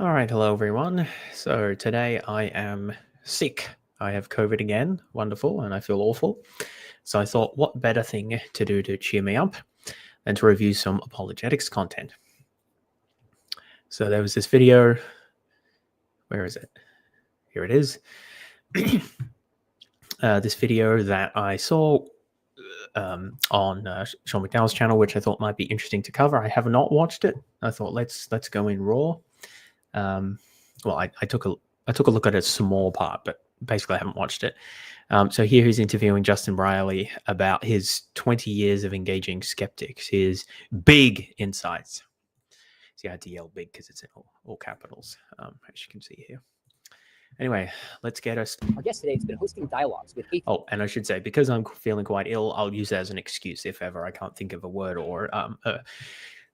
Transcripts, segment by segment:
All right, hello everyone. So today I am sick. I have COVID again. Wonderful, and I feel awful. So I thought, what better thing to do to cheer me up than to review some apologetics content? So there was this video. Where is it? Here it is. This video that I saw on Sean McDowell's channel, which I thought might be interesting to cover. I have not watched it. I thought let's go in raw. Well, I took a look at a small part, but basically I haven't watched it. So here he's interviewing Justin Brierley about his 20 years of engaging skeptics, his big insights. See, I had to yell big because it's in all capitals, as you can see here. Anyway, let's get us. Our guest today has been hosting dialogues with atheists. Oh, and I should say, because I'm feeling quite ill, I'll use that as an excuse if ever I can't think of a word or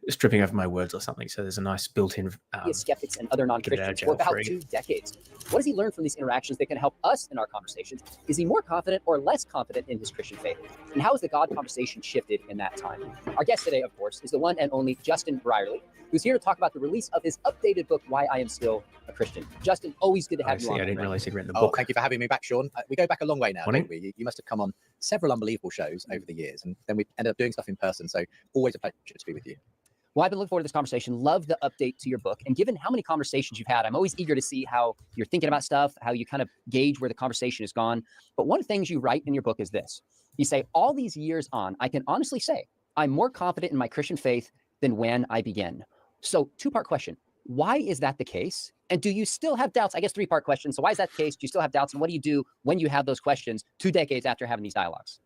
stripping over my words or something. So there's a nice built-in skeptics and other non-Christians for about 2 decades. What has he learned from these interactions that can help us in our conversations? Is he more confident or less confident in his Christian faith? And how has the God conversation shifted in that time? Our guest today, of course, is the one and only Justin Brierley, who's here to talk about the release of his updated book, Why I Am Still a Christian. Justin, always good to have you on. I didn't realize you'd written the book. Thank you for having me back, Sean. We go back a long way now, don't we? You must have come on several unbelievable shows over the years, and then we ended up doing stuff in person. So always a pleasure to be with you. Well, I've been looking forward to this conversation. Love the update to your book. And given how many conversations you've had, I'm always eager to see how you're thinking about stuff, how you kind of gauge where the conversation has gone. But one of the things you write in your book is this. You say, all these years on, I can honestly say I'm more confident in my Christian faith than when I began. So 2-part question. Why is that the case? And do you still have doubts? I guess 3-part question. So why is that the case? Do you still have doubts? And what do you do when you have those questions 2 decades after having these dialogues?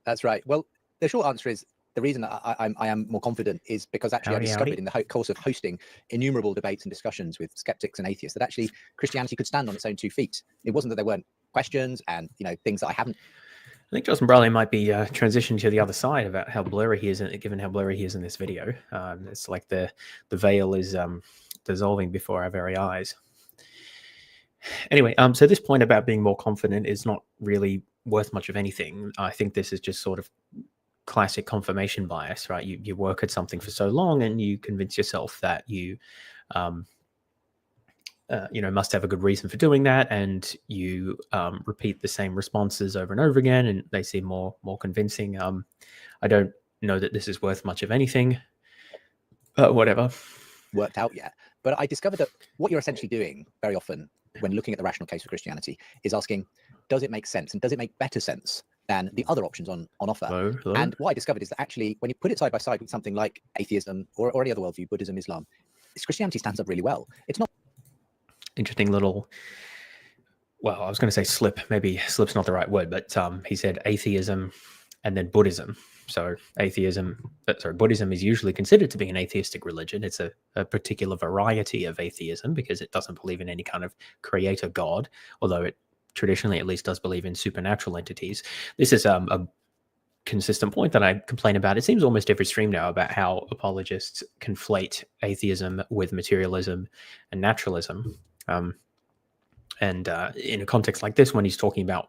That's right. Well, the short answer is the reason I am more confident is because actually I discovered in the course of hosting innumerable debates and discussions with skeptics and atheists that actually Christianity could stand on its own 2 feet. It wasn't that there weren't questions and things that I haven't. I think Justin Brierley might be transitioning to the other side about how blurry he is, given how blurry he is in this video. It's like the veil is dissolving before our very eyes. Anyway, so this point about being more confident is not really worth much of anything. I think this is just sort of classic confirmation bias, right? You work at something for so long and you convince yourself that you must have a good reason for doing that, and you repeat the same responses over and over again, and they seem more convincing. I don't know that this is worth much of anything, but whatever. Worked out yet. But I discovered that what you're essentially doing very often when looking at the rational case for Christianity is asking, does it make sense? And does it make better sense than the other options on offer? Hello. And what I discovered is that actually, when you put it side by side with something like atheism or any other worldview, Buddhism, Islam, Christianity stands up really well. It's not. Interesting little, well, I was going to say slip. Maybe slip's not the right word, but he said atheism and then Buddhism. So Buddhism is usually considered to be an atheistic religion. It's a particular variety of atheism because it doesn't believe in any kind of creator God, although it traditionally at least does believe in supernatural entities. This is a consistent point that I complain about. It seems almost every stream now about how apologists conflate atheism with materialism and naturalism. And in a context like this, when he's talking about,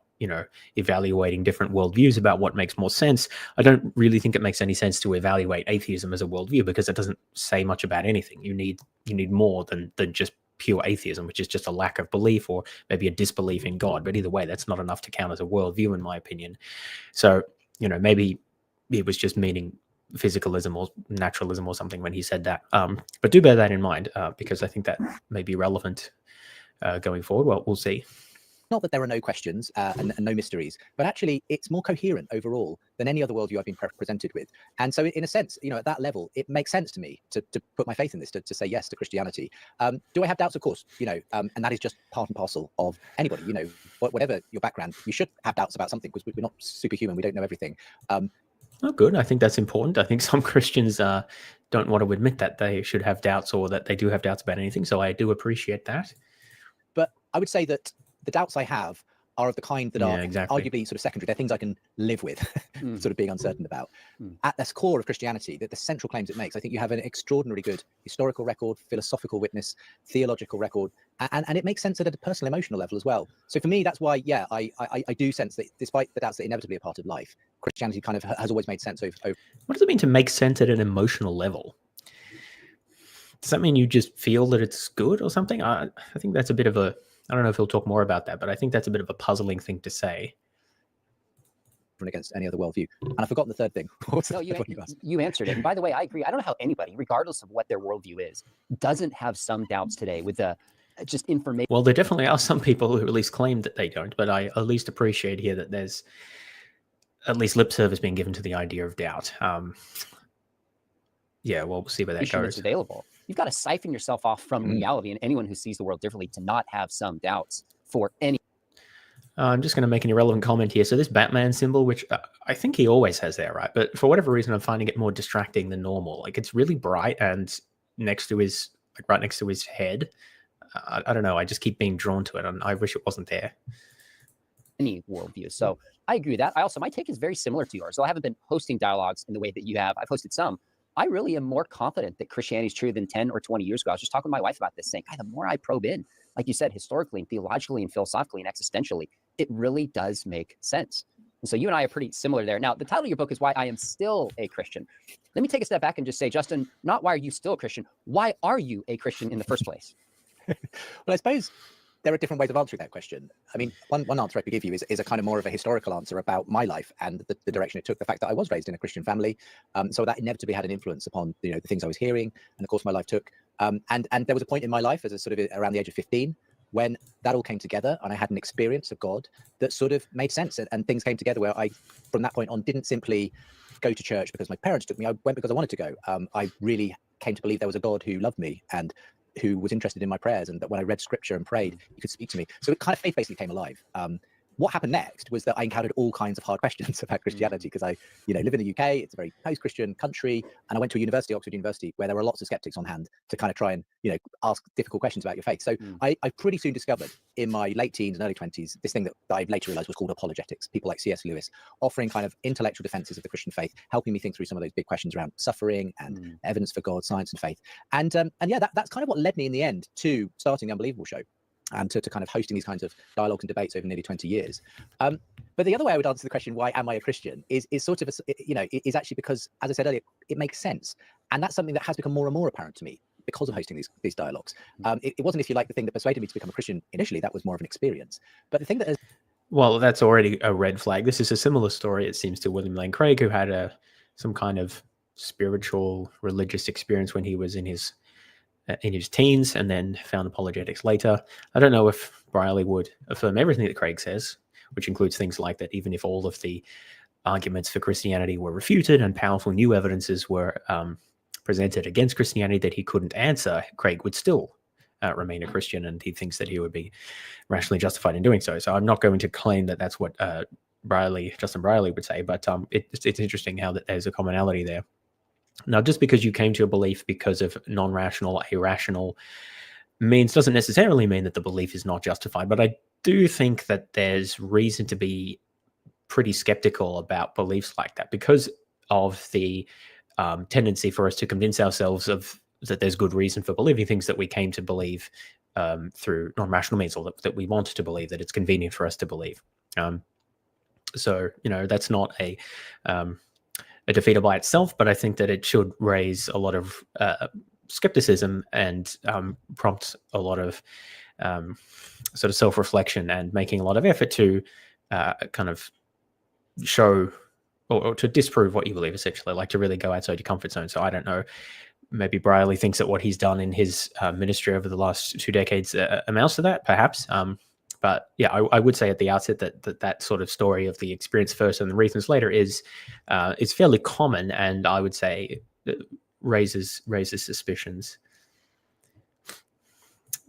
evaluating different worldviews about what makes more sense, I don't really think it makes any sense to evaluate atheism as a worldview because it doesn't say much about anything. You need more than just pure atheism, which is just a lack of belief or maybe a disbelief in God. But either way, that's not enough to count as a worldview, in my opinion. So, maybe it was just meaning physicalism or naturalism or something when he said that. But do bear that in mind because I think that may be relevant going forward. Well, we'll see. Not that there are no questions and no mysteries, but actually it's more coherent overall than any other worldview I've been presented with. And so in a sense, at that level, it makes sense to me to put my faith in this, to say yes to Christianity. Do I have doubts? Of course, and that is just part and parcel of anybody, whatever your background, you should have doubts about something because we're not superhuman. We don't know everything. Oh, good. I think that's important. I think some Christians don't want to admit that they should have doubts or that they do have doubts about anything. So I do appreciate that. But I would say that the doubts I have are of the kind that are arguably sort of secondary. They're things I can live with, sort of being uncertain about. At the core of Christianity, the central claims it makes, I think you have an extraordinarily good historical record, philosophical witness, theological record, and it makes sense at a personal, emotional level as well. So for me, that's why, I do sense that despite the doubts that inevitably are part of life, Christianity kind of has always made sense over. What does it mean to make sense at an emotional level? does that mean you just feel that it's good or something? I think that's a bit of a, I don't know if he'll talk more about that, but I think that's a bit of a puzzling thing to say. Against any other worldview. And I've forgotten the third thing. No, you answered it. And by the way, I agree. I don't know how anybody, regardless of what their worldview is, doesn't have some doubts today with the just information. Well, there definitely are some people who at least claim that they don't, but I at least appreciate here that there's at least lip service being given to the idea of doubt. Yeah, well, we'll see where that goes. It's available. You've got to siphon yourself off from reality, and anyone who sees the world differently to not have some doubts for any. I'm just going to make an irrelevant comment here. So this Batman symbol, which I think he always has there, right? But for whatever reason, I'm finding it more distracting than normal. Like, it's really bright and next to his, like right next to his head. I don't know. I just keep being drawn to it, and I wish it wasn't there. Any worldview. So I agree with that. My take is very similar to yours. So I haven't been hosting dialogues in the way that you have. I've hosted some. I really am more confident that Christianity is true than 10 or 20 years ago. I was just talking to my wife about this, saying, God, the more I probe in, like you said, historically and theologically and philosophically and existentially, it really does make sense. And so you and I are pretty similar there. Now, the title of your book is Why I Am Still a Christian. Let me take a step back and just say, Justin, not why are you still a Christian? Why are you a Christian in the first place? Well, I suppose there are different ways of answering that question. I mean, one answer I could give you is a kind of more of a historical answer about my life and the direction it took, the fact that I was raised in a Christian family. So that inevitably had an influence upon, the things I was hearing and the course my life took. And there was a point in my life as a sort of around the age of 15 when that all came together and I had an experience of God that sort of made sense, and things came together where I, from that point on, didn't simply go to church because my parents took me. I went because I wanted to go. I really came to believe there was a God who loved me and who was interested in my prayers, and that when I read scripture and prayed, he could speak to me. So it kind of faith basically came alive. What happened next was that I encountered all kinds of hard questions about Christianity because I, live in the UK. It's a very post-Christian country, and I went to a university, Oxford University, where there were lots of skeptics on hand to kind of try and, ask difficult questions about your faith. So I pretty soon discovered in my late teens and early 20s this thing that I later realized was called apologetics. People like C.S. Lewis offering kind of intellectual defenses of the Christian faith, helping me think through some of those big questions around suffering and evidence for God, science and faith. And yeah, that's kind of what led me in the end to starting the Unbelievable Show, and to kind of hosting these kinds of dialogues and debates over nearly 20 years. But the other way I would answer the question, why am I a Christian, is sort of, is actually because, as I said earlier, it makes sense. And that's something that has become more and more apparent to me because of hosting these dialogues. It wasn't, if you like, the thing that persuaded me to become a Christian initially. That was more of an experience. But the thing that has... Well, that's already a red flag. This is a similar story, it seems, to William Lane Craig, who had some kind of spiritual, religious experience when he was in his teens, and then found apologetics later. I don't know if Brierley would affirm everything that Craig says, which includes things like that even if all of the arguments for Christianity were refuted and powerful new evidences were presented against Christianity that he couldn't answer, Craig would still remain a Christian, and he thinks that he would be rationally justified in doing so. So I'm not going to claim that that's what Justin Brierley would say, but it's interesting how that there's a commonality there. Now, just because you came to a belief because of non-rational, irrational means doesn't necessarily mean that the belief is not justified. But I do think that there's reason to be pretty skeptical about beliefs like that because of the tendency for us to convince ourselves that there's good reason for believing things that we came to believe through non-rational means, or that we want to believe, that it's convenient for us to believe. So, that's not a defeater by itself, but I think that it should raise a lot of skepticism and prompt a lot of sort of self-reflection and making a lot of effort to kind of show or to disprove what you believe, essentially, like to really go outside your comfort zone. So I don't know, maybe Brierley thinks that what he's done in his ministry over the last 2 decades amounts to that, perhaps. But yeah, I would say at the outset that sort of story of the experience first and the reasons later is fairly common, and I would say raises suspicions.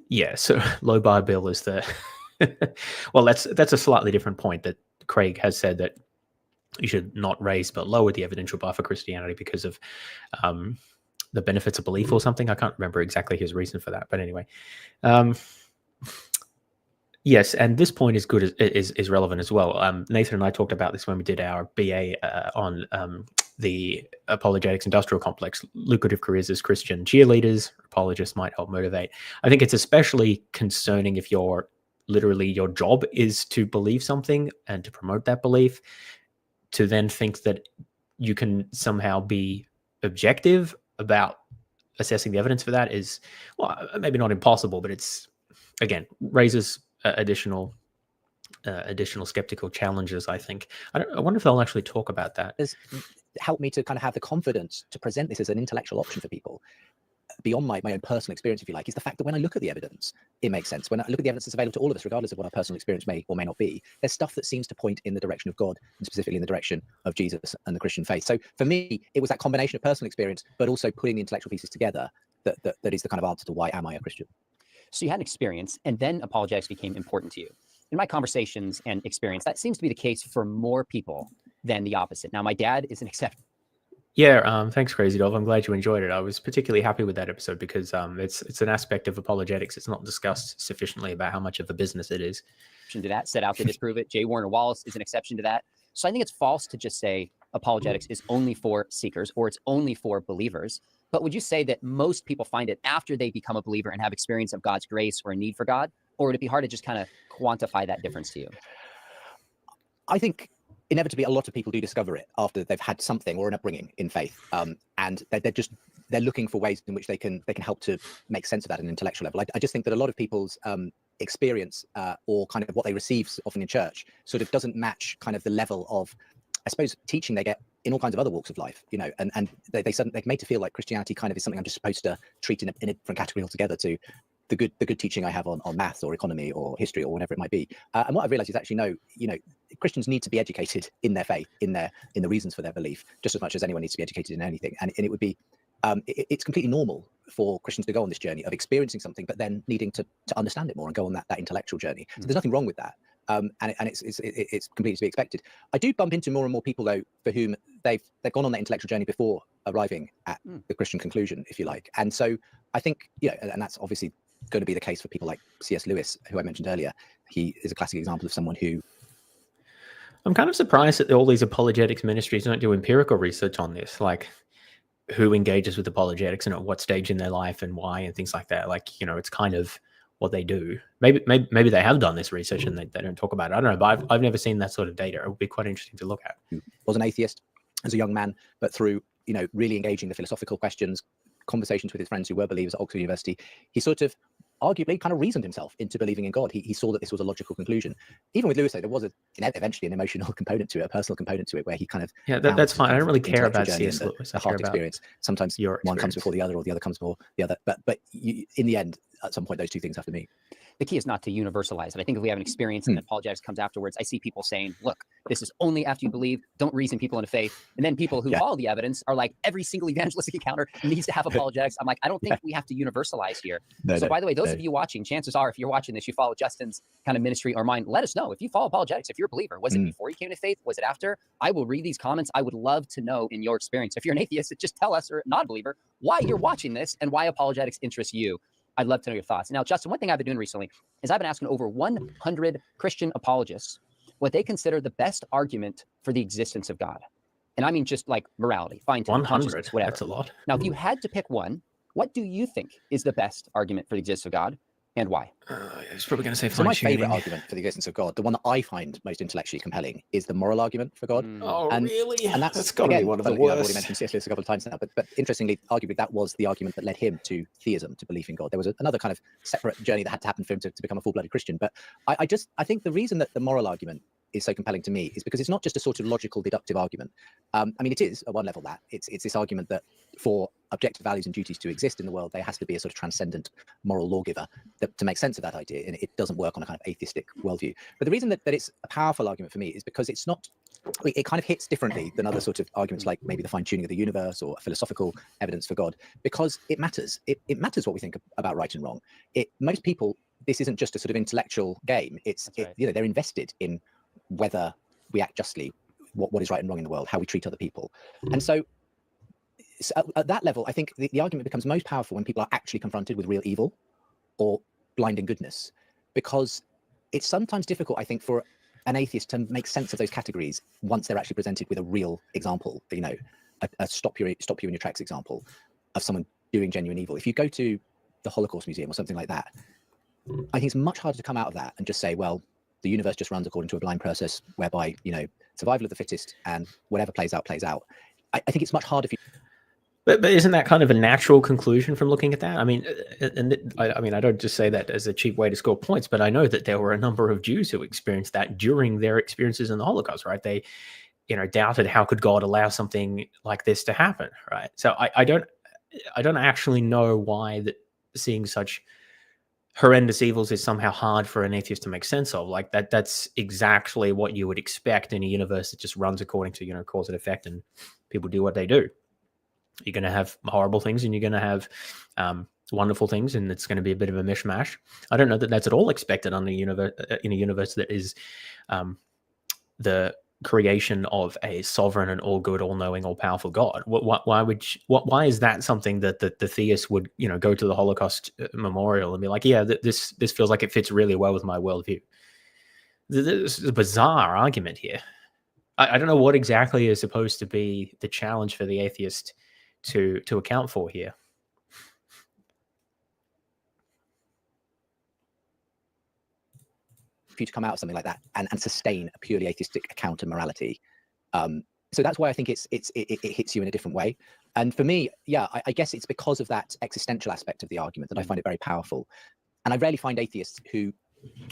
Yeah, so low bar bill is the well, that's a slightly different point that Craig has said, that you should not raise but lower the evidential bar for Christianity because of the benefits of belief or something. I can't remember exactly his reason for that, but anyway. Yes, and this point is good, is relevant as well. Nathan and I talked about this when we did our BA on the apologetics industrial complex, lucrative careers as Christian cheerleaders, apologists might help motivate. I think it's especially concerning if your job is to believe something and to promote that belief, to then think that you can somehow be objective about assessing the evidence for that is, well, maybe not impossible, but it's, again, raises additional skeptical challenges, I think. I wonder if they'll actually talk about that. It's helped me to kind of have the confidence to present this as an intellectual option for people beyond my own personal experience, if you like, is the fact that when I look at the evidence, it makes sense. When I look at the evidence that's available to all of us, regardless of what our personal experience may or may not be, there's stuff that seems to point in the direction of God, and specifically in the direction of Jesus and the Christian faith. So for me, it was that combination of personal experience, but also putting the intellectual pieces together that is the kind of answer to why am I a Christian. So you had an experience, and then apologetics became important to you. In my conversations and experience, that seems to be the case for more people than the opposite. Now, my dad is an exception. Yeah, thanks, Crazy Dove. I'm glad you enjoyed it. I was particularly happy with that episode because it's an aspect of apologetics. It's not discussed sufficiently about how much of a business it is. To that, set out to disprove it. J. Warner Wallace is an exception to that. So I think it's false to just say apologetics is only for seekers or it's only for believers. But would you say that most people find it after they become a believer and have experience of God's grace or a need for God? Or would it be hard to just kind of quantify that difference to you? I think inevitably a lot of people do discover it after they've had something or an upbringing in faith, and they're looking for ways in which they can help to make sense of that at an intellectual level. I just think that a lot of people's experience or kind of what they receive often in church sort of doesn't match kind of the level of, I suppose, teaching they get in all kinds of other walks of life, you know, and they're made to feel like Christianity kind of is something I'm just supposed to treat in a different category altogether to the good teaching I have on maths or economy or history or whatever it might be. And what I've realized is actually, no, you know, Christians need to be educated in their faith, in the reasons for their belief, just as much as anyone needs to be educated in anything. And it would be, it's completely normal for Christians to go on this journey of experiencing something, but then needing to understand it more and go on that intellectual journey. So there's nothing wrong with that. And it's completely to be expected. I do bump into more and more people though, for whom they've gone on that intellectual journey before arriving at the Christian conclusion, if you like. And so I think, you know, and that's obviously going to be the case for people like C.S. Lewis, who I mentioned earlier. He is a classic example of someone who... I'm kind of surprised that all these apologetics ministries don't do empirical research on this, like who engages with apologetics and at what stage in their life and why and things like that. Like, you know, it's kind of what they do. Maybe they have done this research and they don't talk about it. I don't know, but I've never seen that sort of data. It would be quite interesting to look at. He was an atheist as a young man, but through, you know, really engaging the philosophical questions, conversations with his friends who were believers at Oxford University, he sort of arguably kind of reasoned himself into believing in God. He saw that this was a logical conclusion. Even with Lewis, though, there was eventually an emotional component to it, a personal component to it, where he kind of... Yeah, that's fine. I don't really care about C.S. Lewis. The heart experience. Sometimes one comes before the other, or the other comes before the other. But in the end, at some point, those two things have to meet. The key is not to universalize it. I think if we have an experience and apologetics comes afterwards, I see people saying, look, this is only after you believe, don't reason people into faith. And then people who follow the evidence are like, every single evangelistic encounter needs to have apologetics. I'm like, I don't think we have to universalize here. By the way, those of you watching, chances are, if you're watching this, you follow Justin's kind of ministry or mine, let us know. If you follow apologetics, if you're a believer, was it before you came to faith? Was it after? I will read these comments. I would love to know in your experience. If you're an atheist, just tell us, or not a believer, why you're watching this and why apologetics interests you. I'd love to know your thoughts. Now, Justin, one thing I've been doing recently is I've been asking over 100 Christian apologists what they consider the best argument for the existence of God. And I mean just like morality, fine-tuning, 100, whatever. That's a lot. Now, if you had to pick one, what do you think is the best argument for the existence of God and why? I was probably going to say so my favorite argument for the existence of God, the one that I find most intellectually compelling, is the moral argument for God. Really? And that's got to be one of the worst. I've already mentioned C.S. Lewis a couple of times now, but interestingly, arguably, that was the argument that led him to theism, to belief in God. There was another kind of separate journey that had to happen for him to become a full-blooded Christian. But I think the reason that the moral argument is so compelling to me is because it's not just a sort of logical deductive argument. I mean, it is at one level that it's this argument that for objective values and duties to exist in the world, there has to be a sort of transcendent moral lawgiver to make sense of that idea, and it doesn't work on a kind of atheistic worldview. But the reason that it's a powerful argument for me is because it's not, it kind of hits differently than other sort of arguments like maybe the fine-tuning of the universe or philosophical evidence for God, because it matters. It matters what we think about right and wrong. Most people, this isn't just a sort of intellectual game. You know, they're invested in whether we act justly, what is right and wrong in the world, how we treat other people. And so at that level, I think the argument becomes most powerful when people are actually confronted with real evil or blinding goodness, because it's sometimes difficult, I think, for an atheist to make sense of those categories once they're actually presented with a real example, you know, a stop you in your tracks example of someone doing genuine evil. If you go to the Holocaust Museum or something like that, I think it's much harder to come out of that and just say, well, the universe just runs according to a blind process whereby, you know, survival of the fittest and whatever plays out, plays out. I think it's much harder for you. But isn't that kind of a natural conclusion from looking at that? I mean, I mean, I don't just say that as a cheap way to score points, but I know that there were a number of Jews who experienced that during their experiences in the Holocaust, right? They, doubted how could God allow something like this to happen, right? So I don't actually know why that seeing such horrendous evils is somehow hard for an atheist to make sense of. Like that's exactly what you would expect in a universe that just runs according to cause and effect, and people do what they do. You're going to have horrible things and you're going to have wonderful things, and it's going to be a bit of a mishmash. I don't know that that's at all expected on in a universe that is the creation of a sovereign and all good, all knowing, all powerful God. Why is that something that the theist would go to the Holocaust memorial and be like, yeah, this feels like it fits really well with my worldview? This is a bizarre argument here. I don't know what exactly is supposed to be the challenge for the atheist to account for here. For you to come out of something like that and sustain a purely atheistic account of morality. So that's why I think it hits you in a different way. And for me, yeah, I guess it's because of that existential aspect of the argument that I find it very powerful. And I rarely find atheists who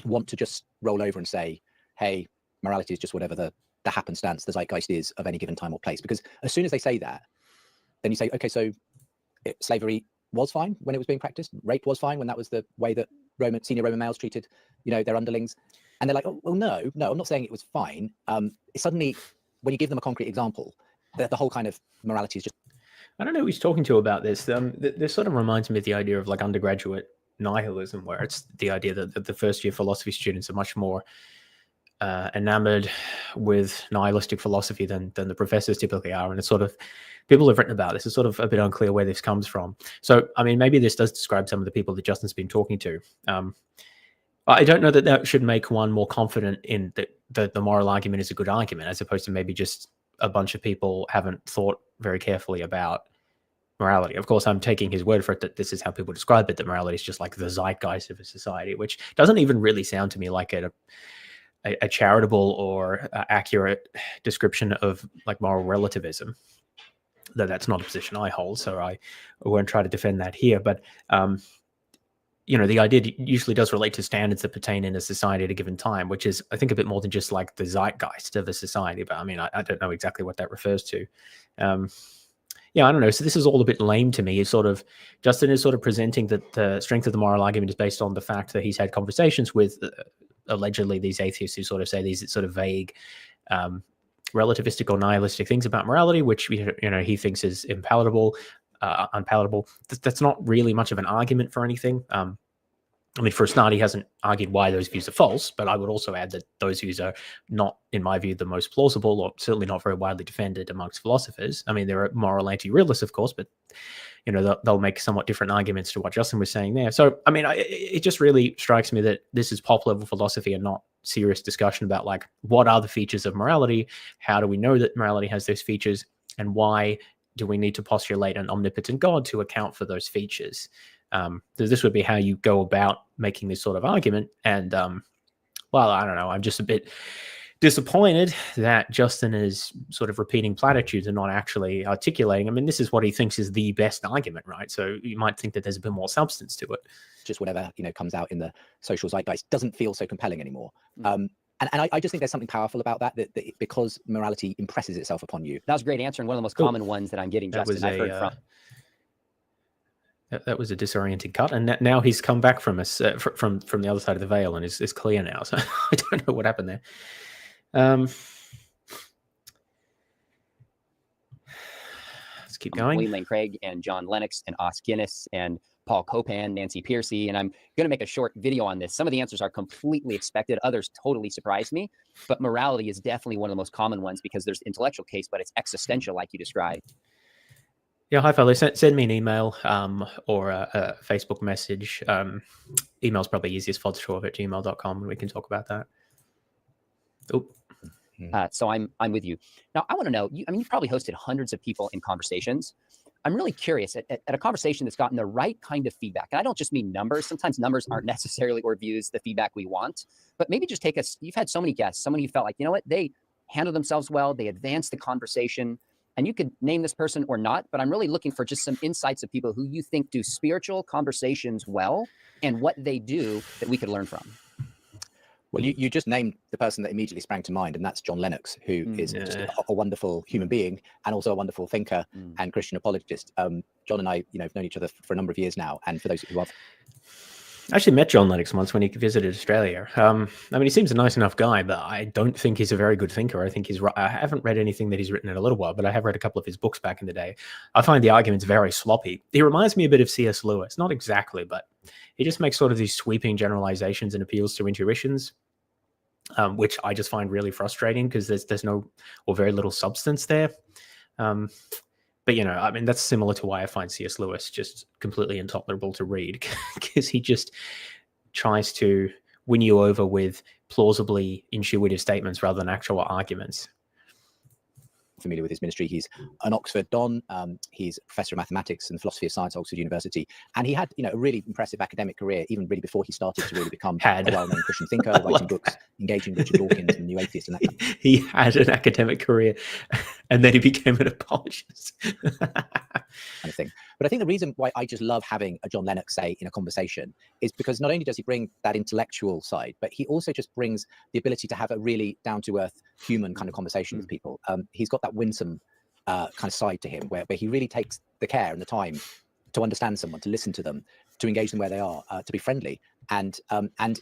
want to just roll over and say, hey, morality is just whatever the happenstance, the zeitgeist is of any given time or place. Because as soon as they say that, then you say, okay, so slavery was fine when it was being practiced. Rape was fine when that was the way that senior Roman males treated, their underlings. And they're like, oh, well, no, I'm not saying it was fine. Suddenly, when you give them a concrete example, the whole kind of morality is just... I don't know who he's talking to about this. This sort of reminds me of the idea of like undergraduate nihilism, where it's the idea that the first year philosophy students are much more enamored with nihilistic philosophy than the professors typically are. And it's sort of, people have written about this. It's sort of a bit unclear where this comes from. So, I mean, maybe this does describe some of the people that Justin's been talking to. I don't know that should make one more confident in that the moral argument is a good argument, as opposed to maybe just a bunch of people haven't thought very carefully about morality. Of course, I'm taking his word for it that this is how people describe it, that morality is just like the zeitgeist of a society, which doesn't even really sound to me like a charitable or accurate description of like moral relativism, though that's not a position I hold, so I won't try to defend that here. But the idea usually does relate to standards that pertain in a society at a given time, which is, I think, a bit more than just like the zeitgeist of a society. But I mean, I don't know exactly what that refers to. Yeah, I don't know. So this is all a bit lame to me. Justin is sort of presenting that the strength of the moral argument is based on the fact that he's had conversations with allegedly these atheists who sort of say these sort of vague, relativistic or nihilistic things about morality, which he thinks is unpalatable. That's not really much of an argument for anything. I mean, for a start, he hasn't argued why those views are false, but I would also add that those views are not, in my view, the most plausible, or certainly not very widely defended amongst philosophers. I mean, there are moral anti-realists, of course, but they'll make somewhat different arguments to what Justin was saying there. So, I mean, it just really strikes me that this is pop-level philosophy and not serious discussion about, like, what are the features of morality? How do we know that morality has those features? And why do we need to postulate an omnipotent God to account for those features? This would be how you go about making this sort of argument. And, well, I don't know. I'm just a bit disappointed that Justin is sort of repeating platitudes and not actually articulating. I mean, this is what he thinks is the best argument, right? So you might think that there's a bit more substance to it. Just whatever, comes out in the social zeitgeist doesn't feel so compelling anymore. And I just think there's something powerful about that because morality impresses itself upon you. That was a great answer, and one of the most common ones that I'm getting, Justin, I've heard from. That was a disorienting cut, and now he's come back from us from the other side of the veil and is clear now. So I don't know what happened there. Let's keep going. William Lane Craig and John Lennox and Os Guinness and Paul Copan, Nancy Piercy, and I'm going to make a short video on this. Some of the answers are completely expected. Others totally surprised me, but morality is definitely one of the most common ones because there's intellectual case, but it's existential, like you described. Yeah, hi, fellas. Send me an email or a Facebook message. Email's probably easiest, fodshaw@gmail.com, and we can talk about that. Oh. So I'm with you. Now, I want to know, you've probably hosted hundreds of people in conversations. I'm really curious at a conversation that's gotten the right kind of feedback. And I don't just mean numbers. Sometimes numbers aren't necessarily or views the feedback we want, but maybe just you've had so many guests, someone you felt like, you know what, they handled themselves well, they advanced the conversation. and you could name this person or not, but I'm really looking for just some insights of people who you think do spiritual conversations well and what they do that we could learn from. Well, you just named the person that immediately sprang to mind, and that's John Lennox, who is just a wonderful human being and also a wonderful thinker and Christian apologist. John and I, have known each other for a number of years now, and for those who have, I actually met John Lennox once when he visited Australia. I mean, he seems a nice enough guy, but I don't think he's a very good thinker. I think I haven't read anything that he's written in a little while, but I have read a couple of his books back in the day. I find the arguments very sloppy. He reminds me a bit of C.S. Lewis, not exactly, but he just makes sort of these sweeping generalizations and appeals to intuitions, which I just find really frustrating because there's no or very little substance there. But, I mean, that's similar to why I find C.S. Lewis just completely intolerable to read, because he just tries to win you over with plausibly intuitive statements rather than actual arguments. Familiar with his ministry. He's an Oxford Don. He's a professor of mathematics and philosophy of science at Oxford University. And he had, a really impressive academic career, even really before he started to really become a well-known Christian thinker, writing books, engaging Richard Dawkins and the New Atheist and that kind of thing. He had an academic career and then he became an apologist. Kind of thing. But I think the reason why I just love having a John Lennox say in a conversation is because not only does he bring that intellectual side, but he also just brings the ability to have a really down-to-earth human kind of conversation with people. He's got that winsome kind of side to him where he really takes the care and the time to understand someone, to listen to them, to engage them where they are, to be friendly. And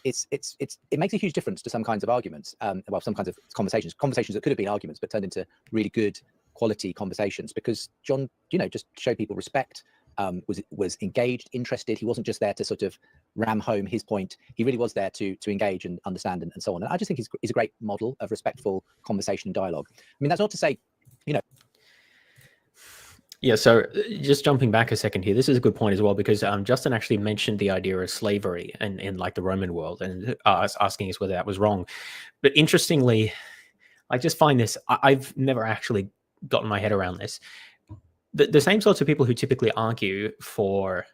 it makes a huge difference to some kinds of arguments, some kinds of conversations that could have been arguments, but turned into really good quality conversations, because John, just showed people respect, was engaged, interested. He wasn't just there to sort of ram home his point. He really was there to engage and understand and so on. And I just think he's a great model of respectful conversation and dialogue. I mean, that's not to say, Yeah, so just jumping back a second here, this is a good point as well, because Justin actually mentioned the idea of slavery in like the Roman world, and asking us whether that was wrong. But interestingly, I just find this, I've never actually gotten my head around this. The same sorts of people who typically argue for,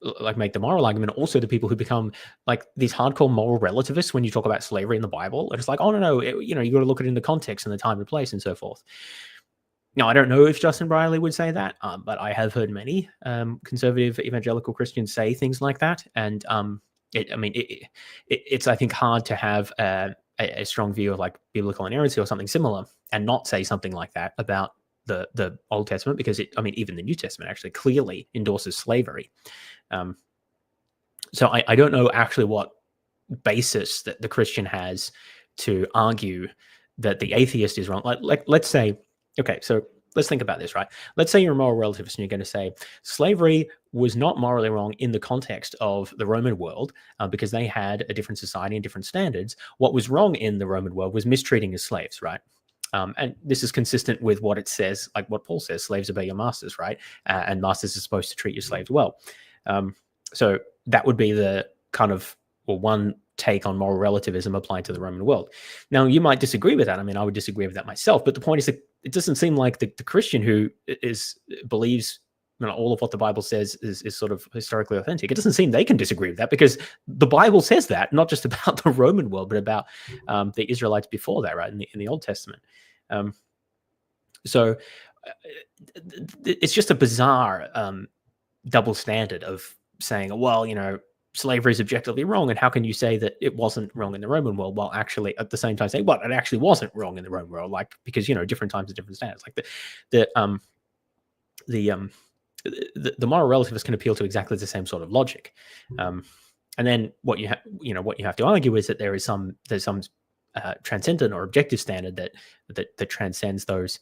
like, make the moral argument, also the people who become like these hardcore moral relativists when you talk about slavery in the Bible. It's like, oh, no, you got to look at it in the context and the time and place and so forth. Now, I don't know if Justin Brierley would say that, but I have heard many conservative evangelical Christians say things like that. And it's, I think, hard to have a strong view of like biblical inerrancy or something similar and not say something like that about the Old Testament, because even the New Testament actually clearly endorses slavery. So I don't know actually what basis that the Christian has to argue that the atheist is wrong. Like let's say, okay, so let's think about this, right? Let's say you're a moral relativist and you're going to say slavery was not morally wrong in the context of the Roman world because they had a different society and different standards. What was wrong in the Roman world was mistreating as slaves, right? And this is consistent with what it says, like what Paul says, slaves obey your masters, right? And masters are supposed to treat your slaves well. So that would be the kind of, one take on moral relativism applied to the Roman world. Now, you might disagree with that. I mean, I would disagree with that myself. But the point is that it doesn't seem like the Christian who believes all of what the Bible says is sort of historically authentic. It doesn't seem they can disagree with that, because the Bible says that, not just about the Roman world, but about the Israelites before that, right, in the Old Testament. So it's just a bizarre double standard of saying, well, slavery is objectively wrong, and how can you say that it wasn't wrong in the Roman world, while actually at the same time saying, well, it actually wasn't wrong in the Roman world, like, because different times and different standards. Like the moral relativists can appeal to exactly the same sort of logic, and then what you have to argue is that there's some transcendent or objective standard that transcends those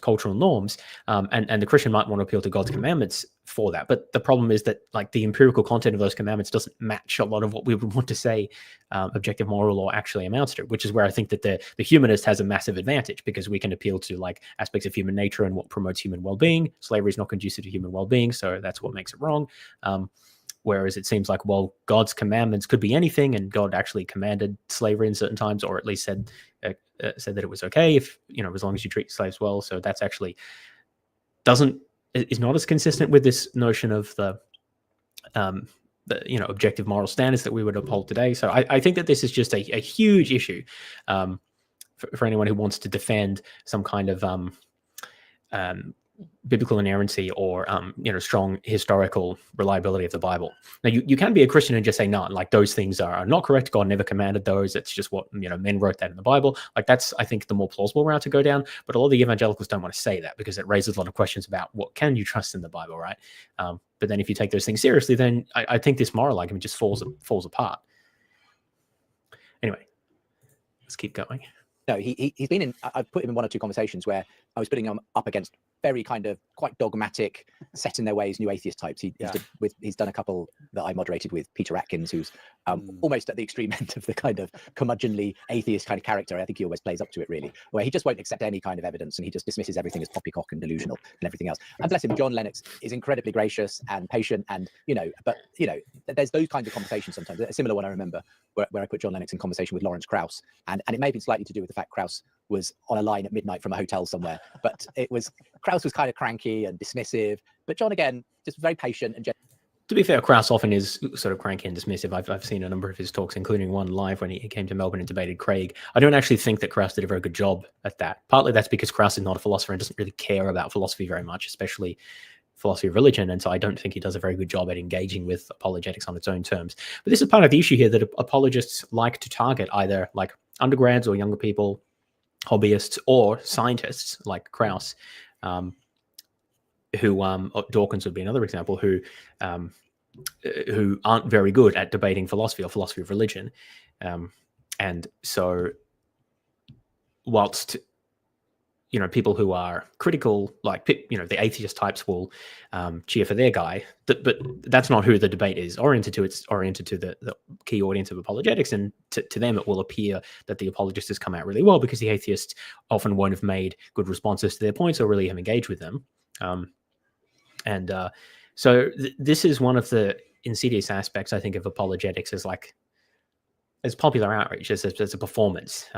cultural norms, and the Christian might want to appeal to God's commandments for that. But the problem is that, like, the empirical content of those commandments doesn't match a lot of what we would want to say objective moral law actually amounts to, which is where I think that the humanist has a massive advantage, because we can appeal to like aspects of human nature and what promotes human well-being. Slavery is not conducive to human well-being, so that's what makes it wrong. Whereas it seems like, well, God's commandments could be anything, and God actually commanded slavery in certain times, or at least said that it was okay if, as long as you treat slaves well. So that's actually is not as consistent with this notion of the objective moral standards that we would uphold today. So I think that this is just a huge issue for anyone who wants to defend some kind of biblical inerrancy or strong historical reliability of the Bible. Now you can be a Christian and just say no, like those things are not correct. God never commanded those. It's just what men wrote that in the Bible. Like that's, I think, the more plausible route to go down. But a lot of the evangelicals don't want to say that because it raises a lot of questions about what can you trust in the Bible, right? But then if you take those things seriously, then I think this moral argument just falls apart. Anyway, let's keep going. No, he's been in. I've put him in one or two conversations where I was putting him up against very kind of quite dogmatic, set in their ways, new atheist types. He's done a couple that I moderated with Peter Atkins, who's almost at the extreme end of the kind of curmudgeonly atheist kind of character. I think he always plays up to it, really, where he just won't accept any kind of evidence and he just dismisses everything as poppycock and delusional and everything else. And bless him, John Lennox is incredibly gracious and patient, and but there's those kinds of conversations sometimes. A similar one I remember where I put John Lennox in conversation with Lawrence Krauss, and it may have been slightly to do with the fact Krauss was on a line at midnight from a hotel somewhere, but Krauss was kind of cranky and dismissive, but John, again, just very patient and gentle. To be fair, Krauss often is sort of cranky and dismissive. I've seen a number of his talks, including one live when he came to Melbourne and debated Craig. I don't actually think that Krauss did a very good job at that. Partly that's because Krauss is not a philosopher and doesn't really care about philosophy very much, especially philosophy of religion, and so I don't think he does a very good job at engaging with apologetics on its own terms. But this is part of the issue here, that apologists like to target either like undergrads or younger people, hobbyists, or scientists like Krauss, who Dawkins would be another example, who aren't very good at debating philosophy or philosophy of religion, and so whilst people who are critical, like the atheist types, will cheer for their guy, but that's not who the debate is oriented to. It's oriented to the key audience of apologetics, and to them it will appear that the apologist has come out really well because the atheists often won't have made good responses to their points or really have engaged with them. So this is one of the insidious aspects, I think, of apologetics as popular outreach, as a performance.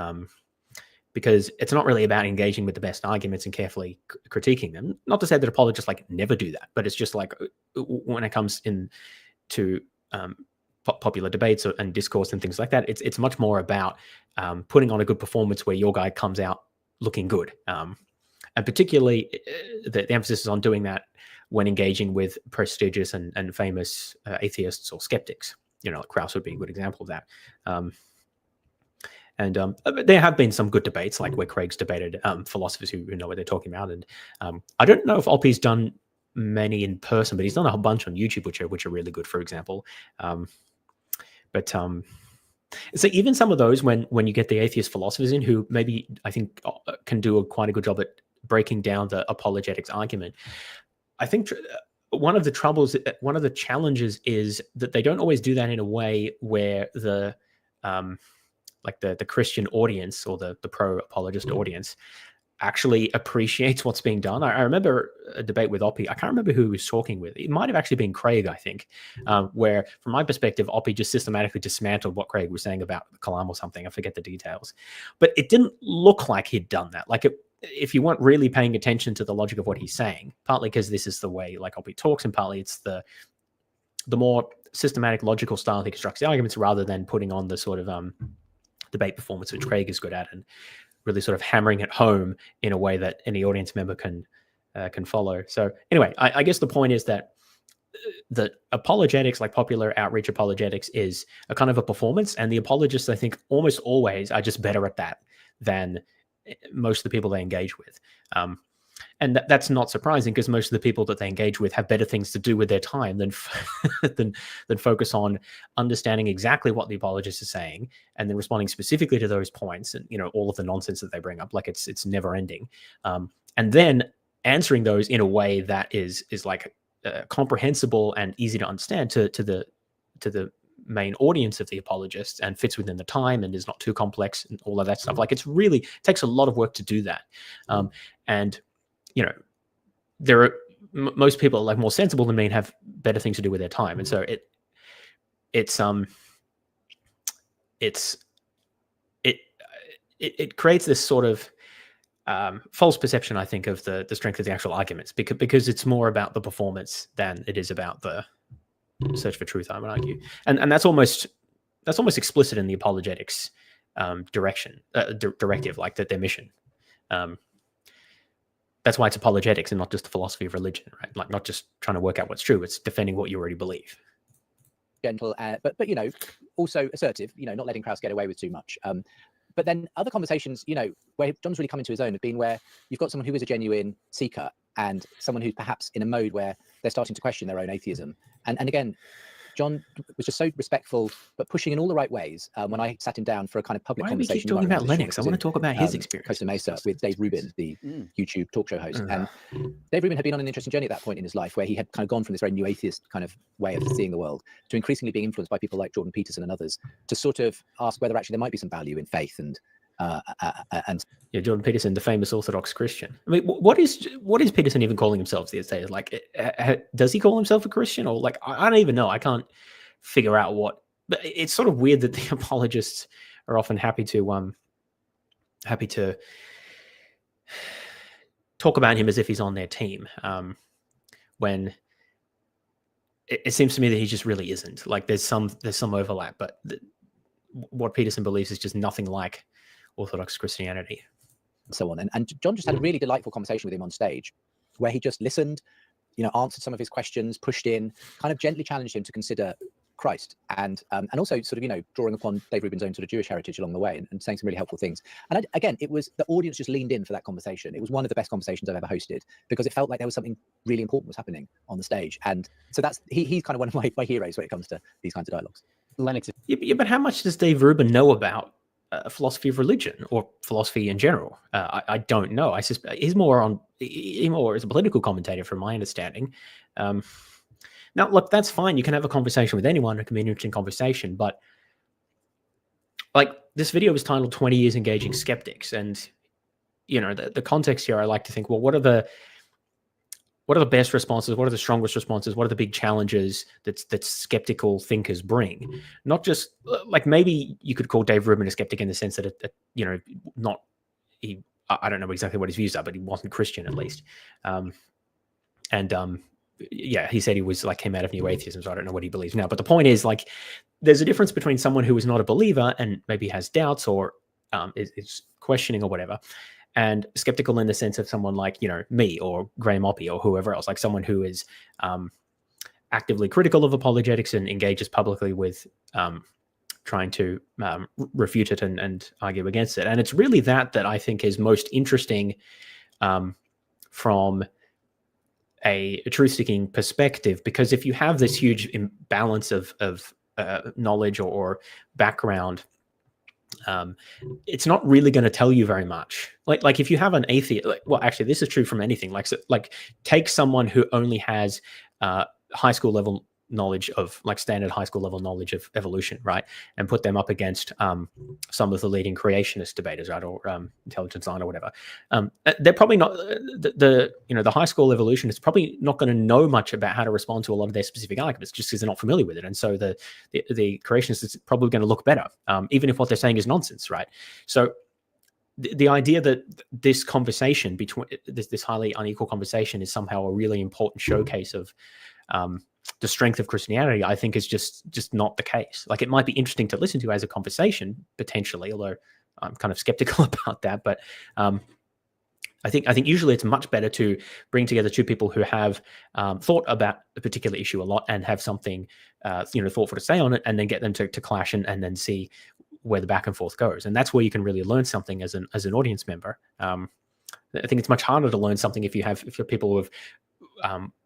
Because it's not really about engaging with the best arguments and carefully critiquing them. Not to say that apologists never do that, but it's just when it comes to popular debates and discourse and things like that, it's much more about putting on a good performance where your guy comes out looking good. And particularly the emphasis is on doing that when engaging with prestigious and famous atheists or skeptics. Like Krauss would be a good example of that. And there have been some good debates, like where Craig's debated philosophers who know what they're talking about. And I don't know if Oppie's done many in person, but he's done a whole bunch on YouTube, which are really good, for example. So even some of those, when you get the atheist philosophers in, who maybe I think can do quite a good job at breaking down the apologetics argument, I think one of the challenges is that they don't always do that in a way where the Christian audience or the pro-apologist audience actually appreciates what's being done. I remember a debate with Oppie. I can't remember who he was talking with. It might have actually been Craig, I think, where from my perspective, Oppie just systematically dismantled what Craig was saying about Kalam or something. I forget the details. But it didn't look like he'd done that. If you weren't really paying attention to the logic of what he's saying, partly because this is the way Oppie talks, and partly it's the more systematic, logical style he constructs the arguments, rather than putting on the sort of debate performance which Craig is good at, and really sort of hammering it home in a way that any audience member can follow. So anyway, I guess the point is that apologetics, like popular outreach apologetics, is a kind of a performance, and the apologists, I think, almost always are just better at that than most of the people they engage with. And that's not surprising, because most of the people that they engage with have better things to do with their time than than focus on understanding exactly what the apologist is saying and then responding specifically to those points and all of the nonsense that they bring up, like it's never ending, and then answering those in a way that is comprehensible and easy to understand to the main audience of the apologists, and fits within the time and is not too complex and all of that stuff. It really takes a lot of work to do that, and there are most people more sensible than me and have better things to do with their time, and so it creates this sort of false perception, I think, of the strength of the actual arguments, because it's more about the performance than it is about the search for truth, I would argue, and that's almost explicit in the apologetics directive, like their mission. that's why it's apologetics and not just the philosophy of religion, right? Like not just trying to work out what's true, it's defending what you already believe. Gentle, but also assertive, not letting Krauss get away with too much. But then other conversations, where John's really come into his own have been where you've got someone who is a genuine seeker and someone who's perhaps in a mode where they're starting to question their own atheism. And again, John was just so respectful, but pushing in all the right ways. When I sat him down for a kind of public conversation. Why do we keep talking about Lennox? I want to talk about his experience. Costa Mesa with Dave Rubin, the YouTube talk show host. And Dave Rubin had been on an interesting journey at that point in his life where he had kind of gone from this very new atheist kind of way of seeing the world to increasingly being influenced by people like Jordan Peterson and others to sort of ask whether actually there might be some value in faith and Jordan Peterson, the famous Orthodox Christian. I mean, what is Peterson even calling himself these days? Like, does he call himself a Christian, or like I don't even know. I can't figure out what. But it's sort of weird that the apologists are often happy to talk about him as if he's on their team, when it seems to me that he just really isn't. Like, there's some overlap, but what Peterson believes is just nothing like Orthodox Christianity. And so on. And John just had a really delightful conversation with him on stage where he just listened, answered some of his questions, pushed in, kind of gently challenged him to consider Christ, and also sort of, drawing upon Dave Rubin's own sort of Jewish heritage along the way and saying some really helpful things. And again, it was the audience just leaned in for that conversation. It was one of the best conversations I've ever hosted because it felt like there was something really important was happening on the stage. And so he's kind of one of my heroes when it comes to these kinds of dialogues. Lennox. Yeah, but how much does Dave Rubin know about philosophy of religion or philosophy in general? I don't know. I suspect he's more as a political commentator, from my understanding. Now, look, that's fine. You can have a conversation with anyone. It can be an interesting conversation. But like, this video was titled 20 Years Engaging Skeptics. And, the context here, I like to think, well, what are the best responses? What are the strongest responses? What are the big challenges that skeptical thinkers bring? Not just like, maybe you could call Dave Rubin a skeptic in the sense that, I don't know exactly what his views are, but he wasn't Christian at least. Yeah, he said he was like, came out of New Atheism, so I don't know what he believes now. But the point is, like, there's a difference between someone who is not a believer and maybe has doubts or is questioning or whatever, and skeptical in the sense of someone like, me or Graham Oppie or whoever else, like someone who is actively critical of apologetics and engages publicly with trying to refute it and argue against it. And it's really that I think is most interesting from a truth-seeking perspective, because if you have this huge imbalance of knowledge or background, it's not really going to tell you very much. Like if you have an atheist, well, actually, this is true from anything. Like take someone who only has high school level knowledge of, like, standard high school level knowledge of evolution, right, and put them up against some of the leading creationist debaters, right, or intelligent design or whatever. They're probably not the high school evolutionist is probably not going to know much about how to respond to a lot of their specific arguments just because they're not familiar with it. And so the creationist is probably going to look better, even if what they're saying is nonsense, right? So the idea that this conversation between this highly unequal conversation is somehow a really important showcase of the strength of Christianity, I think, is just not the case. Like, it might be interesting to listen to as a conversation potentially, although I'm kind of skeptical about that. But I think usually it's much better to bring together two people who have thought about a particular issue a lot and have something thoughtful to say on it, and then get them to clash and then see where the back and forth goes. And that's where you can really learn something as an audience member. I think it's much harder to learn something if you're people with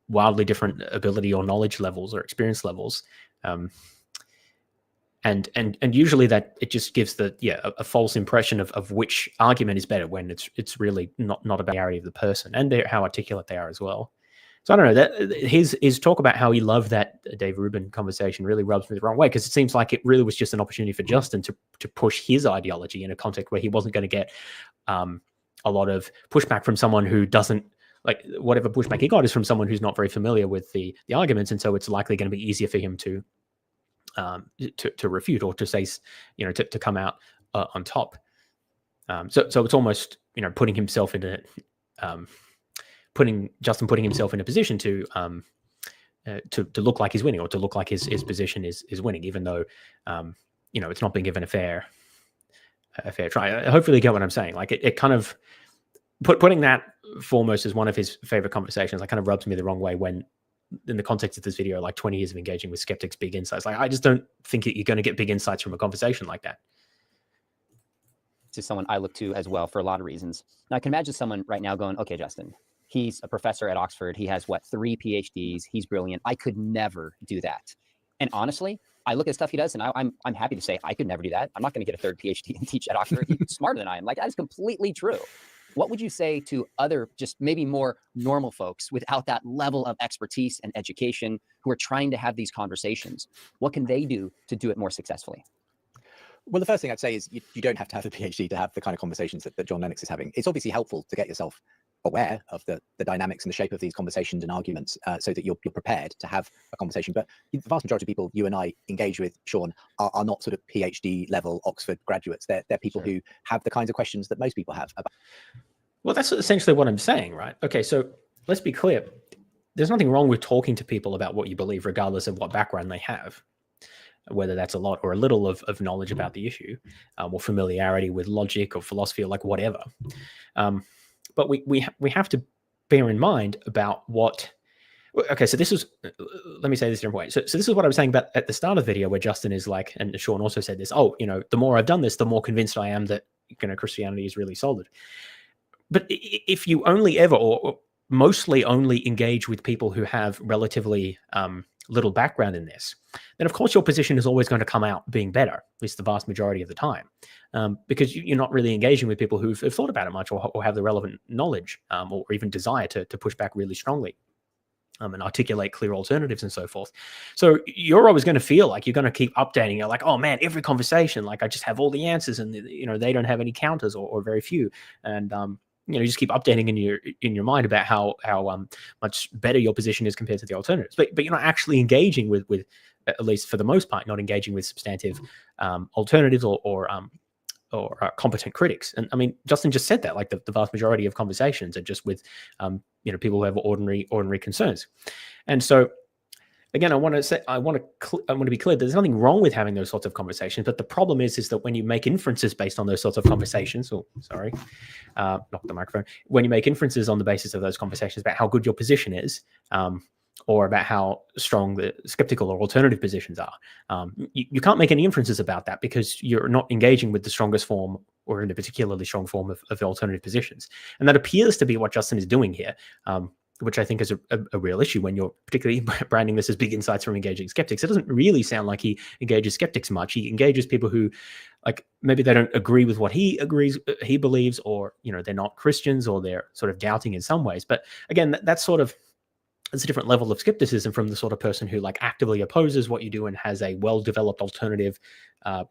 wildly different ability or knowledge levels or experience levels, and usually that it just gives a false impression of which argument is better, when it's really not about the reality of the person and how articulate they are as well. So I don't know, that his talk about how he loved that Dave Rubin conversation really rubs me the wrong way, because it seems like it really was just an opportunity for Justin to push his ideology in a context where he wasn't going to get a lot of pushback from someone who doesn't. Like, whatever pushback he got is from someone who's not very familiar with the arguments, and so it's likely going to be easier for him to refute or to say, to come out on top. So it's almost putting himself in putting himself in a position to look like he's winning, or to look like his position is winning, even though it's not being given a fair try. Hopefully, you get what I'm saying. Like, it kind of. putting that foremost as one of his favorite conversations, like kind of rubs me the wrong way when, in the context of this video, like 20 years of engaging with skeptics, big insights. Like, I just don't think that you're going to get big insights from a conversation like that. To someone I look to as well for a lot of reasons. Now, I can imagine someone right now going, okay, Justin, he's a professor at Oxford. He has, what, 3 PhDs. He's brilliant. I could never do that. And honestly, I look at stuff he does, and I'm happy to say I could never do that. I'm not going to get a 3rd PhD and teach at Oxford. He's smarter than I am. Like, that is completely true. What would you say to other, just maybe more normal folks without that level of expertise and education who are trying to have these conversations? What can they do to do it more successfully? Well, the first thing I'd say is you don't have to have a PhD to have the kind of conversations that John Lennox is having. It's obviously helpful to get yourself aware of the dynamics and the shape of these conversations and arguments so that you're prepared to have a conversation. But the vast majority of people you and I engage with, Sean, are not sort of PhD level Oxford graduates. They're people who have the kinds of questions that most people have about. Well, that's essentially what I'm saying, right? Okay, so let's be clear. There's nothing wrong with talking to people about what you believe, regardless of what background they have, whether that's a lot or a little of knowledge about the issue, or familiarity with logic or philosophy or like whatever. But we have to bear in mind about what. Okay, so this is. Let me say this a different way. So this is what I was saying about at the start of the video, where Justin is like, and Sean also said this. Oh, the more I've done this, the more convinced I am that Christianity is really solid. But if you only ever or mostly only engage with people who have relatively little background in this, then of course your position is always going to come out being better, at least the vast majority of the time, because you're not really engaging with people who've thought about it much or have the relevant knowledge or even desire to push back really strongly and articulate clear alternatives and so forth. So you're always going to feel like you're going to keep updating. You're like, oh man, every conversation, like I just have all the answers and they don't have any counters or very few. And you just keep updating in your mind about how much better your position is compared to the alternatives, but you're not actually engaging with at least for the most part, not engaging with substantive alternatives or competent critics. And I mean, Justin just said that, like the vast majority of conversations are just with people who have ordinary concerns. And so again, I want to be clear. There's nothing wrong with having those sorts of conversations, but the problem is that when you make inferences based on those sorts of conversations, knocked the microphone. When you make inferences on the basis of those conversations about how good your position is, or about how strong the skeptical or alternative positions are, you can't make any inferences about that because you're not engaging with the strongest form or in a particularly strong form of alternative positions. And that appears to be what Justin is doing here. Which I think is a real issue when you're particularly branding this as big insights from engaging skeptics. It doesn't really sound like he engages skeptics much. He engages people who, like, maybe they don't agree with what he believes, or they're not Christians, or they're sort of doubting in some ways. But again, that's a different level of skepticism from the sort of person who like actively opposes what you do and has a well-developed alternative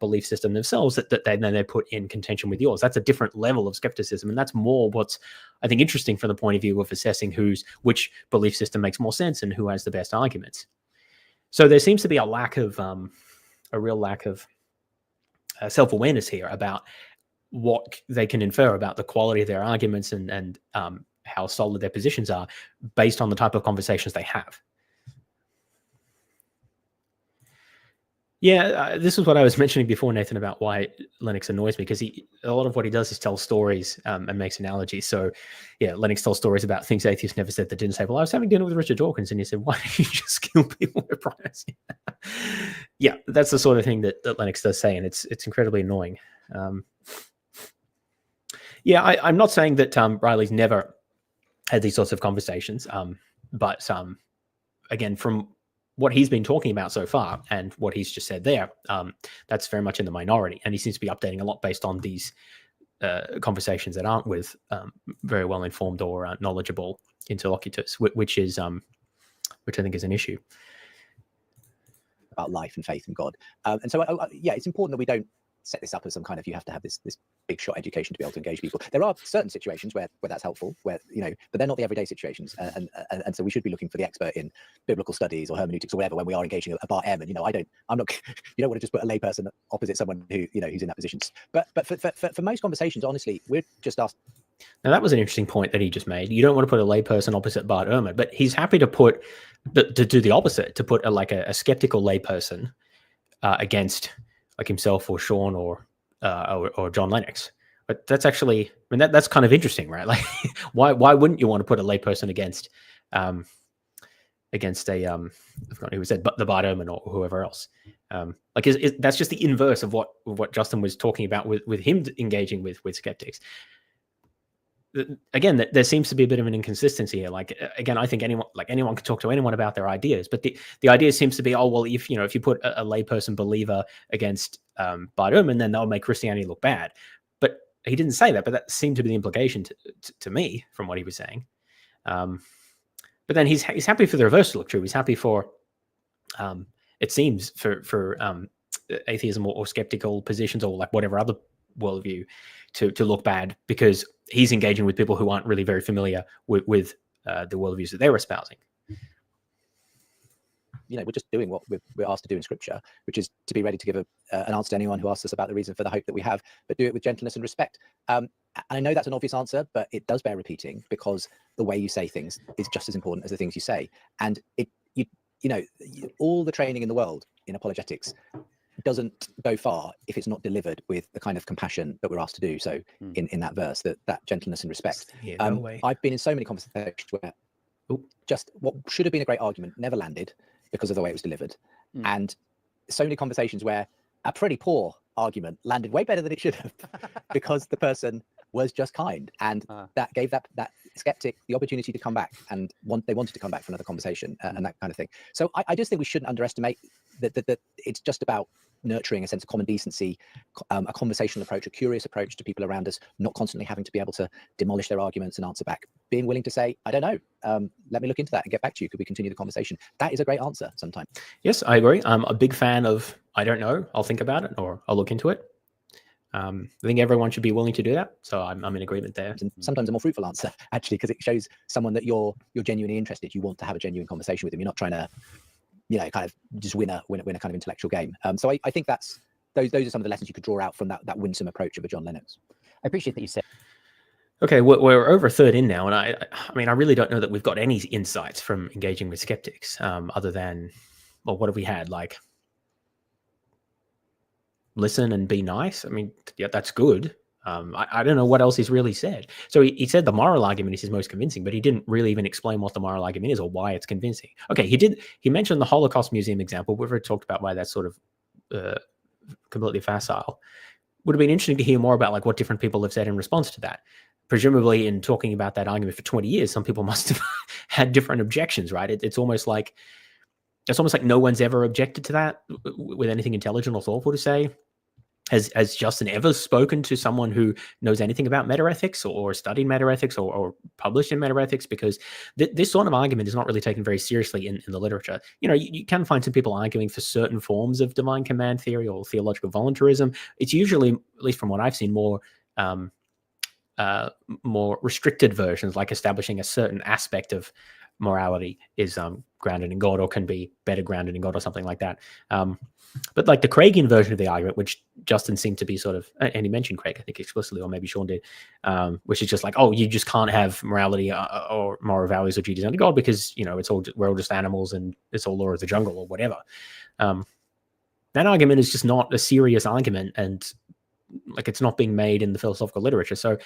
belief system themselves that they put in contention with yours. That's a different level of skepticism, and that's more what's, I think, interesting from the point of view of assessing which belief system makes more sense and who has the best arguments. So there seems to be a real lack of self-awareness here about what they can infer about the quality of their arguments and how solid their positions are based on the type of conversations they have. Yeah, this is what I was mentioning before, Nathan, about why Lennox annoys me, because a lot of what he does is tell stories and makes analogies. So yeah, Lennox tells stories about things atheists never said that didn't say, well, I was having dinner with Richard Dawkins and he said, why don't you just kill people with privacy? Yeah, that's the sort of thing that Lennox does say, and it's incredibly annoying. Yeah, I'm not saying that Riley's never had these sorts of conversations, but again, from what he's been talking about so far and what he's just said there, that's very much in the minority. And he seems to be updating a lot based on these conversations that aren't with very well-informed or knowledgeable interlocutors, which I think is an issue. About life and faith in God. And so, yeah, it's important that we don't set this up as some kind of, you have to have this big shot education to be able to engage people. There are certain situations where that's helpful, but they're not the everyday situations. And so we should be looking for the expert in biblical studies or hermeneutics or whatever when we are engaging a bar M. And I'm not, you don't want to just put a layperson opposite someone who who's in that position. But for most conversations, honestly, we're just asked. Now that was an interesting point that he just made. You don't want to put a layperson opposite Bart Ehrman, but he's happy to do the opposite, to put a skeptical layperson against like himself or Sean or John Lennox, But that's actually, I mean, that's kind of interesting, right? Like, why wouldn't you want to put a layperson against a I forgot who said, but the Bart-Ehrman or whoever else? Like, that's just the inverse of what Justin was talking about with him engaging with skeptics. Again, there seems to be a bit of an inconsistency here. Like, again, I think anyone can talk to anyone about their ideas, but the idea seems to be, oh, well, if you put a layperson believer against Bart-Ehrman, then they'll make Christianity look bad. But he didn't say that, but that seemed to be the implication to me from what he was saying. But then he's happy for the reverse to look true. He's happy for, it seems, for atheism or skeptical positions or like whatever other worldview to look bad, because he's engaging with people who aren't really very familiar with the worldviews that they're espousing. We're just doing what we're asked to do in Scripture, which is to be ready to give an answer to anyone who asks us about the reason for the hope that we have, but do it with gentleness and respect. And I know that's an obvious answer, but it does bear repeating, because the way you say things is just as important as the things you say. And all the training in the world in apologetics doesn't go far if it's not delivered with the kind of compassion that we're asked to do. So in that verse, that gentleness and respect. I've been in so many conversations where just what should have been a great argument never landed because of the way it was delivered. And so many conversations where a pretty poor argument landed way better than it should have because the person was just kind, and that gave that skeptic the opportunity to come back, and they wanted to come back for another conversation and that kind of thing. So I just think we shouldn't underestimate that it's just about nurturing a sense of common decency, a conversational approach, a curious approach to people around us, not constantly having to be able to demolish their arguments and answer back, being willing to say, I don't know, let me look into that and get back to you. Could we continue the conversation? That is a great answer sometimes. Yes, I agree. I'm a big fan of, I don't know, I'll think about it, or I'll look into it. I think everyone should be willing to do that. So I'm in agreement there. And sometimes a more fruitful answer, actually, because it shows someone that you're genuinely interested. You want to have a genuine conversation with them. You're not trying to, kind of just win a kind of intellectual game. So I think those are some of the lessons you could draw out from that winsome approach of a John Lennox. I appreciate that you said. Okay, we're over a third in now, and I mean, I really don't know that we've got any insights from engaging with skeptics, other than, well, what have we had? Like, listen and be nice. I mean, yeah, that's good. I don't know what else he's really said. So he said the moral argument is his most convincing, but he didn't really even explain what the moral argument is or why it's convincing. Okay, he mentioned the Holocaust Museum example. We've already talked about why that's sort of completely facile. Would have been interesting to hear more about like what different people have said in response to that. Presumably, in talking about that argument for 20 years, some people must have had different objections, right? It's almost like no one's ever objected to that with anything intelligent or thoughtful to say. Has Justin ever spoken to someone who knows anything about metaethics or studied metaethics or published in metaethics? Because this sort of argument is not really taken very seriously in the literature. You can find some people arguing for certain forms of divine command theory or theological voluntarism. It's usually, at least from what I've seen, more restricted versions, like establishing a certain aspect of morality is grounded in God or can be better grounded in God or something like that. But like the Craigian version of the argument, which Justin seemed to be sort of, and he mentioned Craig, I think explicitly, or maybe Sean did, which is just like, oh, you just can't have morality or moral values or duties under God because, we're all just animals and it's all law of the jungle or whatever. That argument is just not a serious argument, and like it's not being made in the philosophical literature. So,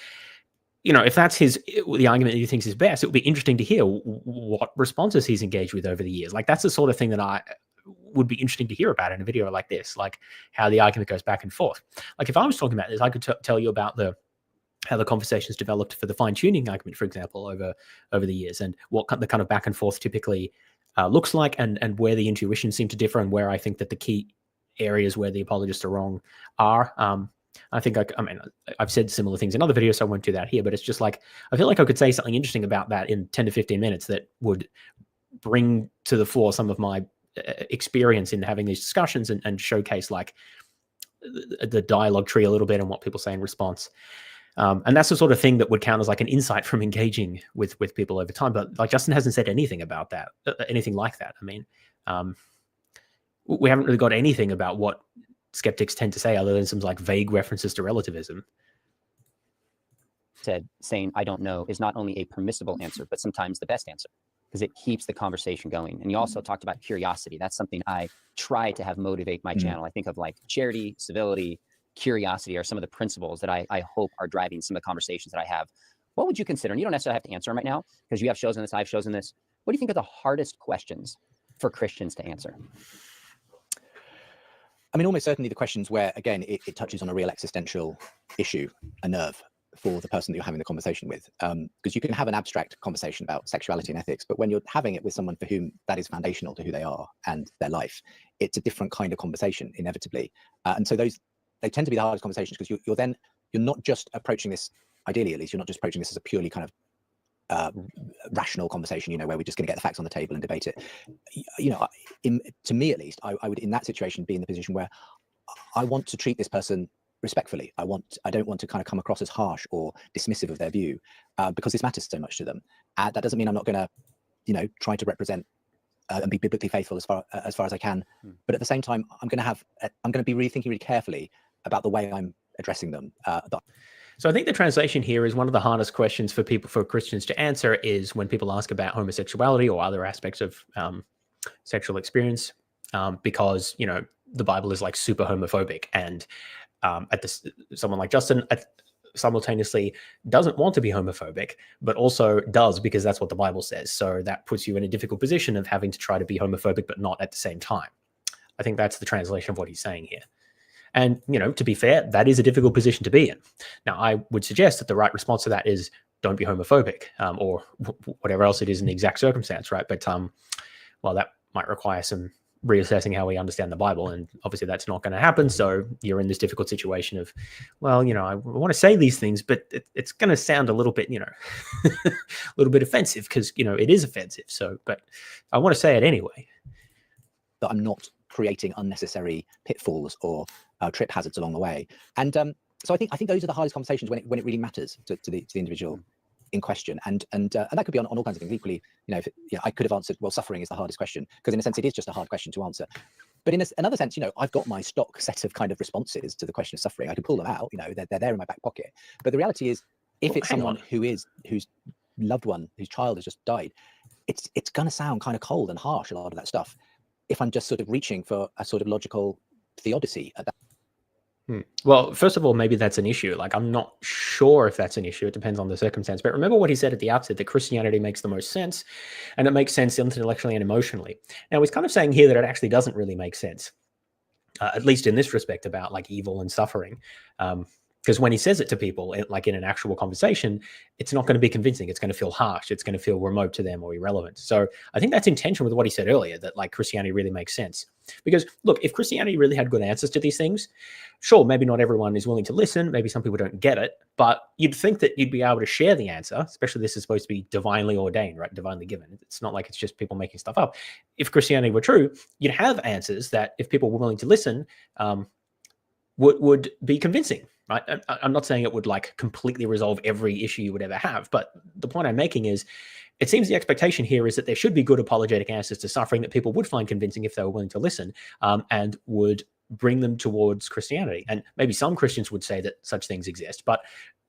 if that's the argument that he thinks is best, it would be interesting to hear what responses he's engaged with over the years. Like that's the sort of thing that I would be interesting to hear about in a video like this, like how the argument goes back and forth. Like if I was talking about this, I could tell you about how the conversations developed for the fine-tuning argument, for example, over the years, and what the kind of back and forth typically looks like, and where the intuitions seem to differ, and where I think that the key areas where the apologists are wrong are. I think I've said similar things in other videos, so I won't do that here, but it's just like, I feel like I could say something interesting about that in 10 to 15 minutes that would bring to the fore some of my experience in having these discussions and showcase like the dialogue tree a little bit and what people say in response. And that's the sort of thing that would count as like an insight from engaging with people over time. But like Justin hasn't said anything about that, anything like that. I mean, we haven't really got anything about what skeptics tend to say other than some like vague references to relativism. Saying I don't know is not only a permissible answer, but sometimes the best answer, because it keeps the conversation going. And you also talked about curiosity. That's something I try to have motivate my channel. I think of like charity, civility, curiosity are some of the principles that I hope are driving some of the conversations that I have. What would you consider? And you don't necessarily have to answer them right now because you have chosen this, I've chosen this. What do you think are the hardest questions for Christians to answer? I mean, almost certainly the questions where, again, it touches on a real existential issue, a nerve for the person that you're having the conversation with. Because you can have an abstract conversation about sexuality and ethics, but when you're having it with someone for whom that is foundational to who they are and their life, it's a different kind of conversation, inevitably. And so they tend to be the hardest conversations because you're not just approaching this, ideally at least, you're not just approaching this as a purely kind of rational conversation, where we're just going to get the facts on the table and debate it. To me at least, I would in that situation be in the position where I want to treat this person respectfully. I don't want to kind of come across as harsh or dismissive of their view, because this matters so much to them. That doesn't mean I'm not going to, try to represent and be biblically faithful as far as I can. But at the same time, I'm going to be really thinking really carefully about the way I'm addressing them. So I think the translation here is one of the hardest questions for Christians to answer is when people ask about homosexuality or other aspects of sexual experience, because, the Bible is like super homophobic, and someone like Justin simultaneously doesn't want to be homophobic, but also does because that's what the Bible says. So that puts you in a difficult position of having to try to be homophobic, but not at the same time. I think that's the translation of what he's saying here. And, to be fair, that is a difficult position to be in. Now, I would suggest that the right response to that is don't be homophobic, or whatever else it is in the exact circumstance, right? But, well, that might require some reassessing how we understand the Bible. And obviously that's not going to happen. So you're in this difficult situation of, well, I want to say these things, but it's going to sound a little bit, a little bit offensive because, it is offensive. So, but I want to say it anyway. That I'm not creating unnecessary pitfalls or trip hazards along the way. And so I think those are the hardest conversations when it really matters to the individual in question. And that could be on all kinds of things. Equally, I could have answered, well, suffering is the hardest question, because in a sense it is just a hard question to answer. But in another sense, I've got my stock set of kind of responses to the question of suffering. I can pull them out. They're there in my back pocket. But the reality is, if it's someone whose loved one, whose child has just died, it's going to sound kind of cold and harsh, a lot of that stuff, if I'm just sort of reaching for a sort of logical theodicy at that. Well, first of all, maybe that's an issue. Like, I'm not sure if that's an issue. It depends on the circumstance. But remember what he said at the outset, that Christianity makes the most sense, and it makes sense intellectually and emotionally. Now, he's kind of saying here that it actually doesn't really make sense, at least in this respect, about like evil and suffering. Because when he says it to people, like in an actual conversation, it's not going to be convincing. It's going to feel harsh. It's going to feel remote to them or irrelevant. So I think that's in tension with what he said earlier, that like Christianity really makes sense. Because look, if Christianity really had good answers to these things, sure, maybe not everyone is willing to listen. Maybe some people don't get it, but you'd think that you'd be able to share the answer, especially this is supposed to be divinely ordained, right? Divinely given. It's not like it's just people making stuff up. If Christianity were true, you'd have answers that if people were willing to listen, would be convincing. Right? I'm not saying it would like completely resolve every issue you would ever have, but the point I'm making is it seems the expectation here is that there should be good apologetic answers to suffering that people would find convincing if they were willing to listen, and would bring them towards Christianity. And maybe some Christians would say that such things exist, but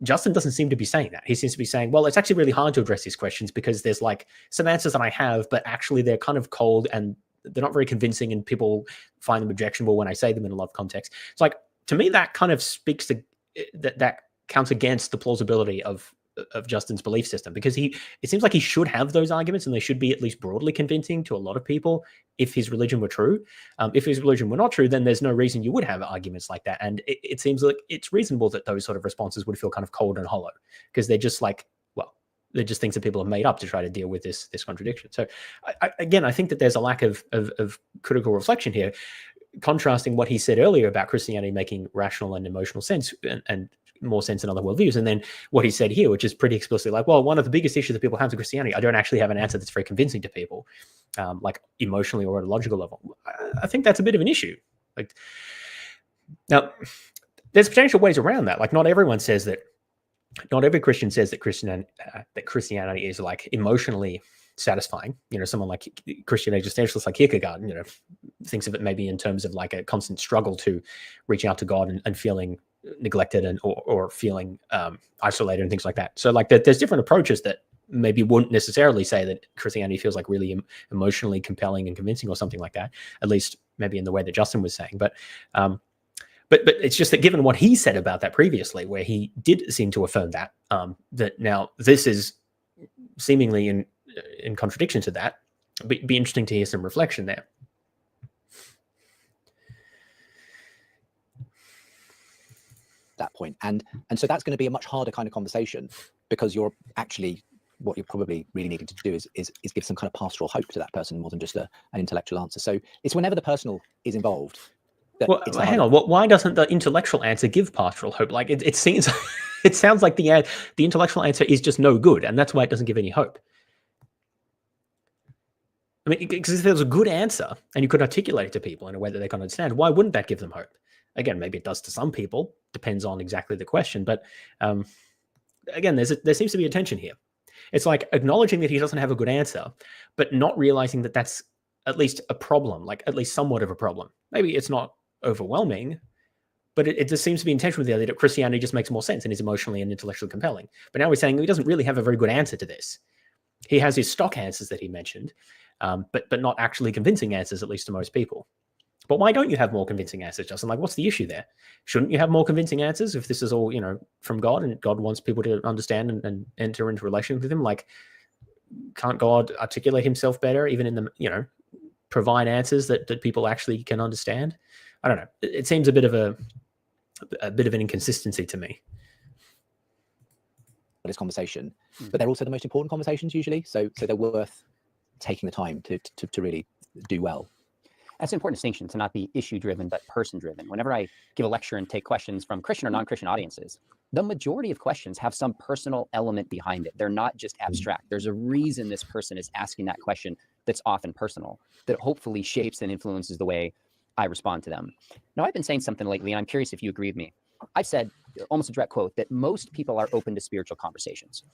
Justin doesn't seem to be saying that. He seems to be saying, well, it's actually really hard to address these questions because there's like some answers that I have, but actually they're kind of cold and they're not very convincing, and people find them objectionable when I say them in a lot of context. It's like, to me, that kind of speaks to that counts against the plausibility of Justin's belief system, because it seems like he should have those arguments and they should be at least broadly convincing to a lot of people if his religion were true. If his religion were not true, then there's no reason you would have arguments like that. And it seems like it's reasonable that those sort of responses would feel kind of cold and hollow, because they're just like, well, they're just things that people have made up to try to deal with this contradiction. So I think that there's a lack of critical reflection here, contrasting what he said earlier about Christianity making rational and emotional sense and more sense in other worldviews, and then what he said here, which is pretty explicitly like, well, one of the biggest issues that people have to Christianity, I don't actually have an answer that's very convincing to people, like emotionally or at a logical level. I think that's a bit of an issue. Like, now, there's potential ways around that. Like, not every Christian says that Christianity is like emotionally satisfying. Someone like Christian existentialist like Kierkegaard, thinks of it maybe in terms of like a constant struggle to reach out to God and feeling neglected or feeling isolated and things like that. So like there's different approaches that maybe wouldn't necessarily say that Christianity feels like really emotionally compelling and convincing or something like that, at least maybe in the way that Justin was saying. But But it's just that given what he said about that previously, where he did seem to affirm that, that now this is seemingly in contradiction to that. Be interesting to hear some reflection there. That point, and so that's going to be a much harder kind of conversation, because you're actually, what you're probably really needing to do is give some kind of pastoral hope to that person more than just an intellectual answer. So it's whenever the personal is involved. Well, hang on. Why doesn't the intellectual answer give pastoral hope? Like it seems, it sounds like the intellectual answer is just no good, and that's why it doesn't give any hope. I mean, because if there was a good answer and you could articulate it to people in a way that they can understand, why wouldn't that give them hope? Again, maybe it does to some people. Depends on exactly the question. But again, there seems to be a tension here. It's like acknowledging that he doesn't have a good answer, but not realizing that that's at least a problem, like at least somewhat of a problem. Maybe it's not overwhelming, but it just seems to be in tension with the idea that Christianity just makes more sense and is emotionally and intellectually compelling. But now we're saying he doesn't really have a very good answer to this. He has his stock answers that he mentioned, but not actually convincing answers, at least to most people. But why don't you have more convincing answers, Justin? Like, what's the issue there? Shouldn't you have more convincing answers if this is all, from God, and God wants people to understand and enter into relations with him? Like, can't God articulate himself better, even in the, provide answers that people actually can understand? I don't know. It seems a bit of an inconsistency to me. This conversation, but they're also the most important conversations usually. So they're worth taking the time to really do well. That's an important distinction, to not be issue-driven, but person-driven. Whenever I give a lecture and take questions from Christian or non-Christian audiences, the majority of questions have some personal element behind it. They're not just abstract. There's a reason this person is asking that question that's often personal, that hopefully shapes and influences the way I respond to them. Now, I've been saying something lately, and I'm curious if you agree with me. I've said, almost a direct quote, that most people are open to spiritual conversations.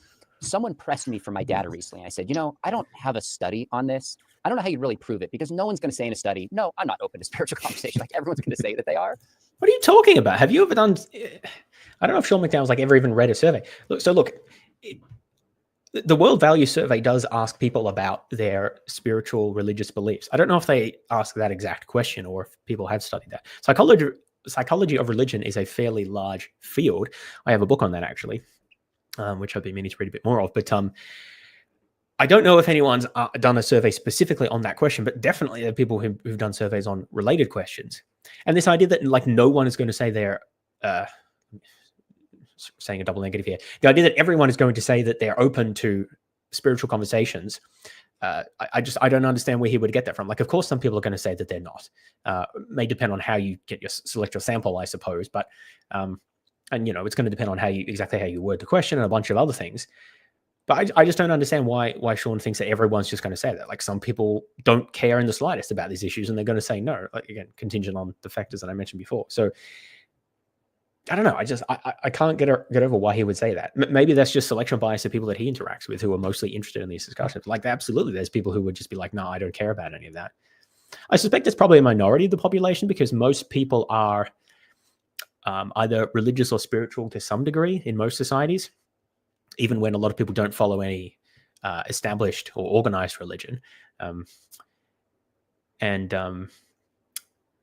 Someone pressed me for my data recently. I said, I don't have a study on this. I don't know how you really prove it, because no one's going to say in a study, no, I'm not open to spiritual conversation. Like, everyone's going to say that they are. What are you talking about? Have you ever done, I don't know if Sean McDowell's ever even read a survey. Look, the World Value Survey does ask people about their spiritual religious beliefs. I don't know if they ask that exact question or if people have studied that. Psychology of religion is a fairly large field. I have a book on that, actually, which I've been meaning to read a bit more of. But I don't know if anyone's done a survey specifically on that question, but definitely there are people who've done surveys on related questions. And this idea that like no one is going to say they're saying a double negative here. The idea that everyone is going to say that they're open to spiritual conversations. I don't understand where he would get that from. Like, of course, some people are going to say that they're not. May depend on how you select your sample, I suppose. But and it's going to depend on exactly how you word the question and a bunch of other things. But I just don't understand why Sean thinks that everyone's just going to say that. Like, some people don't care in the slightest about these issues, and they're going to say no. Like, again, contingent on the factors that I mentioned before. So I don't know. I can't get over why he would say that. Maybe that's just selection bias of people that he interacts with who are mostly interested in these discussions. Like, absolutely, there's people who would just be like, no, I don't care about any of that. I suspect it's probably a minority of the population, because most people are either religious or spiritual to some degree in most societies, even when a lot of people don't follow any established or organized religion.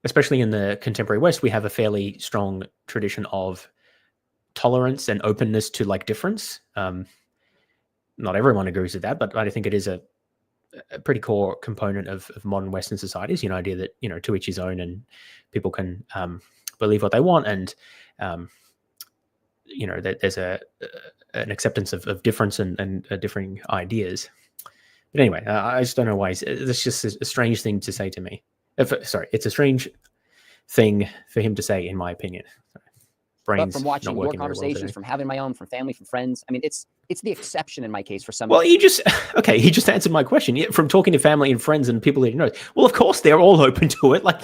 Especially in the contemporary West, we have a fairly strong tradition of tolerance and openness to like difference. Not everyone agrees with that, but I think it is a pretty core component of modern Western societies. Idea that, to each his own, and people can believe what they want, and that there's an acceptance of difference and differing ideas. But anyway, I just don't know why. It's just a strange thing to say to me. It's a strange thing for him to say, in my opinion. But from watching your conversations, from having my own, from family, from friends, I mean, it's the exception in my case for some. Well, he just answered my question. From talking to family and friends and people that he knows. Well, of course, they're all open to it. Like,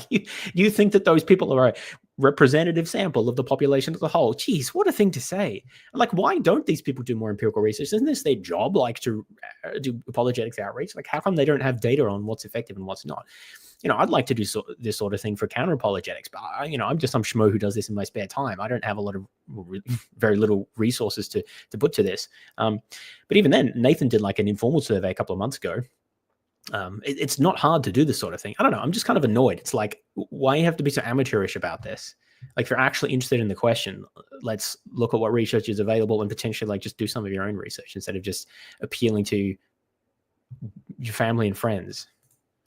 you think that those people are a representative sample of the population as a whole? Geez, what a thing to say. Like, why don't these people do more empirical research? Isn't this their job, like, to do apologetics outreach? Like, how come they don't have data on what's effective and what's not? I'd like to do this sort of thing for counter apologetics, but I'm just some schmo who does this in my spare time. I don't have a lot of very little resources to put to this. But even then, Nathan did like an informal survey a couple of months ago. It's not hard to do this sort of thing. I don't know. I'm just kind of annoyed. It's like, why you have to be so amateurish about this? Like, if you're actually interested in the question, let's look at what research is available and potentially like just do some of your own research instead of just appealing to your family and friends.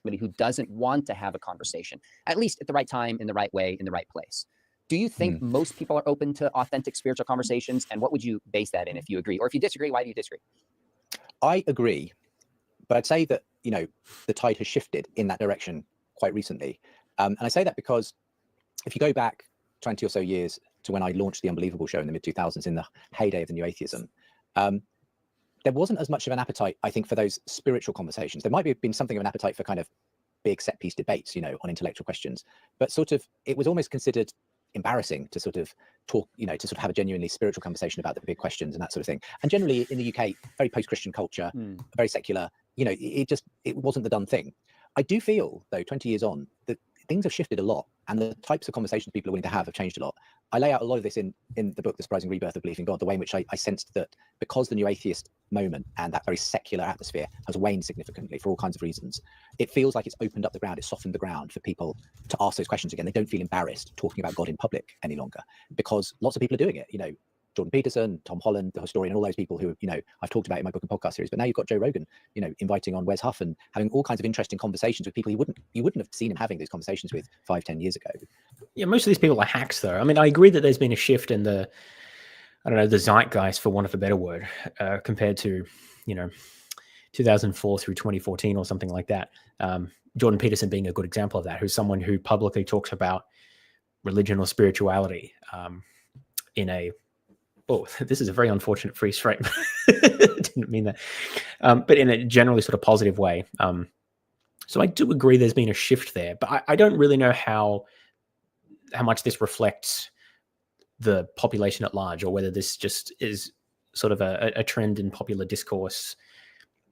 Somebody who doesn't want to have a conversation, at least at the right time, in the right way, in the right place. Do you think most people are open to authentic spiritual conversations? And what would you base that in if you agree? Or if you disagree, why do you disagree? I agree, but I'd say that, you know, the tide has shifted in that direction quite recently. And I say that because if you go back 20 or so years to when I launched the Unbelievable show in the mid-2000s, in the heyday of the new atheism, there wasn't as much of an appetite, I think, for those spiritual conversations. There might have been something of an appetite for kind of big set piece debates, you know, on intellectual questions, but sort of it was almost considered embarrassing to sort of talk, you know, to sort of have a genuinely spiritual conversation about the big questions and that sort of thing. And generally in the UK, very post-Christian culture, very secular, you know, it wasn't the done thing. I do feel, though, 20 years on, that things have shifted a lot, and the types of conversations people are willing to have changed a lot. I lay out a lot of this in the book, The Surprising Rebirth of Belief in God, the way in which I sensed that because the new atheist moment and that very secular atmosphere has waned significantly for all kinds of reasons, it feels like it's opened up the ground, it's softened the ground for people to ask those questions again. They don't feel embarrassed talking about God in public any longer, because lots of people are doing it, you know, Jordan Peterson, Tom Holland, the historian, and all those people who, you know, I've talked about in my book and podcast series. But now you've got Joe Rogan, you know, inviting on Wes Huff and having all kinds of interesting conversations with people you wouldn't have seen him having these conversations with 5-10 years ago. Yeah, most of these people are hacks, though. I mean, I agree that there's been a shift in the, I don't know, the zeitgeist, for want of a better word, compared to, you know, 2004 through 2014 or something like that. Jordan Peterson being a good example of that, who's someone who publicly talks about religion or spirituality in a, oh, this is a very unfortunate freeze frame. Didn't mean that. But in a generally sort of positive way. So I do agree there's been a shift there, but I don't really know how much this reflects the population at large, or whether this just is sort of a trend in popular discourse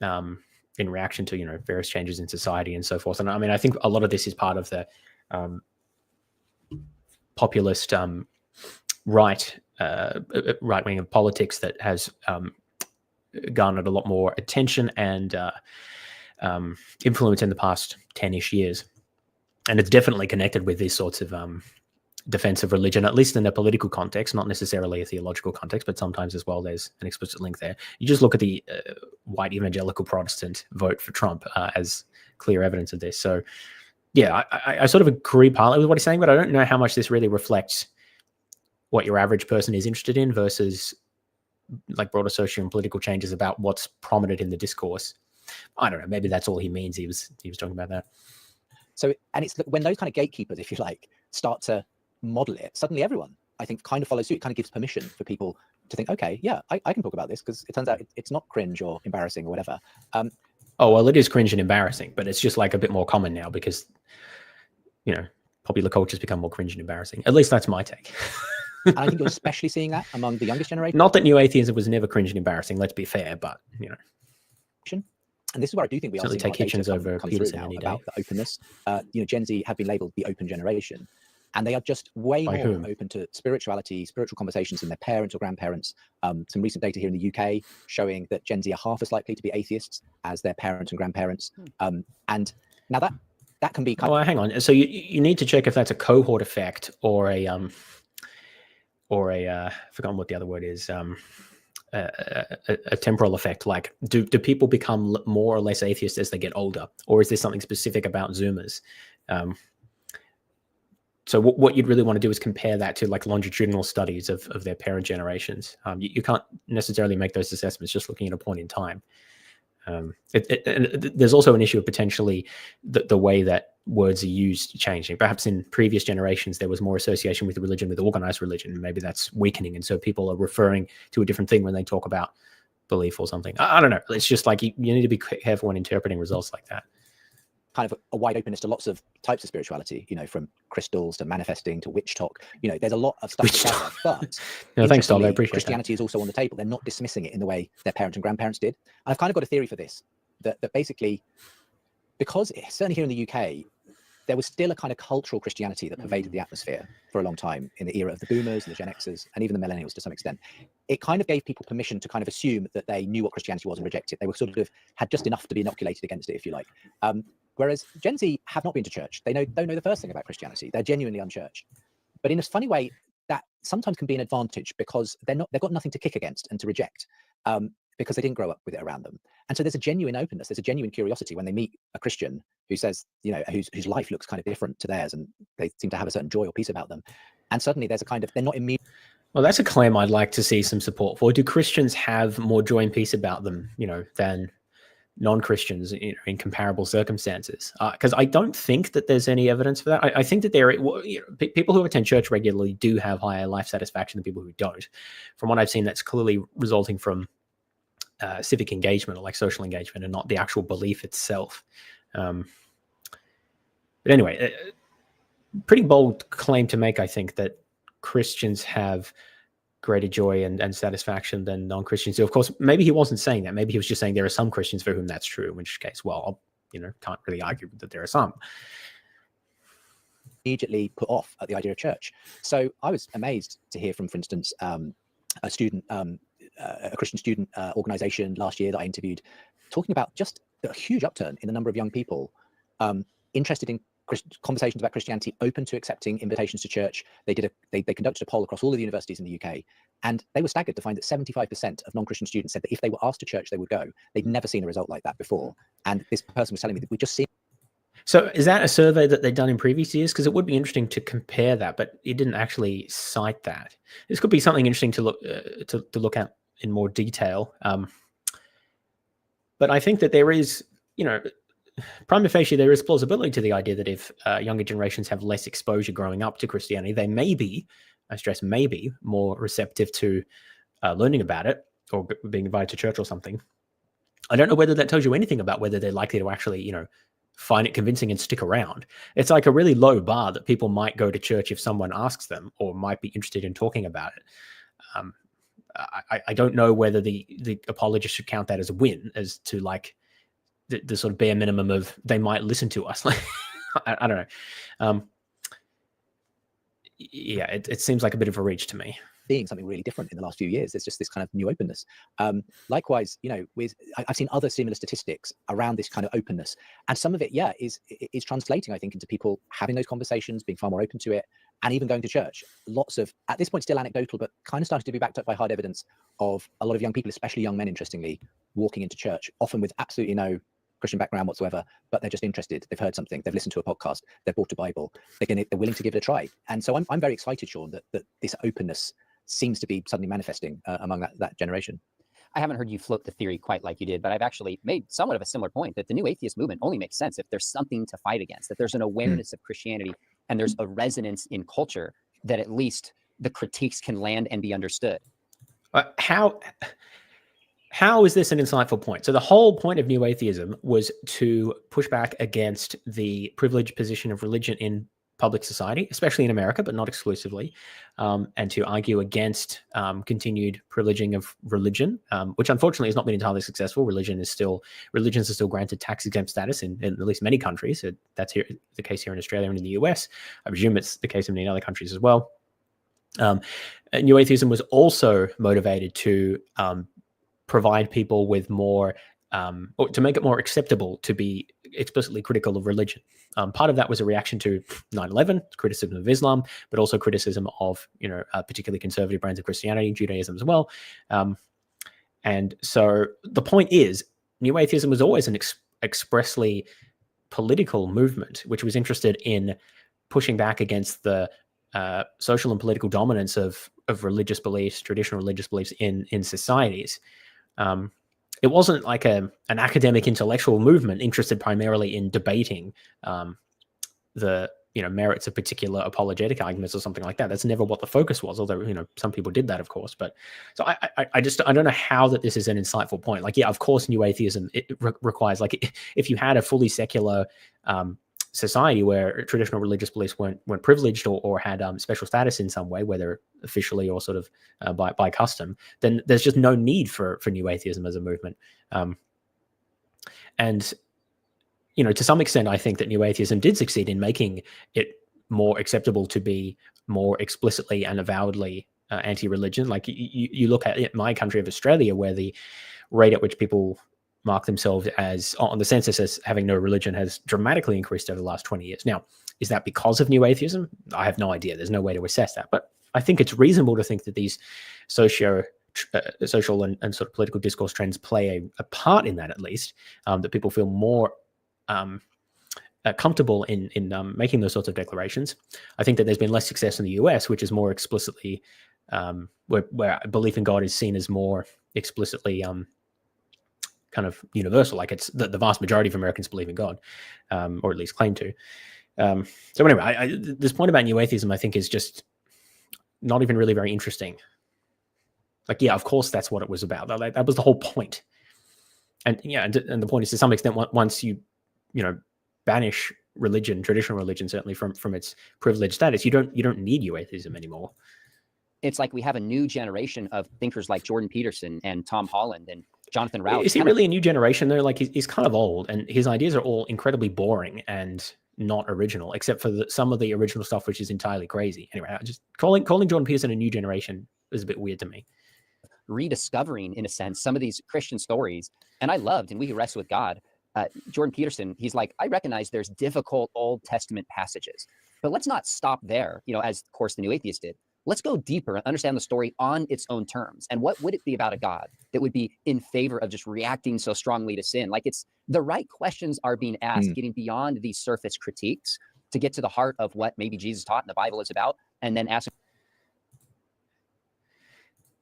in reaction to, you know, various changes in society and so forth. And I mean, I think a lot of this is part of the populist right wing of politics that has garnered a lot more attention and influence in the past 10-ish years. And it's definitely connected with these sorts of defense of religion, at least in a political context, not necessarily a theological context, but sometimes as well there's an explicit link there. You just look at the white evangelical Protestant vote for Trump as clear evidence of this. So yeah, I sort of agree partly with what he's saying, but I don't know how much this really reflects what your average person is interested in versus like broader social and political changes about what's prominent in the discourse. I don't know. Maybe that's all he means. He was talking about that. So, and it's when those kind of gatekeepers, if you like, start to model it, suddenly everyone, I think, kind of follows suit. It kind of gives permission for people to think, okay, yeah, I can talk about this because it turns out it's not cringe or embarrassing or whatever. Oh, well, it is cringe and embarrassing, but it's just like a bit more common now because, you know, popular culture's become more cringe and embarrassing. At least that's my take. And I think you're especially seeing that among the youngest generation. Not that new atheism was never cringe and embarrassing, let's be fair, but, you know. And this is where I do think we certainly take Hitchens over Peterson any day. About the openness. You know, Gen Z have been labeled the open generation, and they are just way more open to spirituality, spiritual conversations than their parents or grandparents. Some recent data here in the UK showing that Gen Z are half as likely to be atheists as their parents and grandparents. And now that can be kind of... hang on. So you need to check if that's a cohort effect or a I've forgotten what the other word is, a temporal effect. Like, do people become more or less atheist as they get older, or is there something specific about Zoomers? So what you'd really want to do is compare that to like longitudinal studies of their parent generations. You can't necessarily make those assessments just looking at a point in time. There's also an issue of potentially the way that words are used changing. Perhaps in previous generations there was more association with religion, with organized religion. Maybe that's weakening, and so people are referring to a different thing when they talk about belief or something. I don't know. It's just like you need to be careful when interpreting results like that. Kind of a wide openness to lots of types of spirituality, you know, from crystals to manifesting to witch talk. You know, there's a lot of stuff out there, but no, thanks, Tom. I appreciate Christianity is also on the table. They're not dismissing it in the way their parents and grandparents did. And I've kind of got a theory for this, that basically, because certainly here in the UK, there was still a kind of cultural Christianity that pervaded the atmosphere for a long time in the era of the boomers, the Gen Xers, and even the millennials to some extent. It kind of gave people permission to kind of assume that they knew what Christianity was and reject it. They were sort of had just enough to be inoculated against it, if you like. Whereas Gen Z have not been to church. They don't know the first thing about Christianity. They're genuinely unchurched. But in a funny way, that sometimes can be an advantage because they've got nothing to kick against and to reject, because they didn't grow up with it around them. And so there's a genuine openness, there's a genuine curiosity when they meet a Christian who says, whose life looks kind of different to theirs, and they seem to have a certain joy or peace about them. And suddenly there's a kind of, they're not immediately. Well, that's a claim I'd like to see some support for. Do Christians have more joy and peace about them, than non-Christians in comparable circumstances? Because I don't think that there's any evidence for that. I think that people who attend church regularly do have higher life satisfaction than people who don't. From what I've seen, that's clearly resulting from civic engagement, or like social engagement, and not the actual belief itself. But anyway, pretty bold claim to make, I think, that Christians have greater joy and satisfaction than non-Christians do. Of course, maybe he wasn't saying that. Maybe he was just saying there are some Christians for whom that's true, in which case, well, can't really argue that there are some. Immediately put off at the idea of church. So I was amazed to hear from, for instance, a Christian student organization last year that I interviewed, talking about just a huge upturn in the number of young people interested in conversations about Christianity, open to accepting invitations to church. They conducted a poll across all of the universities in the UK, and they were staggered to find that 75% of non-Christian students said that if they were asked to church, they would go. They'd never seen a result like that before. And this person was telling me that we just seen. So is that a survey that they've done in previous years? Because it would be interesting to compare that, but it didn't actually cite that. This could be something interesting to look at in more detail. But I think that there is, prima facie, there is plausibility to the idea that if younger generations have less exposure growing up to Christianity, they may be, I stress maybe, more receptive to learning about it or being invited to church or something. I don't know whether that tells you anything about whether they're likely to actually, find it convincing and stick around. It's like a really low bar that people might go to church if someone asks them, or might be interested in talking about it. I don't know whether the apologists should count that as a win, as to like the sort of bare minimum of they might listen to us. Like, I don't know. Yeah, it seems like a bit of a reach to me. Being something really different in the last few years. There's just this kind of new openness. Likewise, I've seen other similar statistics around this kind of openness, and some of it, is translating, I think, into people having those conversations, being far more open to it, and even going to church. Lots of, at this point, still anecdotal, but kind of starting to be backed up by hard evidence of a lot of young people, especially young men, interestingly, walking into church, often with absolutely no Christian background whatsoever, but they're just interested. They've heard something, they've listened to a podcast, they've bought a Bible, they're willing to give it a try. And so I'm very excited, Sean, that this openness seems to be suddenly manifesting among that generation. I haven't heard you float the theory quite like you did, but I've actually made somewhat of a similar point that the new atheist movement only makes sense if there's something to fight against, that there's an awareness of Christianity and there's a resonance in culture that at least the critiques can land and be understood. How is this an insightful point? So the whole point of new atheism was to push back against the privileged position of religion in public society, especially in America, but not exclusively, and to argue against continued privileging of religion, which unfortunately has not been entirely successful. Religions are still granted tax-exempt status in at least many countries. That's the case here in Australia and in the US. I presume it's the case in many other countries as well. New atheism was also motivated to provide people with more, or to make it more acceptable to be explicitly critical of religion. Part of that was a reaction to 9/11, criticism of Islam, but also criticism of, particularly conservative brands of Christianity, Judaism as well. And so the point is, new atheism was always an expressly political movement, which was interested in pushing back against the social and political dominance of religious beliefs, traditional religious beliefs in societies. It wasn't like an academic intellectual movement interested primarily in debating the merits of particular apologetic arguments or something like that. That's never what the focus was, although some people did that, of course. But so I don't know how that this is an insightful point. Like, yeah, of course, new atheism requires, like, if you had a fully secular society where traditional religious beliefs weren't privileged or had special status in some way, whether officially or sort of by custom, then there's just no need for new atheism as a movement. And to some extent, I think that new atheism did succeed in making it more acceptable to be more explicitly and avowedly anti-religion. Like, you look at my country of Australia, where the rate at which people mark themselves as on the census as having no religion has dramatically increased over the last 20 years. Now, Is that because of new atheism? I have no idea. There's no way to assess that. But I think it's reasonable to think that these social and sort of political discourse trends play a part in that, at least, that people feel more comfortable in making those sorts of declarations. I think that there's been less success in the US, which is more explicitly where belief in God is seen as more explicitly kind of universal. Like it's the vast majority of Americans believe in God, or at least claim to. So anyway, this point about new atheism, I think, is just not even really very interesting. Like, yeah, of course, that's what it was about. That was the whole point. And yeah, and the point is, to some extent, once you banish religion, traditional religion, certainly from its privileged status, you don't need new atheism anymore. It's like we have a new generation of thinkers like Jordan Peterson and Tom Holland and Jonathan Rauch. Is he really a new generation though? Like he's kind of old, and his ideas are all incredibly boring and not original, except for some of the original stuff, which is entirely crazy. Anyway, just calling Jordan Peterson a new generation is a bit weird to me. Rediscovering, in a sense, some of these Christian stories, and I loved, and we wrestle with God. Jordan Peterson, he's like, I recognize there's difficult Old Testament passages, but let's not stop there. As of course the New Atheist did. Let's go deeper and understand the story on its own terms. And what would it be about a God that would be in favor of just reacting so strongly to sin? Like, it's the right questions are being asked, getting beyond these surface critiques to get to the heart of what maybe Jesus taught and the Bible is about, and then ask.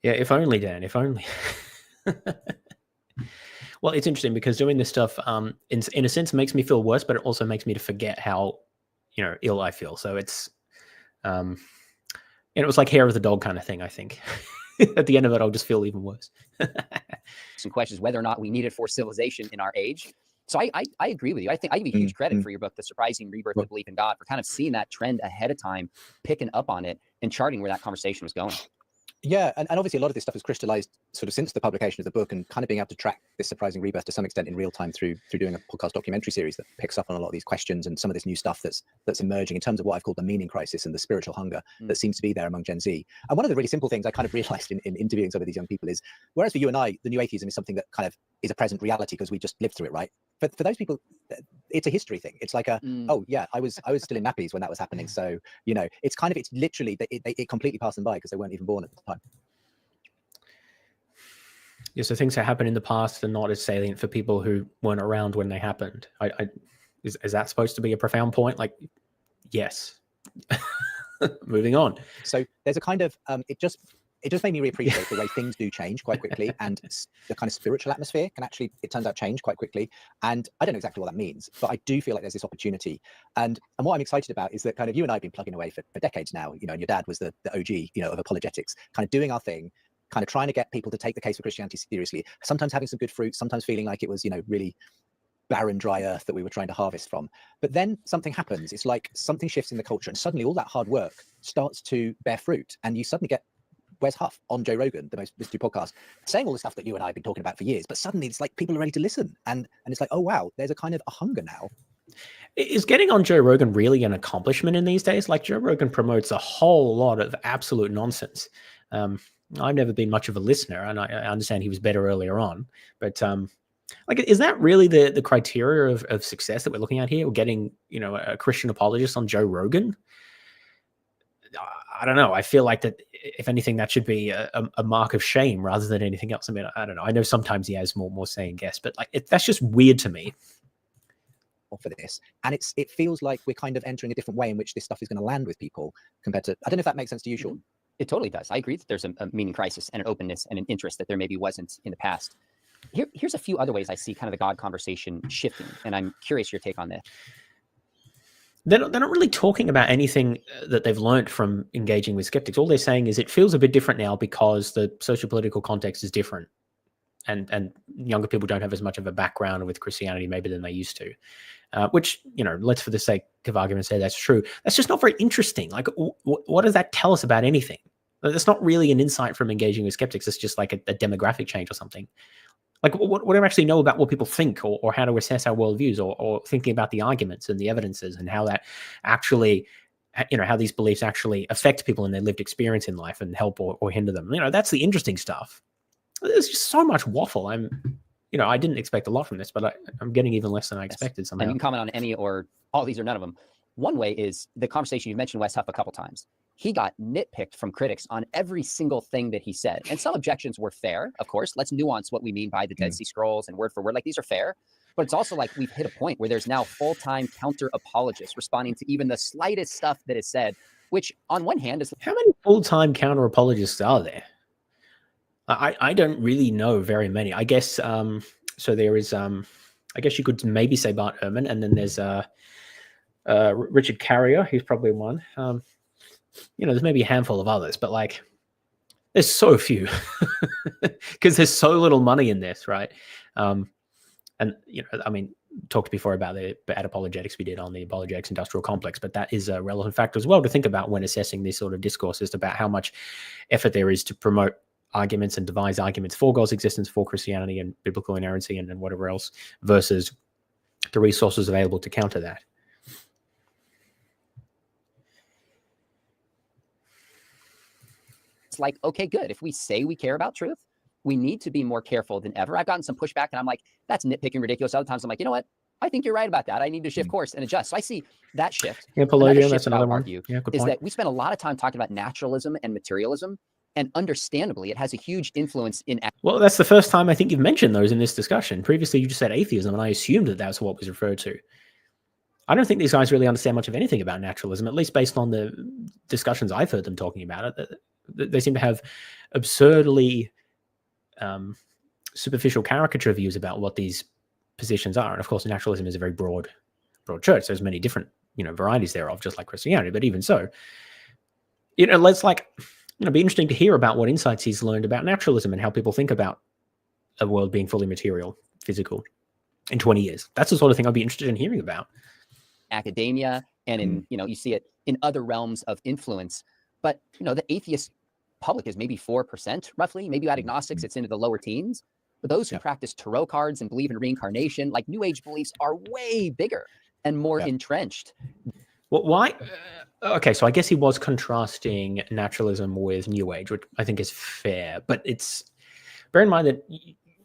Yeah, if only, Dan, if only. Well, it's interesting because doing this stuff, in a sense, makes me feel worse, but it also makes me to forget how, ill I feel. So it's, it was like hair of the dog kind of thing, I think. At the end of it, I'll just feel even worse. Some questions whether or not we need it for civilization in our age. So I agree with you. I think I give you huge credit for your book, The Surprising Rebirth of Belief in God, for kind of seeing that trend ahead of time, picking up on it, and charting where that conversation was going. Yeah, and obviously a lot of this stuff has crystallized sort of since the publication of the book, and kind of being able to track this surprising rebirth to some extent in real time through doing a podcast documentary series that picks up on a lot of these questions and some of this new stuff that's emerging in terms of what I've called the meaning crisis and the spiritual hunger that seems to be there among Gen Z. And one of the really simple things I kind of realized in interviewing some of these young people is, whereas for you and I, the new atheism is something that kind of is a present reality because we just lived through it, right? But for those people, it's a history thing. It's like oh yeah, I was still in nappies when that was happening. So, it's literally, it completely passed them by because they weren't even born at the time. Yeah, so things that happened in the past are not as salient for people who weren't around when they happened. Is that supposed to be a profound point? Like, yes. Moving on. So there's a kind of it just made me reappreciate the way things do change quite quickly, and the kind of spiritual atmosphere can actually, it turns out, change quite quickly. And I don't know exactly what that means, but I do feel like there's this opportunity. And what I'm excited about is that kind of you and I have been plugging away for decades now, and your dad was the OG, of apologetics, kind of doing our thing, kind of trying to get people to take the case for Christianity seriously, sometimes having some good fruit, sometimes feeling like it was, really barren, dry earth that we were trying to harvest from. But then something happens. It's like something shifts in the culture, and suddenly all that hard work starts to bear fruit. And you suddenly get Wes Huff on Joe Rogan, the most listened to podcast, saying all the stuff that you and I have been talking about for years. But suddenly it's like people are ready to listen. And it's like, oh, wow, there's a kind of a hunger now. Is getting on Joe Rogan really an accomplishment in these days? Like, Joe Rogan promotes a whole lot of absolute nonsense. I've never been much of a listener, and I understand he was better earlier on. But is that really the criteria of success that we're looking at here? We're getting, a Christian apologist on Joe Rogan. I don't know. I feel like that, if anything, that should be a mark of shame rather than anything else. I mean, I don't know. I know sometimes he has more saying guests, but that's just weird to me. For this, and it feels like we're kind of entering a different way in which this stuff is going to land with people compared to, I don't know if that makes sense to you, Sean. It totally does. I agree that there's a meaning crisis and an openness and an interest that there maybe wasn't in the past. Here's a few other ways I see kind of the God conversation shifting, and I'm curious your take on this. They're not really talking about anything that they've learned from engaging with skeptics. All they're saying is it feels a bit different now because the socio-political context is different, and younger people don't have as much of a background with Christianity maybe than they used to. Which, let's for the sake of argument say that's true. That's just not very interesting. Like, what does that tell us about anything? That's not really an insight from engaging with skeptics. It's just like a demographic change or something. Like, what do we actually know about what people think, or how to assess our worldviews, or thinking about the arguments and the evidences and how that actually, how these beliefs actually affect people in their lived experience in life and help or hinder them. That's the interesting stuff. There's just so much waffle. I didn't expect a lot from this, but I'm getting even less than I expected somehow. And you can comment on any or all these or none of them. One way is the conversation. You mentioned Wes Huff a couple times. He got nitpicked from critics on every single thing that he said. And some objections were fair, of course. Let's nuance what we mean by the Dead Sea Scrolls and word for word. Like, these are fair. But it's also like we've hit a point where there's now full-time counter apologists responding to even the slightest stuff that is said, which on one hand is... How many full-time counter apologists are there? I don't really know very many. I guess, so there is, I guess you could maybe say Bart Ehrman, and then there's Richard Carrier, he's probably one. You know, there's maybe a handful of others, but like, there's so few because there's so little money in this, right? And, you know, I mean, talked before about the bad apologetics we did on the apologetics industrial complex, but that is a relevant factor as well to think about when assessing these sort of discourses about how much effort there is to promote arguments and devise arguments for God's existence, for Christianity and biblical inerrancy and whatever else, versus the resources available to counter that. It's like, okay, good. If we say we care about truth, we need to be more careful than ever. I've gotten some pushback and I'm like, that's nitpicking ridiculous. Other times I'm like, you know what? I think you're right about that. I need to shift course and adjust. So I see that shift. Yeah, Palladium, that's another one. Yeah, good point. Is that we spend a lot of time talking about naturalism and materialism, and understandably, it has a huge influence in... Well, that's the first time I think you've mentioned those in this discussion. Previously, you just said atheism, and I assumed that that's what was referred to. I don't think these guys really understand much of anything about naturalism, at least based on the discussions I've heard them talking about it. They seem to have absurdly superficial caricature views about what these positions are. And of course, naturalism is a very broad church. There's many different, you know, varieties thereof, just like Christianity. But even so, you know, let's like, you know, be interesting to hear about what insights he's learned about naturalism and how people think about a world being fully material, physical in 20 years. That's the sort of thing I'd be interested in hearing about. Academia and in, you know, you see it in other realms of influence. But, you know, the atheist public is maybe 4%, roughly. Maybe you add agnostics, it's into the lower teens. But those who practice tarot cards and believe in reincarnation, like New Age beliefs, are way bigger and more entrenched. Well, why? Okay, so I guess he was contrasting naturalism with New Age, which I think is fair. But it's, bear in mind that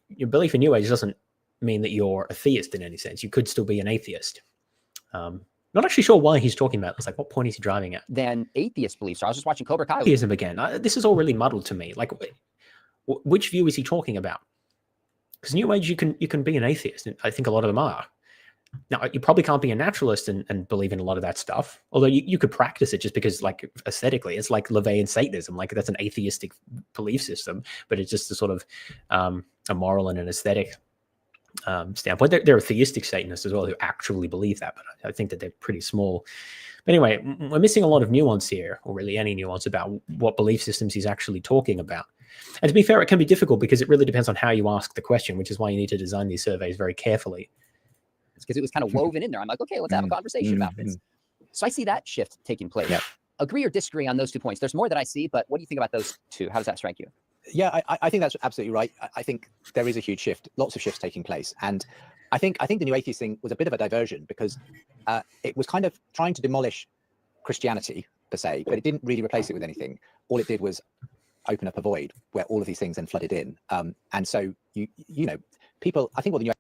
your belief in New Age doesn't mean that you're a theist in any sense. You could still be an atheist. Not actually sure why he's talking about this. Like, what point is he driving at? Than atheist beliefs. So I was just watching Cobra Kai. Atheism again. This is all really muddled to me. Like, which view is he talking about? Because New Age, you can be an atheist. And I think a lot of them are. Now, you probably can't be a naturalist and believe in a lot of that stuff. Although you could practice it just because, like, aesthetically, it's like LaVeyan Satanism. Like, that's an atheistic belief system, but it's just a sort of a moral and an aesthetic standpoint. There are theistic Satanists as well who actually believe that, but I think that they're pretty small. But anyway, we're missing a lot of nuance here, or really any nuance about what belief systems he's actually talking about. And to be fair, it can be difficult because it really depends on how you ask the question, which is why you need to design these surveys very carefully. Because it was kind of woven in there. I'm like, okay, let's have a conversation about this. So I see that shift taking place. Yeah. Agree or disagree on those 2 points? There's more that I see, but what do you think about those two? How does that strike you? Yeah, I think that's absolutely right. I think there is a huge shift, lots of shifts taking place. And I think the New Atheist thing was a bit of a diversion because it was kind of trying to demolish Christianity per se, but it didn't really replace it with anything. All it did was open up a void where all of these things then flooded in. And so, you know, people, I think what the New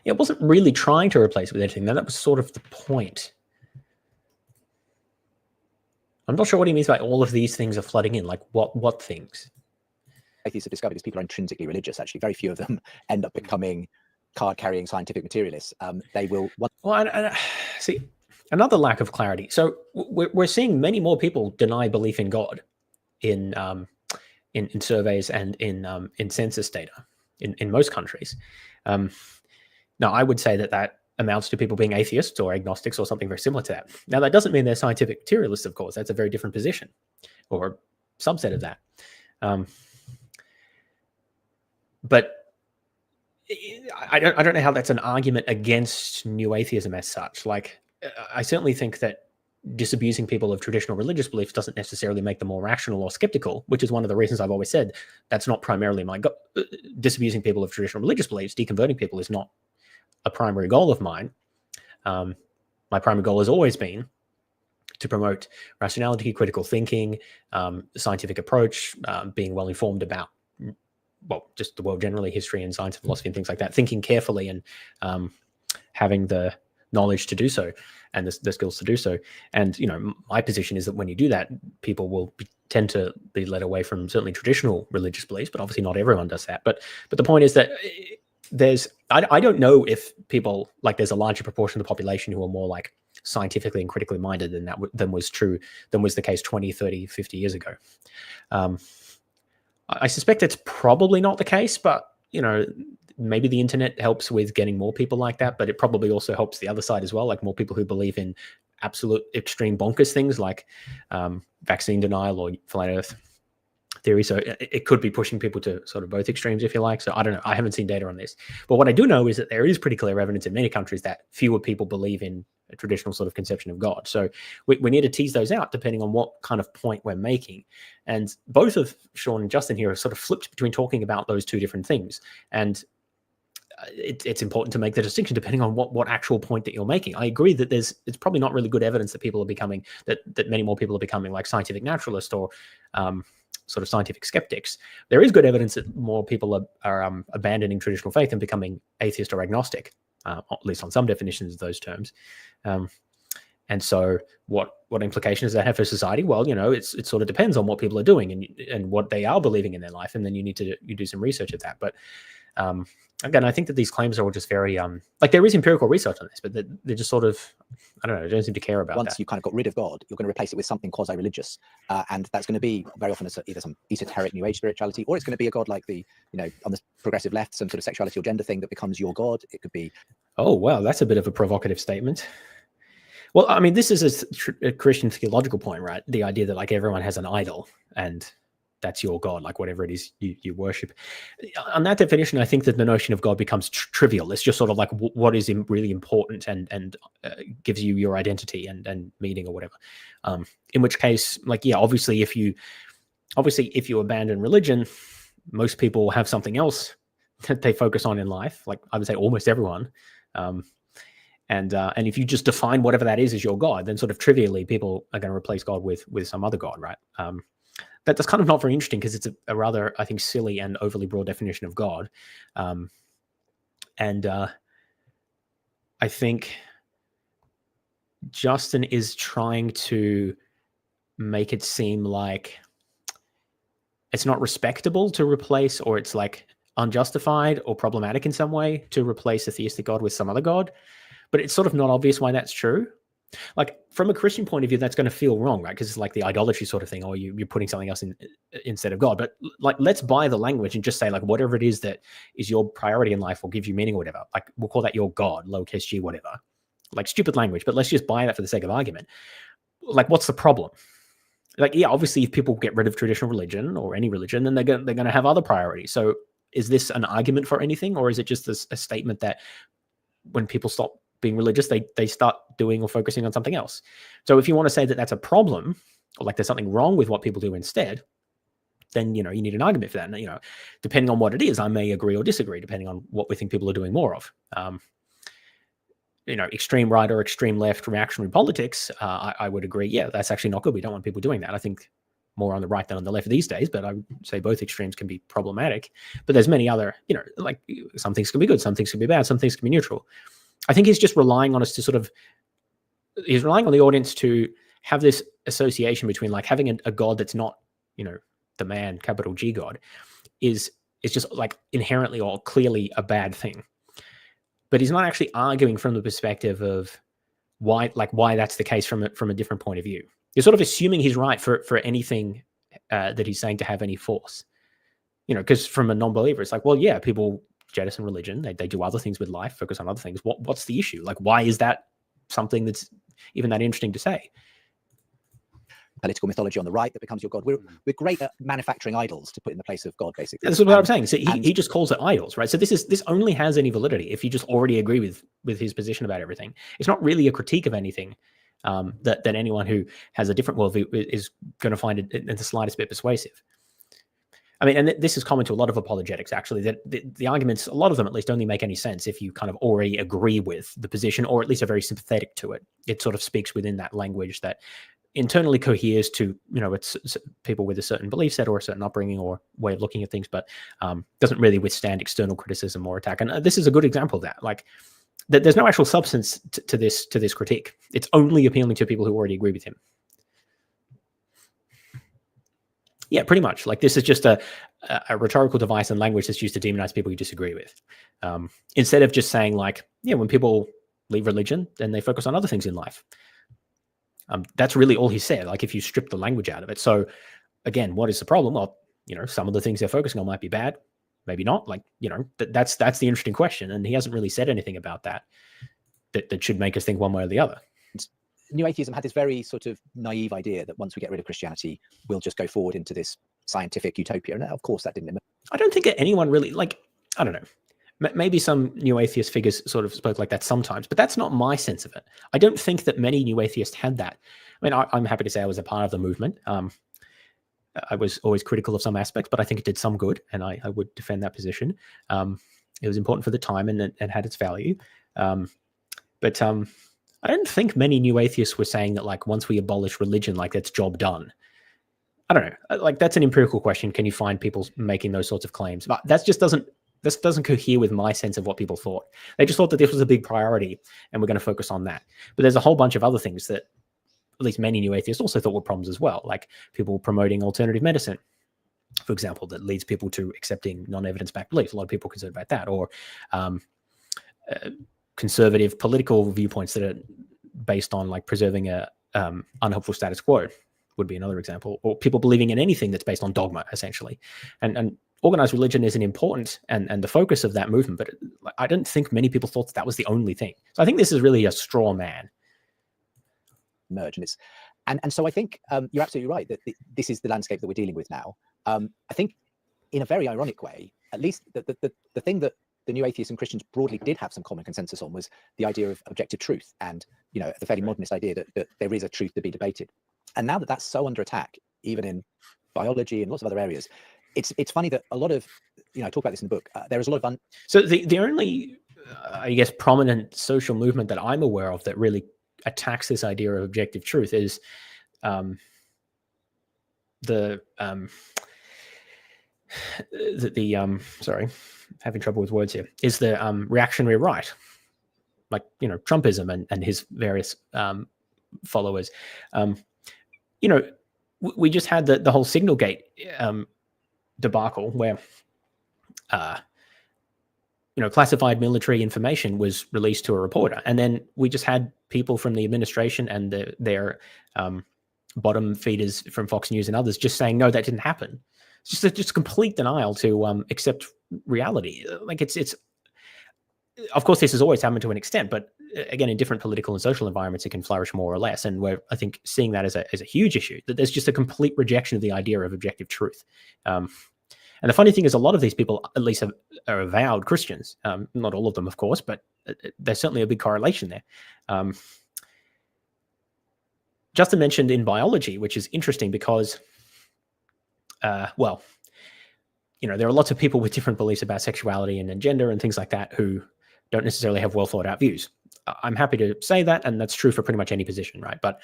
It wasn't really trying to replace it with anything. That was sort of the point. I'm not sure what he means by all of these things are flooding in. Like, what things? Atheists have discovered is people are intrinsically religious. Actually, very few of them end up becoming card-carrying scientific materialists. They will. Well, I see another lack of clarity. So we're seeing many more people deny belief in God in surveys and in census data in most countries. Now, I would say that amounts to people being atheists or agnostics or something very similar to that. Now, that doesn't mean they're scientific materialists, of course. That's a very different position or a subset of that. But I don't know how that's an argument against new atheism as such. Like, I certainly think that disabusing people of traditional religious beliefs doesn't necessarily make them more rational or skeptical, which is one of the reasons I've always said that's not primarily my goal. Disabusing people of traditional religious beliefs, deconverting people is not a primary goal of mine. My primary goal has always been to promote rationality, critical thinking, scientific approach, being well informed about, well, just the world generally, history and science and philosophy and things like that, thinking carefully and having the knowledge to do so and the skills to do so. And, my position is that when you do that, people will tend to be led away from certainly traditional religious beliefs, but obviously not everyone does that. But the point is that I don't know if people, like, there's a larger proportion of the population who are more like scientifically and critically minded than was the case 20, 30, 50 years ago. I suspect it's probably not the case, but, maybe the internet helps with getting more people like that, but it probably also helps the other side as well, like more people who believe in absolute extreme bonkers things like vaccine denial or flat earth theory. So it could be pushing people to sort of both extremes, if you like. So I don't know. I haven't seen data on this. But what I do know is that there is pretty clear evidence in many countries that fewer people believe in a traditional sort of conception of God. So we need to tease those out depending on what kind of point we're making. And both of Sean and Justin here have sort of flipped between talking about those two different things. And it's important to make the distinction depending on what actual point that you're making. I agree that it's probably not really good evidence that people are becoming, that many more people are becoming like scientific naturalists or sort of scientific skeptics. There is good evidence that more people are abandoning traditional faith and becoming atheist or agnostic, at least on some definitions of those terms. And so what implications does that have for society? Well, it sort of depends on what people are doing and what they are believing in their life. And then you do some research of that. But again, I think that these claims are all just very, like, there is empirical research on this, but they're just sort of, I don't know, they don't seem to care about Once that. you kind of got rid of God, you're going to replace it with something quasi-religious. And that's going to be very often either some esoteric New Age spirituality, or it's going to be a God like on the progressive left, some sort of sexuality or gender thing that becomes your God. It could be. Oh, wow, that's a bit of a provocative statement. Well, I mean, this is a Christian theological point, right? The idea that, like, everyone has an idol and that's your God, like whatever it is you worship. On that definition, I think that the notion of God becomes trivial. It's just sort of like what is really important and gives you your identity and meaning or whatever. In which case, like, yeah, obviously if you abandon religion, most people have something else that they focus on in life. Like, I would say almost everyone. And if you just define whatever that is as your God, then sort of trivially people are going to replace God with some other God, right? That's kind of not very interesting because it's a rather, I think, silly and overly broad definition of God. And I think Justin is trying to make it seem like it's not respectable to replace, or it's like unjustified or problematic in some way to replace a theistic God with some other God. But it's sort of not obvious why that's true. Like, from a Christian point of view, that's going to feel wrong, right? Because it's like the idolatry sort of thing, or you're putting something else in instead of God. But like, let's buy the language and just say, like, whatever it is that is your priority in life will give you meaning or whatever. Like, we'll call that your God, lowercase g, whatever. Like, stupid language, but let's just buy that for the sake of argument. Like, what's the problem? Like, yeah, obviously, if people get rid of traditional religion or any religion, then they're going to have other priorities. So, is this an argument for anything, or is it just a statement that when people stop being religious, they start doing or focusing on something else? So if you want to say that that's a problem, or like there's something wrong with what people do instead, then you need an argument for that. And depending on what it is, I may agree or disagree depending on what we think people are doing more of. Extreme right or extreme left reactionary politics, I would agree, yeah, that's actually not good. We don't want people doing that. I think more on the right than on the left these days, but I would say both extremes can be problematic. But there's many other, like, some things can be good, some things can be bad, some things can be neutral. I think he's just relying on us to he's relying on the audience to have this association between, like, having a God that's not, the man, capital G God, is just like inherently or clearly a bad thing. But he's not actually arguing from the perspective of why that's the case from a different point of view. You're sort of assuming he's right for anything that he's saying to have any force. Because from a non-believer, it's like, well, yeah, people jettison religion, they do other things with life, focus on other things. What's the issue? Like, why is that something that's even that interesting to say? Political mythology on the right that becomes your God. We're great at manufacturing idols to put in the place of God, basically. That's what I'm saying. So he just calls it idols, right? So this only has any validity if you just already agree with his position about everything. It's not really a critique of anything that anyone who has a different worldview is going to find it in the slightest bit persuasive. I mean, and this is common to a lot of apologetics, actually, that the arguments, a lot of them at least, only make any sense if you kind of already agree with the position, or at least are very sympathetic to it. It sort of speaks within that language that internally coheres to, it's people with a certain belief set or a certain upbringing or way of looking at things, but doesn't really withstand external criticism or attack. And this is a good example of that. Like, there's no actual substance to this critique. It's only appealing to people who already agree with him. Yeah, pretty much. Like, this is just a rhetorical device and language that's used to demonize people you disagree with. Instead of just saying, like, yeah, when people leave religion, then they focus on other things in life. That's really all he said, like, if you strip the language out of it. So again, what is the problem? Well, some of the things they're focusing on might be bad, maybe not. Like, that's the interesting question. And he hasn't really said anything about that should make us think one way or the other. New atheism had this very sort of naive idea that once we get rid of Christianity, we'll just go forward into this scientific utopia. And of course that didn't emerge. I don't think anyone really, like, I don't know. Maybe some new atheist figures sort of spoke like that sometimes, but that's not my sense of it. I don't think that many new atheists had that. I mean, I'm happy to say I was a part of the movement. I was always critical of some aspects, but I think it did some good, and I would defend that position. It was important for the time and had its value. But I don't think many new atheists were saying that, like, once we abolish religion, like, that's job done. I don't know. Like, that's an empirical question. Can you find people making those sorts of claims? But this doesn't cohere with my sense of what people thought. They just thought that this was a big priority and we're going to focus on that. But there's a whole bunch of other things that at least many new atheists also thought were problems as well, like people promoting alternative medicine, for example, that leads people to accepting non-evidence-backed beliefs. A lot of people are concerned about that. Or conservative political viewpoints that are based on, like, preserving a unhelpful status quo would be another example. Or people believing in anything that's based on dogma, essentially. And organized religion is an important and the focus of that movement, but I don't think many people thought that was the only thing. So I think this is really a straw man. Merge, and so I think you're absolutely right that this is the landscape that we're dealing with now. I think, in a very ironic way, at least the thing that the new atheists and Christians broadly did have some common consensus on was the idea of objective truth, and the fairly modernist idea that there is a truth to be debated. And now that that's so under attack, even in biology and lots of other areas, it's funny that a lot of, I talk about this in the book, there is a lot of so the only I guess prominent social movement that I'm aware of that really attacks this idea of objective truth is sorry, having trouble with words here, is the reactionary right, like, Trumpism and his various followers. We just had the whole Signalgate debacle where classified military information was released to a reporter, and then we just had people from the administration and their bottom feeders from Fox News and others just saying, no, that didn't happen. It's just complete denial to accept reality. Like, it's of course this has always happened to an extent, but again, in different political and social environments, it can flourish more or less. And we're, I think, seeing that as a huge issue, that there's just a complete rejection of the idea of objective truth. And the funny thing is, a lot of these people, at least, are avowed Christians. Not all of them, of course, but there's certainly a big correlation there. Justin mentioned in biology, which is interesting because, there are lots of people with different beliefs about sexuality and gender and things like that who don't necessarily have well thought out views. I'm happy to say that, and that's true for pretty much any position, right? But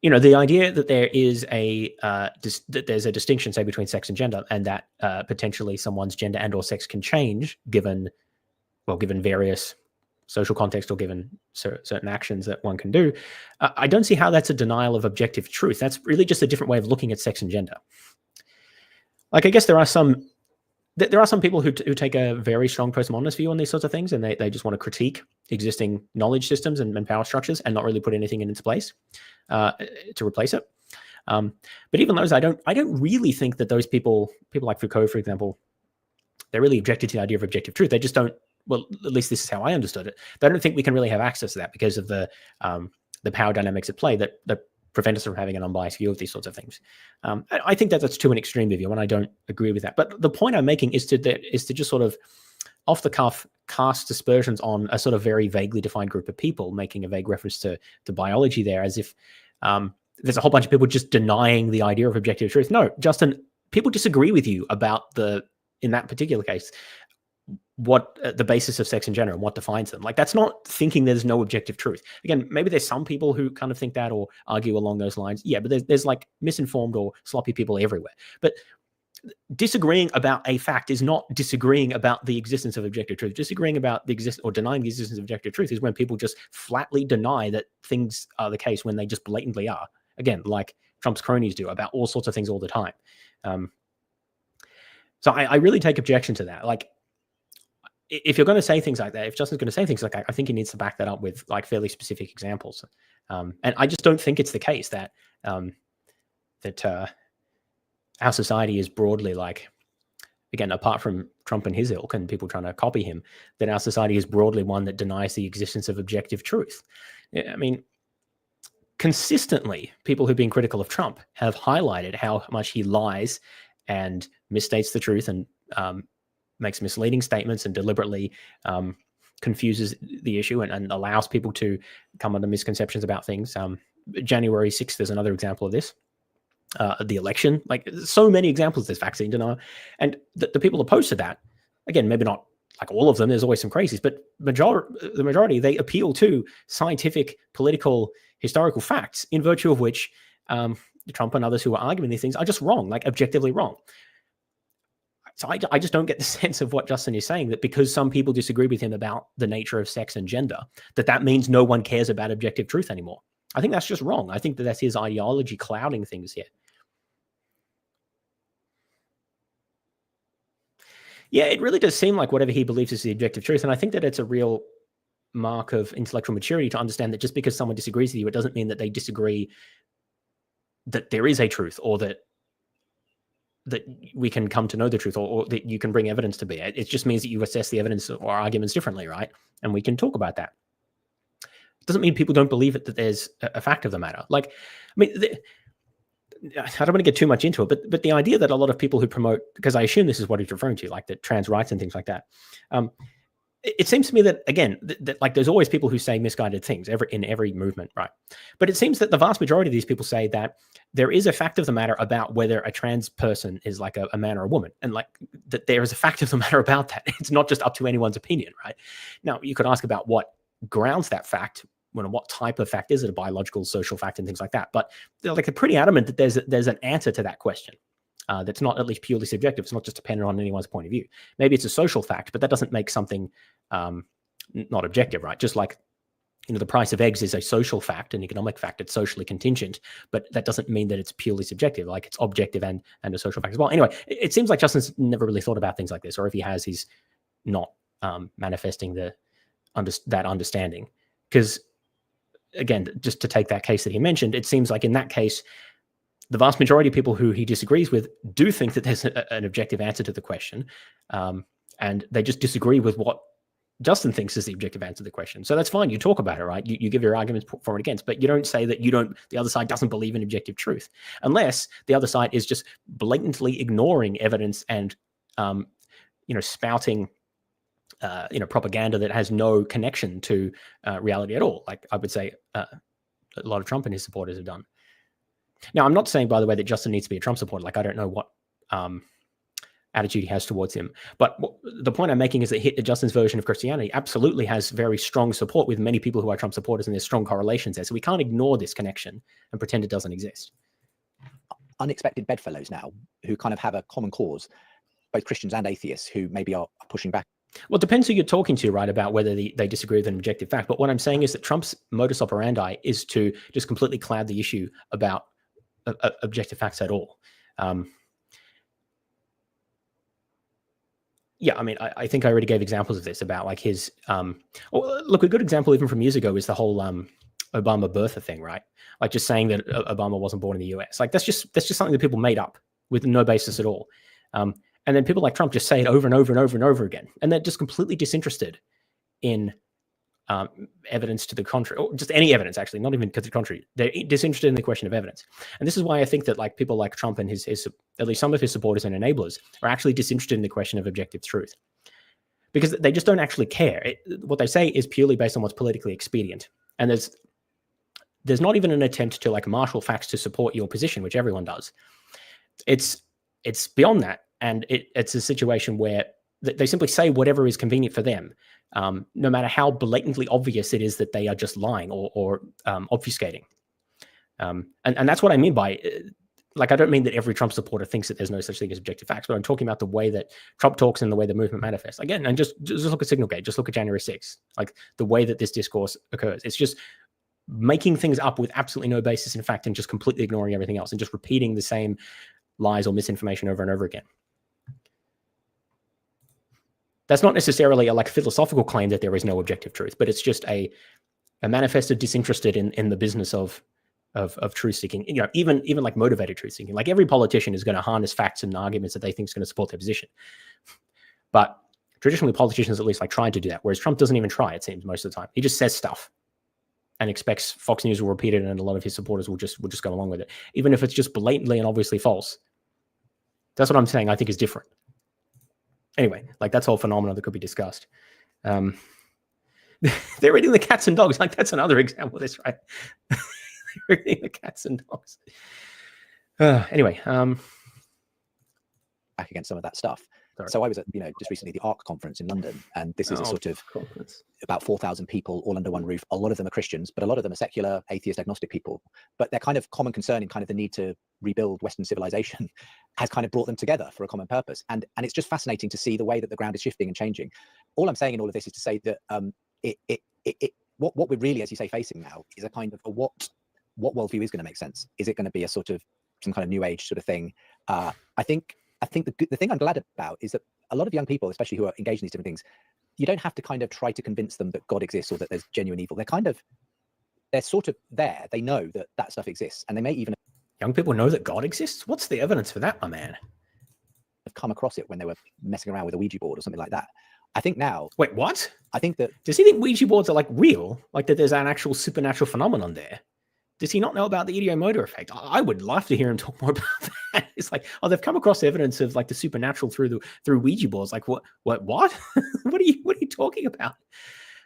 the idea that there is that there's a distinction, say, between sex and gender, and that potentially someone's gender and or sex can change given various social context or given certain actions that one can do, I don't see how that's a denial of objective truth. That's really just a different way of looking at sex and gender. Like, I guess there are some people who take a very strong postmodernist view on these sorts of things, and they just want to critique existing knowledge systems and power structures and not really put anything in its place to replace it. But even those, I don't really think that those people like Foucault, for example, they're really objected to the idea of objective truth. They just don't. Well, at least this is how I understood it. They don't think we can really have access to that because of the power dynamics at play that prevent us from having an unbiased view of these sorts of things. I think that's to an extreme view, and I don't agree with that. But the point I'm making is to just sort of off the cuff cast aspersions on a sort of very vaguely defined group of people, making a vague reference to biology there, as if there's a whole bunch of people just denying the idea of objective truth. No, Justin, people disagree with you about in that particular case, what the basis of sex and gender and what defines them. Like, that's not thinking there's no objective truth. Again, maybe there's some people who kind of think that or argue along those lines. Yeah, but there's like misinformed or sloppy people everywhere. But disagreeing about a fact is not disagreeing about the existence of objective truth. Disagreeing about the existence or denying the existence of objective truth is when people just flatly deny that things are the case when they just blatantly are. Again, like Trump's cronies do about all sorts of things all the time. So I really take objection to that. Like, if you're going to say things like that, if Justin's going to say things like that, I think he needs to back that up with like fairly specific examples. And I just don't think it's the case that our society is broadly like, again, apart from Trump and his ilk and people trying to copy him, that our society is broadly one that denies the existence of objective truth. I mean, consistently, people who've been critical of Trump have highlighted how much he lies and misstates the truth and makes misleading statements and deliberately confuses the issue and allows people to come under misconceptions about things. January 6th, there's another example of this. The election, like so many examples of this vaccine denial. And the people opposed to that, again, maybe not like all of them, there's always some crazies, but the majority, they appeal to scientific, political, historical facts in virtue of which Trump and others who are arguing these things are just wrong, like objectively wrong. So I just don't get the sense of what Justin is saying, that because some people disagree with him about the nature of sex and gender, that means no one cares about objective truth anymore. I think that's just wrong. I think that's his ideology clouding things here. Yeah, it really does seem like whatever he believes is the objective truth. And I think that it's a real mark of intellectual maturity to understand that just because someone disagrees with you, it doesn't mean that they disagree that there is a truth, or that we can come to know the truth, or that you can bring evidence to bear. It just means that you assess the evidence or arguments differently, right? And we can talk about that. It doesn't mean people don't believe it, that there's a fact of the matter. Like, I mean, I don't want to get too much into it, but the idea that a lot of people who promote, because I assume this is what he's referring to, like the trans rights and things like that. It seems to me that, again, that like there's always people who say misguided things in every movement, right? But it seems that the vast majority of these people say that there is a fact of the matter about whether a trans person is like a man or a woman, and like that there is a fact of the matter about that. It's not just up to anyone's opinion, right? Now, you could ask about what grounds that fact. What type of fact is it? A biological, social fact, and things like that. But they're like pretty adamant that there's an answer to that question. That's not at least purely subjective. It's not just dependent on anyone's point of view. Maybe it's a social fact, but that doesn't make something not objective, right? Just like, the price of eggs is a social fact, an economic fact. It's socially contingent, but that doesn't mean that it's purely subjective. Like, it's objective and a social fact as well. Anyway, it seems like Justin's never really thought about things like this, or if he has, he's not manifesting that understanding. Because, again, just to take that case that he mentioned, it seems like in that case, the vast majority of people who he disagrees with do think that there's an objective answer to the question, and they just disagree with what Justin thinks is the objective answer to the question. So that's fine. You talk about it, right? You give your arguments for and against, but you don't say that the other side doesn't believe in objective truth, unless the other side is just blatantly ignoring evidence and, spouting, propaganda that has no connection to reality at all. Like I would say a lot of Trump and his supporters have done. Now, I'm not saying, by the way, that Justin needs to be a Trump supporter. Like, I don't know what attitude he has towards him. But the point I'm making is that Justin's version of Christianity absolutely has very strong support with many people who are Trump supporters, and there's strong correlations there. So we can't ignore this connection and pretend it doesn't exist. Unexpected bedfellows now who kind of have a common cause, both Christians and atheists, who maybe are pushing back. Well, it depends who you're talking to, right, about whether they disagree with an objective fact. But what I'm saying is that Trump's modus operandi is to just completely cloud the issue about objective facts at all. Yeah, I mean, I think I already gave examples of this about like his. Look, a good example even from years ago is the whole Obama birther thing, right? Like just saying that Obama wasn't born in the US. Like that's just something that people made up with no basis at all. And then people like Trump just say it over and over and over and over again, and they're just completely disinterested in evidence to the contrary, or just any evidence, actually, not even to the contrary. They're disinterested in the question of evidence. And this is why I think that like people like Trump and his at least some of his supporters and enablers are actually disinterested in the question of objective truth, because they just don't actually care. What they say is purely based on what's politically expedient. And there's not even an attempt to like marshal facts to support your position, which everyone does. It's beyond that. And it's a situation where they simply say whatever is convenient for them, no matter how blatantly obvious it is that they are just lying or obfuscating. And that's what I mean by like, I don't mean that every Trump supporter thinks that there's no such thing as objective facts, but I'm talking about the way that Trump talks and the way the movement manifests. Again, and just look at Signalgate, just look at January 6th, like the way that this discourse occurs. It's just making things up with absolutely no basis in fact and just completely ignoring everything else and just repeating the same lies or misinformation over and over again. That's not necessarily a like philosophical claim that there is no objective truth, but it's just a manifest of disinterested in the business of truth seeking, you know, even like motivated truth seeking. Like every politician is going to harness facts and arguments that they think is going to support their position. But traditionally politicians at least like tried to do that, whereas Trump doesn't even try, it seems, most of the time. He just says stuff and expects Fox News will repeat it, and a lot of his supporters will just go along with it, even if it's just blatantly and obviously false. That's what I'm saying I think is different. Anyway, like that's all phenomenon that could be discussed. They're eating the cats and dogs. Like that's another example of this, right? They're eating the cats and dogs. Anyway, back against some of that stuff. Sorry. So I was at, just recently the ARC conference in London, and this is a sort of conference. About 4,000 people all under one roof. A lot of them are Christians, but a lot of them are secular, atheist, agnostic people. But their kind of common concern in kind of the need to rebuild Western civilization has kind of brought them together for a common purpose. And it's just fascinating to see the way that the ground is shifting and changing. All I'm saying in all of this is to say that what we're really, as you say, facing now is a kind of what worldview is going to make sense. Is it going to be a sort of some kind of new age sort of thing? I think the thing I'm glad about is that a lot of young people, especially who are engaged in these different things, you don't have to kind of try to convince them that God exists or that there's genuine evil. They're sort of there. They know that stuff exists, and they may even. Young people know that God exists? What's the evidence for that, my man? Have come across it when they were messing around with a Ouija board or something like that. I think now. Wait, what? I think that. Does he think Ouija boards are like real? Like that there's an actual supernatural phenomenon there? Does he not know about the idiomotor effect? I would love to hear him talk more about that. It's like, oh, they've come across evidence of like the supernatural through Ouija boards. Like what? what are you talking about?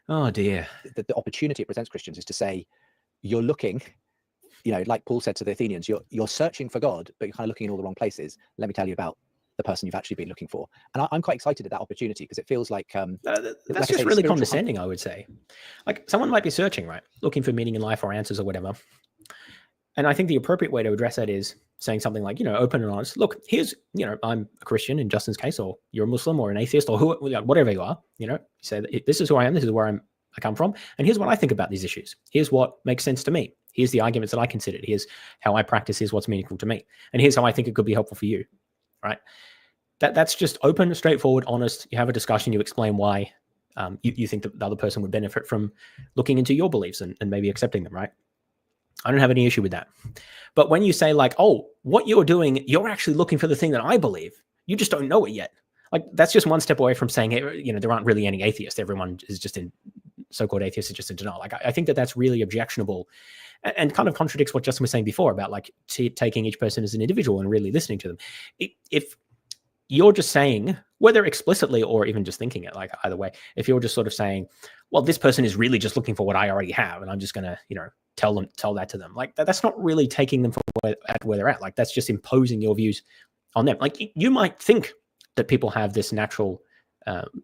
Oh dear. The opportunity it presents Christians is to say, you're looking, like Paul said to the Athenians, you're searching for God, but you're kind of looking in all the wrong places. Let me tell you about the person you've actually been looking for. And I'm quite excited at that opportunity because it feels like that's just really condescending, I would say. Like someone might be searching, right? Looking for meaning in life or answers or whatever. And I think the appropriate way to address that is saying something like, open and honest. Look, here's, I'm a Christian in Justin's case, or you're a Muslim or an atheist or whatever you are, you say that this is who I am. This is where I come from. And here's what I think about these issues. Here's what makes sense to me. Here's the arguments that I considered. Here's how I practice. Here's what's meaningful to me. And here's how I think it could be helpful for you. Right. That's just open, straightforward, honest. You have a discussion. You explain why you think that the other person would benefit from looking into your beliefs and maybe accepting them. Right. I don't have any issue with that. But when you say like, oh, what you're doing, you're actually looking for the thing that I believe. You just don't know it yet. Like that's just one step away from saying, hey, there aren't really any atheists. Everyone is just in so-called atheists is just in denial. Like I think that's really objectionable and kind of contradicts what Justin was saying before about like taking each person as an individual and really listening to them. If you're just saying, whether explicitly or even just thinking it, like either way, if you're just sort of saying, well, this person is really just looking for what I already have, and I'm just going to, tell that to them, like that's not really taking them from where they're at. Like that's just imposing your views on them. Like you might think that people have this natural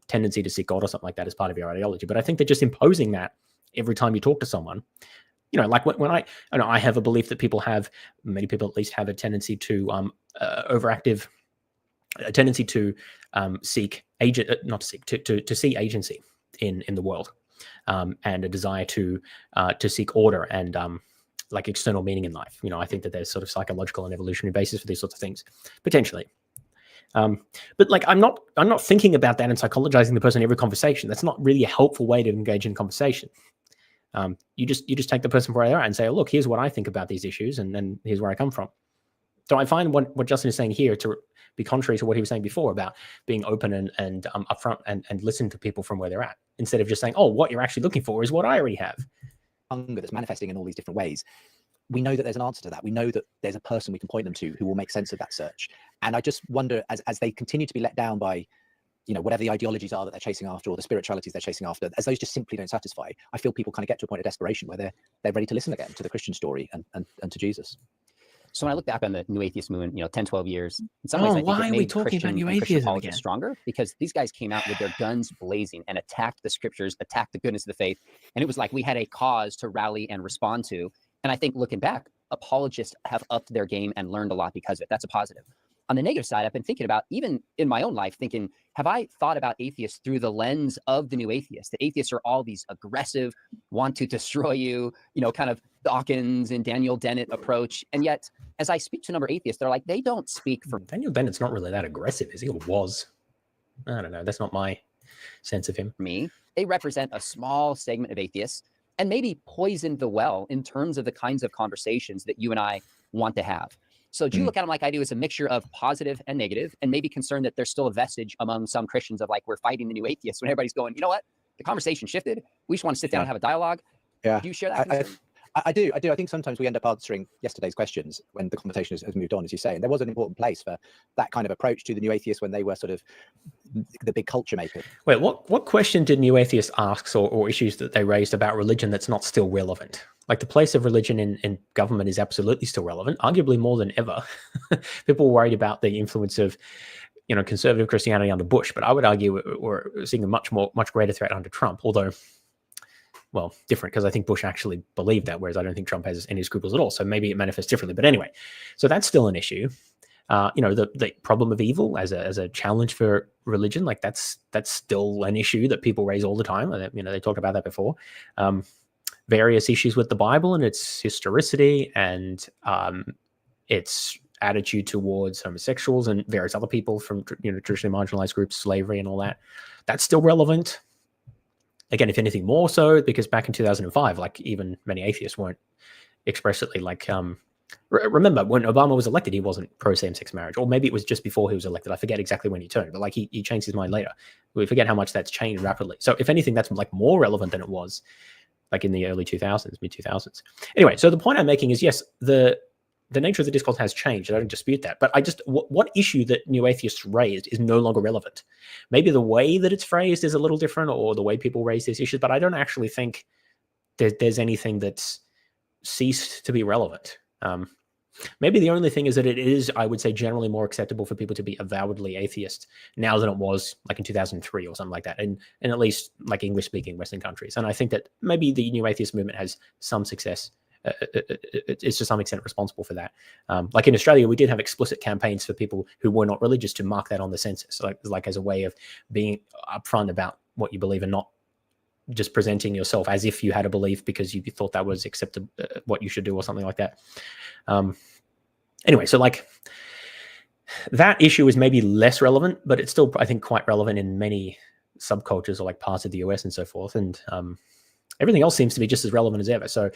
tendency to seek God or something like that as part of your ideology, but I think that just imposing that every time you talk to someone, like when I have a belief that many people at least have a tendency to seek to see agency in the world, and a desire to seek order and like external meaning in life. I think that there's sort of psychological and evolutionary basis for these sorts of things, potentially. But like I'm not thinking about that and psychologizing the person in every conversation. That's not really a helpful way to engage in conversation. You just take the person where they are and say, oh, look, here's what I think about these issues, and then here's where I come from. So I find what Justin is saying here to be contrary to what he was saying before about being open and upfront and listen to people from where they're at, instead of just saying, oh, what you're actually looking for is what I already have. Hunger that's manifesting in all these different ways. We know that there's an answer to that. We know that there's a person we can point them to who will make sense of that search. And I just wonder, as they continue to be let down by, whatever the ideologies are that they're chasing after or the spiritualities they're chasing after, as those just simply don't satisfy, I feel people kind of get to a point of desperation where they're ready to listen again to the Christian story and to Jesus. So when I look back on the New Atheist movement, 10, 12 years, in some ways, I think why it are we made talking about New Atheism again? Stronger, because these guys came out with their guns blazing and attacked the scriptures, attacked the goodness of the faith. And it was like we had a cause to rally and respond to. And I think looking back, apologists have upped their game and learned a lot because of it. That's a positive. On the negative side, I've been thinking about, even in my own life, thinking, have I thought about atheists through the lens of the new atheists? The atheists are all these aggressive, want to destroy you, kind of Dawkins and Daniel Dennett approach. And yet, as I speak to a number of atheists, they're like, they don't speak for... Daniel Dennett's not really that aggressive, is he? Or was? I don't know. That's not my sense of him. Me. They represent a small segment of atheists and maybe poisoned the well in terms of the kinds of conversations that you and I want to have. So do you look at them like I do as a mixture of positive and negative, and maybe concerned that there's still a vestige among some Christians of like, we're fighting the new atheists, when everybody's going, you know what? The conversation shifted. We just want to sit down and have a dialogue. Yeah. Do you share that concern? I do. I think sometimes we end up answering yesterday's questions when the conversation has moved on, as you say. And there was an important place for that kind of approach to the new atheists when they were sort of the big culture maker. Wait, what question did new atheists ask, or issues that they raised about religion that's not still relevant? Like, the place of religion in government is absolutely still relevant, arguably more than ever. People were worried about the influence of, conservative Christianity under Bush, but I would argue we're seeing a much greater threat under Trump, although, well, different, because I think Bush actually believed that, whereas I don't think Trump has any scruples at all. So maybe it manifests differently. But anyway, so that's still an issue. The problem of evil as a challenge for religion, like that's still an issue that people raise all the time. They talked about that before. Various issues with the Bible and its historicity and its attitude towards homosexuals and various other people from traditionally marginalized groups, slavery and all that. That's still relevant. Again, if anything more so, because back in 2005, like, even many atheists weren't explicitly like, remember when Obama was elected, he wasn't pro same-sex marriage, or maybe it was just before he was elected. I forget exactly when he turned, but like he changed his mind later. We forget how much that's changed rapidly. So if anything, that's like more relevant than it was like in the early 2000s, mid 2000s. Anyway, so the point I'm making is, yes, the nature of the discourse has changed. I don't dispute that. But what issue that new atheists raised is no longer relevant. Maybe the way that it's phrased is a little different, or the way people raise these issues, but I don't actually think there's anything that's ceased to be relevant. Maybe the only thing is that it is, I would say, generally more acceptable for people to be avowedly atheist now than it was like in 2003 or something like that, in at least like English-speaking Western countries. And I think that maybe the new atheist movement has some success. It's to some extent responsible for that. Like in Australia, we did have explicit campaigns for people who were not religious to mark that on the census, like as a way of being upfront about what you believe and not just presenting yourself as if you had a belief because you thought that was acceptable, what you should do or something like that. Anyway, so like that issue is maybe less relevant, but it's still, I think, quite relevant in many subcultures or like parts of the US and so forth. And everything else seems to be just as relevant as ever. So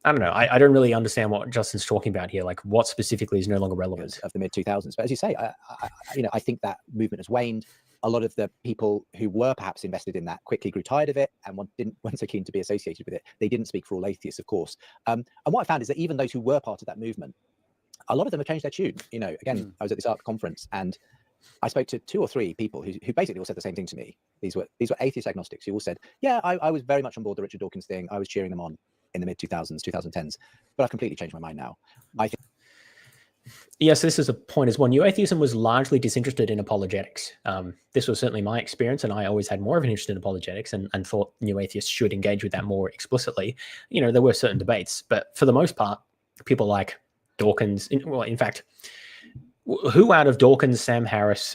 I don't know. I don't really understand what Justin's talking about here. Like, what specifically is no longer relevant of the mid 2000s. But as you say, I think that movement has waned. A lot of the people who were perhaps invested in that quickly grew tired of it and weren't so keen to be associated with it. They didn't speak for all atheists, of course. And what I found is that even those who were part of that movement, a lot of them have changed their tune. Again, I was at this art conference and I spoke to 2 or 3 people who basically all said the same thing to me. These were atheist agnostics who all said, yeah, I was very much on board the Richard Dawkins thing. I was cheering them on in the mid 2000s, 2010s, but I've completely changed my mind now. I think. Yes, this is a point as well. New atheism was largely disinterested in apologetics. This was certainly my experience, and I always had more of an interest in apologetics and thought new atheists should engage with that more explicitly. There were certain debates, but for the most part, people like Dawkins, in fact, who out of Dawkins, Sam Harris,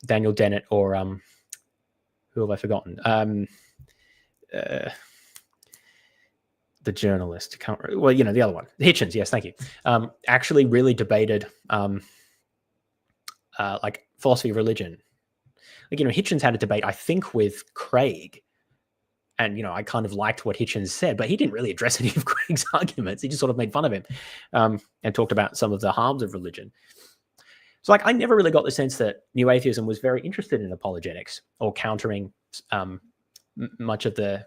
Daniel Dennett, or who have I forgotten? The journalist, the other one, Hitchens, yes, thank you, actually really debated like philosophy of religion. Like, Hitchens had a debate, I think, with Craig, and I kind of liked what Hitchens said, but he didn't really address any of Craig's arguments. He just sort of made fun of him and talked about some of the harms of religion. So, like, I never really got the sense that new atheism was very interested in apologetics or countering much of the.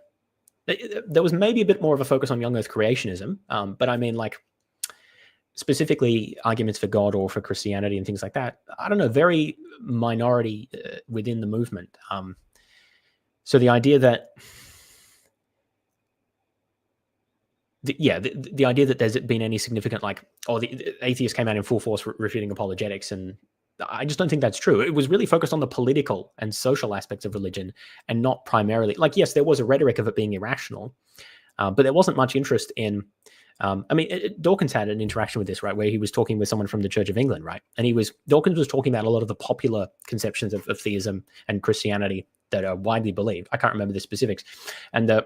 There was maybe a bit more of a focus on young earth creationism, but I mean, like, specifically arguments for God or for Christianity and things like that. I don't know, very minority within the movement. So the idea that, the idea that there's been any significant, like, the atheists came out in full force refuting apologetics, and I just don't think that's true. It was really focused on the political and social aspects of religion and not primarily, like, yes, there was a rhetoric of it being irrational, but there wasn't much interest in I mean, Dawkins had an interaction with this, right, where he was talking with someone from the Church of England, right? And Dawkins was talking about a lot of the popular conceptions of theism and Christianity that are widely believed. I can't remember the specifics. And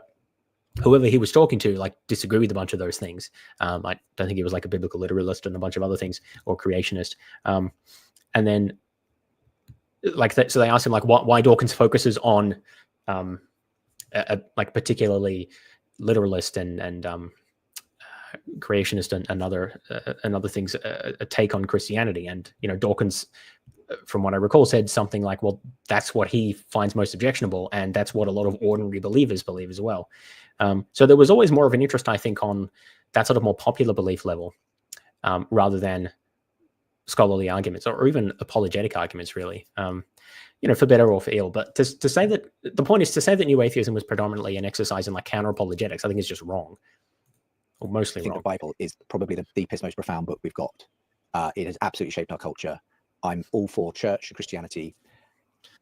whoever he was talking to, like, disagreed with a bunch of those things. I don't think he was like a biblical literalist and a bunch of other things, or creationist. And then, so they asked him, like, why Dawkins focuses on like particularly literalist and creationist and other things, a take on Christianity. And, Dawkins, from what I recall, said something like, well, that's what he finds most objectionable, and that's what a lot of ordinary believers believe as well. So there was always more of an interest, I think, on that sort of more popular belief level, rather than scholarly arguments or even apologetic arguments, really, for better or for ill. But to say that, the point is to say that new atheism was predominantly an exercise in like counter-apologetics, I think is just wrong, or mostly wrong. The Bible is probably the deepest, most profound book we've got. It has absolutely shaped our culture. I'm all for church and Christianity.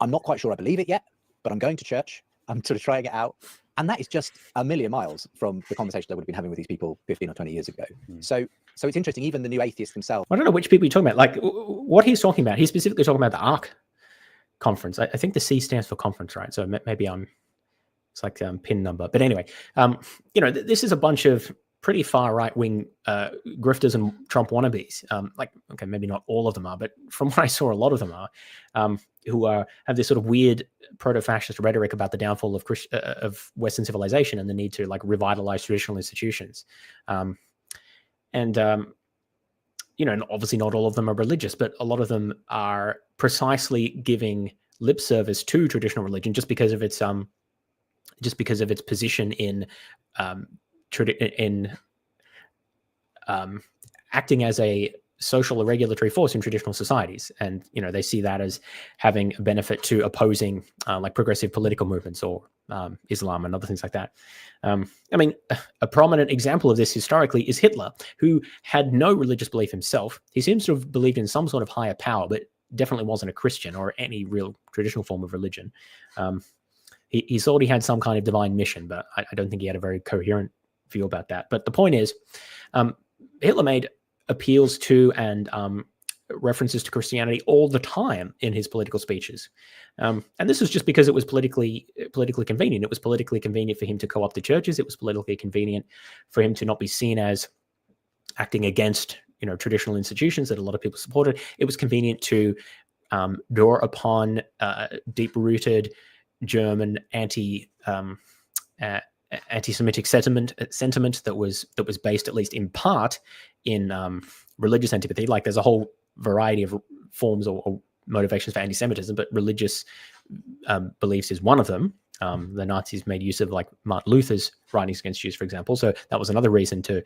I'm not quite sure I believe it yet, but I'm going to church. I'm sort of trying it out. And that is just a million miles from the conversation I would have been having with these people 15 or 20 years ago. So it's interesting, even the new atheists themselves. I don't know which people you're talking about. Like, what he's talking about, he's specifically talking about the ARC conference. I think the C stands for conference, right? So maybe it's like pin number. But anyway, this is a bunch of pretty far right-wing grifters and Trump wannabes. Okay, maybe not all of them are, but from what I saw, a lot of them are, who have this sort of weird proto-fascist rhetoric about the downfall of Western civilization and the need to like revitalize traditional institutions. And obviously not all of them are religious, but a lot of them are precisely giving lip service to traditional religion just because of its position in acting as a social or regulatory force in traditional societies. And, they see that as having a benefit to opposing like progressive political movements or Islam and other things like that. I mean, a prominent example of this historically is Hitler, who had no religious belief himself. He seems to have believed in some sort of higher power, but definitely wasn't a Christian or any real traditional form of religion. He thought he had some kind of divine mission, but I don't think he had a very coherent view about that. But the point is, Hitler made appeals to and references to Christianity all the time in his political speeches. And this was just because it was politically convenient. It was politically convenient for him to co-opt the churches. It was politically convenient for him to not be seen as acting against, traditional institutions that a lot of people supported. It was convenient to draw upon deep-rooted German anti-Semitic sentiment that was based, at least in part, in religious antipathy. Like, there's a whole variety of forms or motivations for anti-Semitism, but religious beliefs is one of them. The Nazis made use of like Martin Luther's writings against Jews, for example. So that was another reason to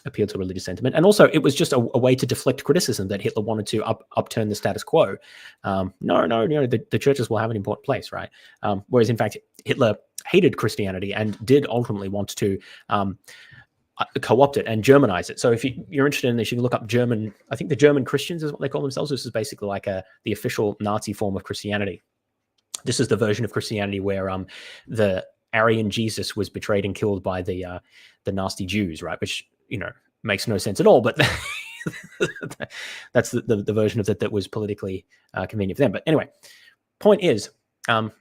appeal to religious sentiment. And also, it was just a way to deflect criticism that Hitler wanted to upturn the status quo. The churches will have an important place, right? Whereas in fact, Hitler hated Christianity and did ultimately want to co-opt it and Germanize it. So if you're interested in this, you can look up German. I think the German Christians is what they call themselves. This is basically like the official Nazi form of Christianity. This is the version of Christianity where the Aryan Jesus was betrayed and killed by the nasty Jews, right? Which makes no sense at all. But that's the version of it that was politically convenient for them. But anyway, point is, I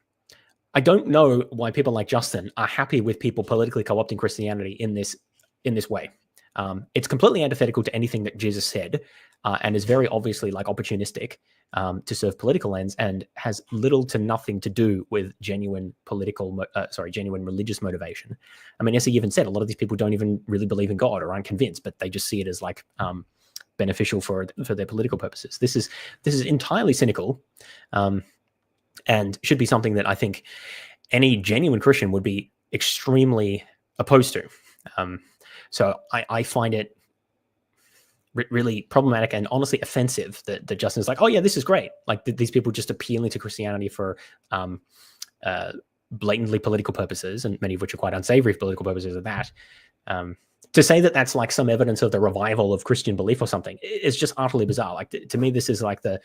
don't know why people like Justin are happy with people politically co-opting Christianity in this way. It's completely antithetical to anything that Jesus said, and is very obviously like opportunistic to serve political ends, and has little to nothing to do with genuine religious motivation. I mean, as he even said, a lot of these people don't even really believe in God or aren't convinced, but they just see it as like beneficial for their political purposes. This is entirely cynical, and should be something that I think any genuine Christian would be extremely opposed to. So I find it really problematic and honestly offensive that Justin's like, oh yeah, this is great. Like these people just appealing to Christianity for blatantly political purposes, and many of which are quite unsavory political purposes of that. To say that that's like some evidence of the revival of Christian belief or something is just utterly bizarre. Like to me, this is like the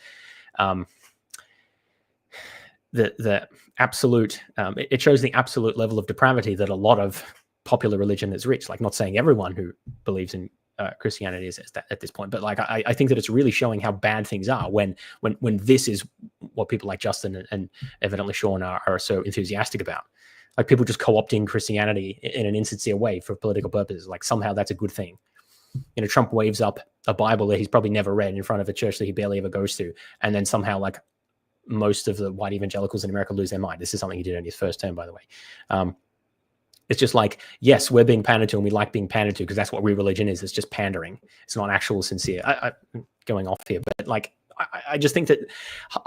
absolute. It shows the absolute level of depravity that a lot of popular religion that's rich. Like, not saying everyone who believes in Christianity is at this point, but like I think that it's really showing how bad things are when this is what people like Justin and evidently Sean are so enthusiastic about. Like, people just co-opting Christianity in an insincere way for political purposes. Like, somehow that's a good thing. You know, Trump waves up a Bible that he's probably never read in front of a church that he barely ever goes to, and then somehow, like, most of the white evangelicals in America lose their mind. This is something he did in his first term, by the way. It's just like, yes, we're being pandered to, and we like being pandered to because that's what real religion is. It's just pandering. It's not actual sincere. I'm going off here, but like, I just think that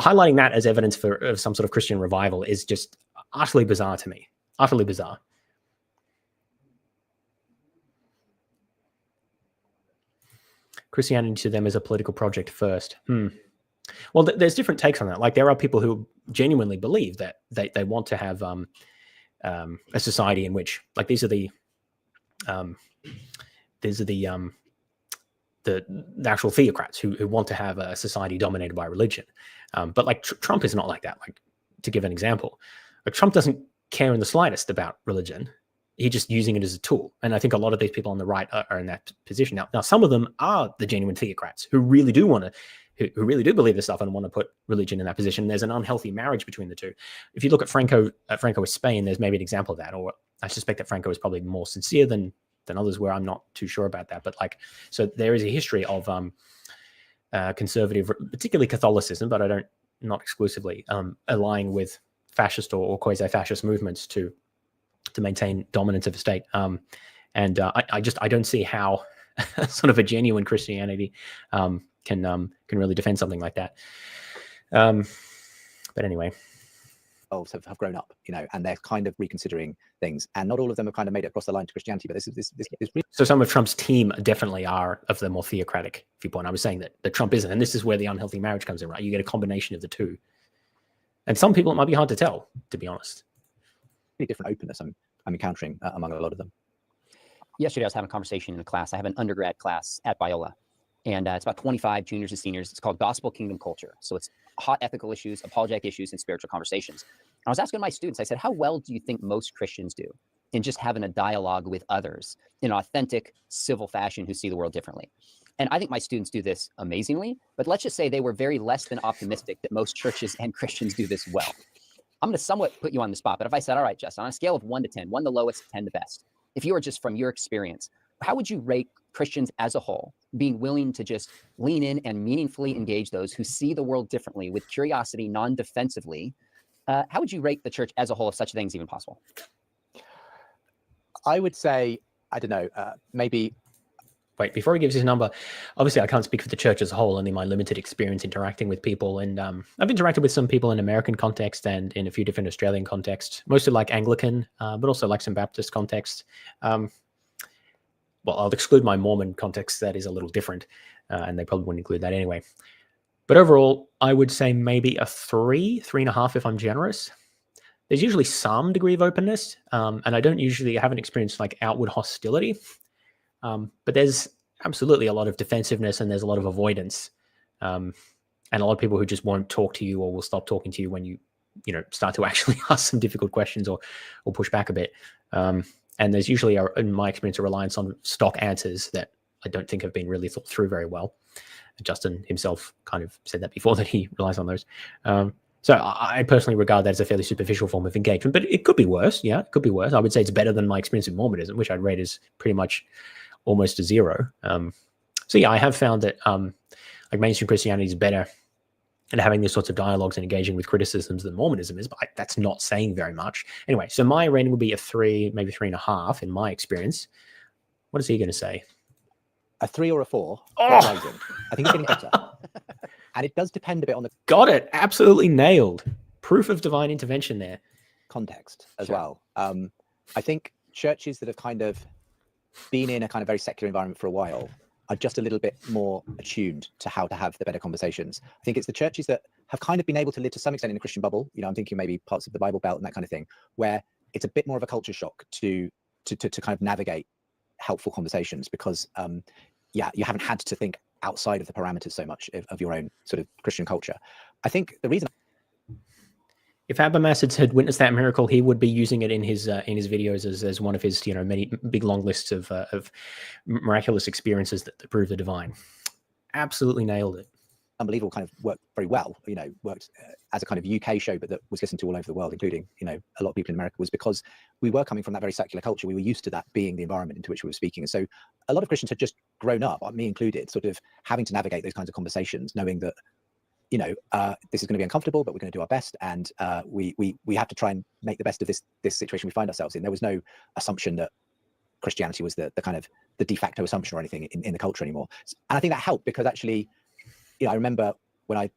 highlighting that as evidence of some sort of Christian revival is just utterly bizarre to me. Utterly bizarre. Christianity to them is a political project first. Well, there's different takes on that. Like, there are people who genuinely believe that they want to have a society in which, like, these are the actual theocrats who want to have a society dominated by religion. But like, Trump is not like that. Like, to give an example, like, Trump doesn't care in the slightest about religion. He's just using it as a tool. And I think a lot of these people on the right are in that position. Now, some of them are the genuine theocrats who really do want to, who really do believe this stuff and want to put religion in that position. There's an unhealthy marriage between the two. If you look at Franco with Spain, there's maybe an example of that. Or I suspect that Franco is probably more sincere than others, where I'm not too sure about that. But like, so there is a history of conservative, particularly Catholicism, but not exclusively, aligning with fascist or quasi-fascist movements to maintain dominance of the state. I don't see how sort of a genuine Christianity can really defend something like that. But anyway, have grown up, you know, and they're kind of reconsidering things, and not all of them have kind of made it across the line to Christianity. But this so some of Trump's team definitely are of the more theocratic viewpoint. I was saying that Trump isn't, and this is where the unhealthy marriage comes in, right? You get a combination of the two, and some people it might be hard to tell, to be honest. Really different openness I'm encountering among a lot of them. Yesterday, I was having a conversation in a class. I have an undergrad class at Biola, and it's about 25 juniors and seniors. It's called Gospel Kingdom Culture. So it's hot ethical issues, apologetic issues, and spiritual conversations. And I was asking my students, I said, how well do you think most Christians do in just having a dialogue with others in an authentic, civil fashion who see the world differently? And I think my students do this amazingly, but let's just say they were very less than optimistic that most churches and Christians do this well. I'm going to somewhat put you on the spot, but if I said, all right, Justin, on a scale of 1 to 10, 1 the lowest, 10 the best, if you were just from your experience, how would you rate Christians as a whole being willing to just lean in and meaningfully engage those who see the world differently with curiosity, non-defensively? How would you rate the church as a whole, if such a thing is even possible? I would say, I don't know, maybe. Wait, before he gives his number, obviously I can't speak for the church as a whole, only my limited experience interacting with people. And I've interacted with some people in American context and in a few different Australian contexts, mostly like Anglican, but also like some Baptist context. Well, I'll exclude my Mormon context. That is a little different, and they probably wouldn't include that anyway. But overall, I would say maybe a 3.5 if I'm generous. There's usually some degree of openness, and I haven't experienced like outward hostility. But there's absolutely a lot of defensiveness, and there's a lot of avoidance, and a lot of people who just won't talk to you or will stop talking to you when you start to actually ask some difficult questions or push back a bit. And there's usually, in my experience, a reliance on stock answers that I don't think have been really thought through very well. Justin himself kind of said that before, that he relies on those. So I personally regard that as a fairly superficial form of engagement, but it could be worse. Yeah, it could be worse. I would say it's better than my experience in Mormonism, which I'd rate as pretty much almost a 0. So yeah, I have found that like mainstream Christianity is better at having these sorts of dialogues and engaging with criticisms than Mormonism is, but that's not saying very much. Anyway, so my rating would be a 3, maybe 3.5 in my experience. What is he going to say? A 3 or a 4. Oh! I think it's getting better. And it does depend a bit on the... Got it. Absolutely nailed. Proof of divine intervention there. Context as well. I think churches that have kind of been in a kind of very secular environment for a while are just a little bit more attuned to how to have the better conversations. I think it's the churches that have kind of been able to live to some extent in a Christian bubble. I'm thinking maybe parts of the Bible Belt and that kind of thing, where it's a bit more of a culture shock to kind of navigate helpful conversations because, you haven't had to think outside of the parameters so much of your own sort of Christian culture. I think the reason... If Habermas had witnessed that miracle, he would be using it in his videos as one of his many big long lists of miraculous experiences that prove the divine. Absolutely nailed it. Unbelievable kind of worked very well, worked as a kind of UK show, but that was listened to all over the world, including, a lot of people in America, was because we were coming from that very secular culture. We were used to that being the environment into which we were speaking. And so a lot of Christians had just grown up, me included, sort of having to navigate those kinds of conversations, knowing that, this is going to be uncomfortable, but we're going to do our best. And we have to try and make the best of this situation we find ourselves in. There was no assumption that Christianity was the kind of the de facto assumption or anything in the culture anymore. And I think that helped because actually, I remember when I,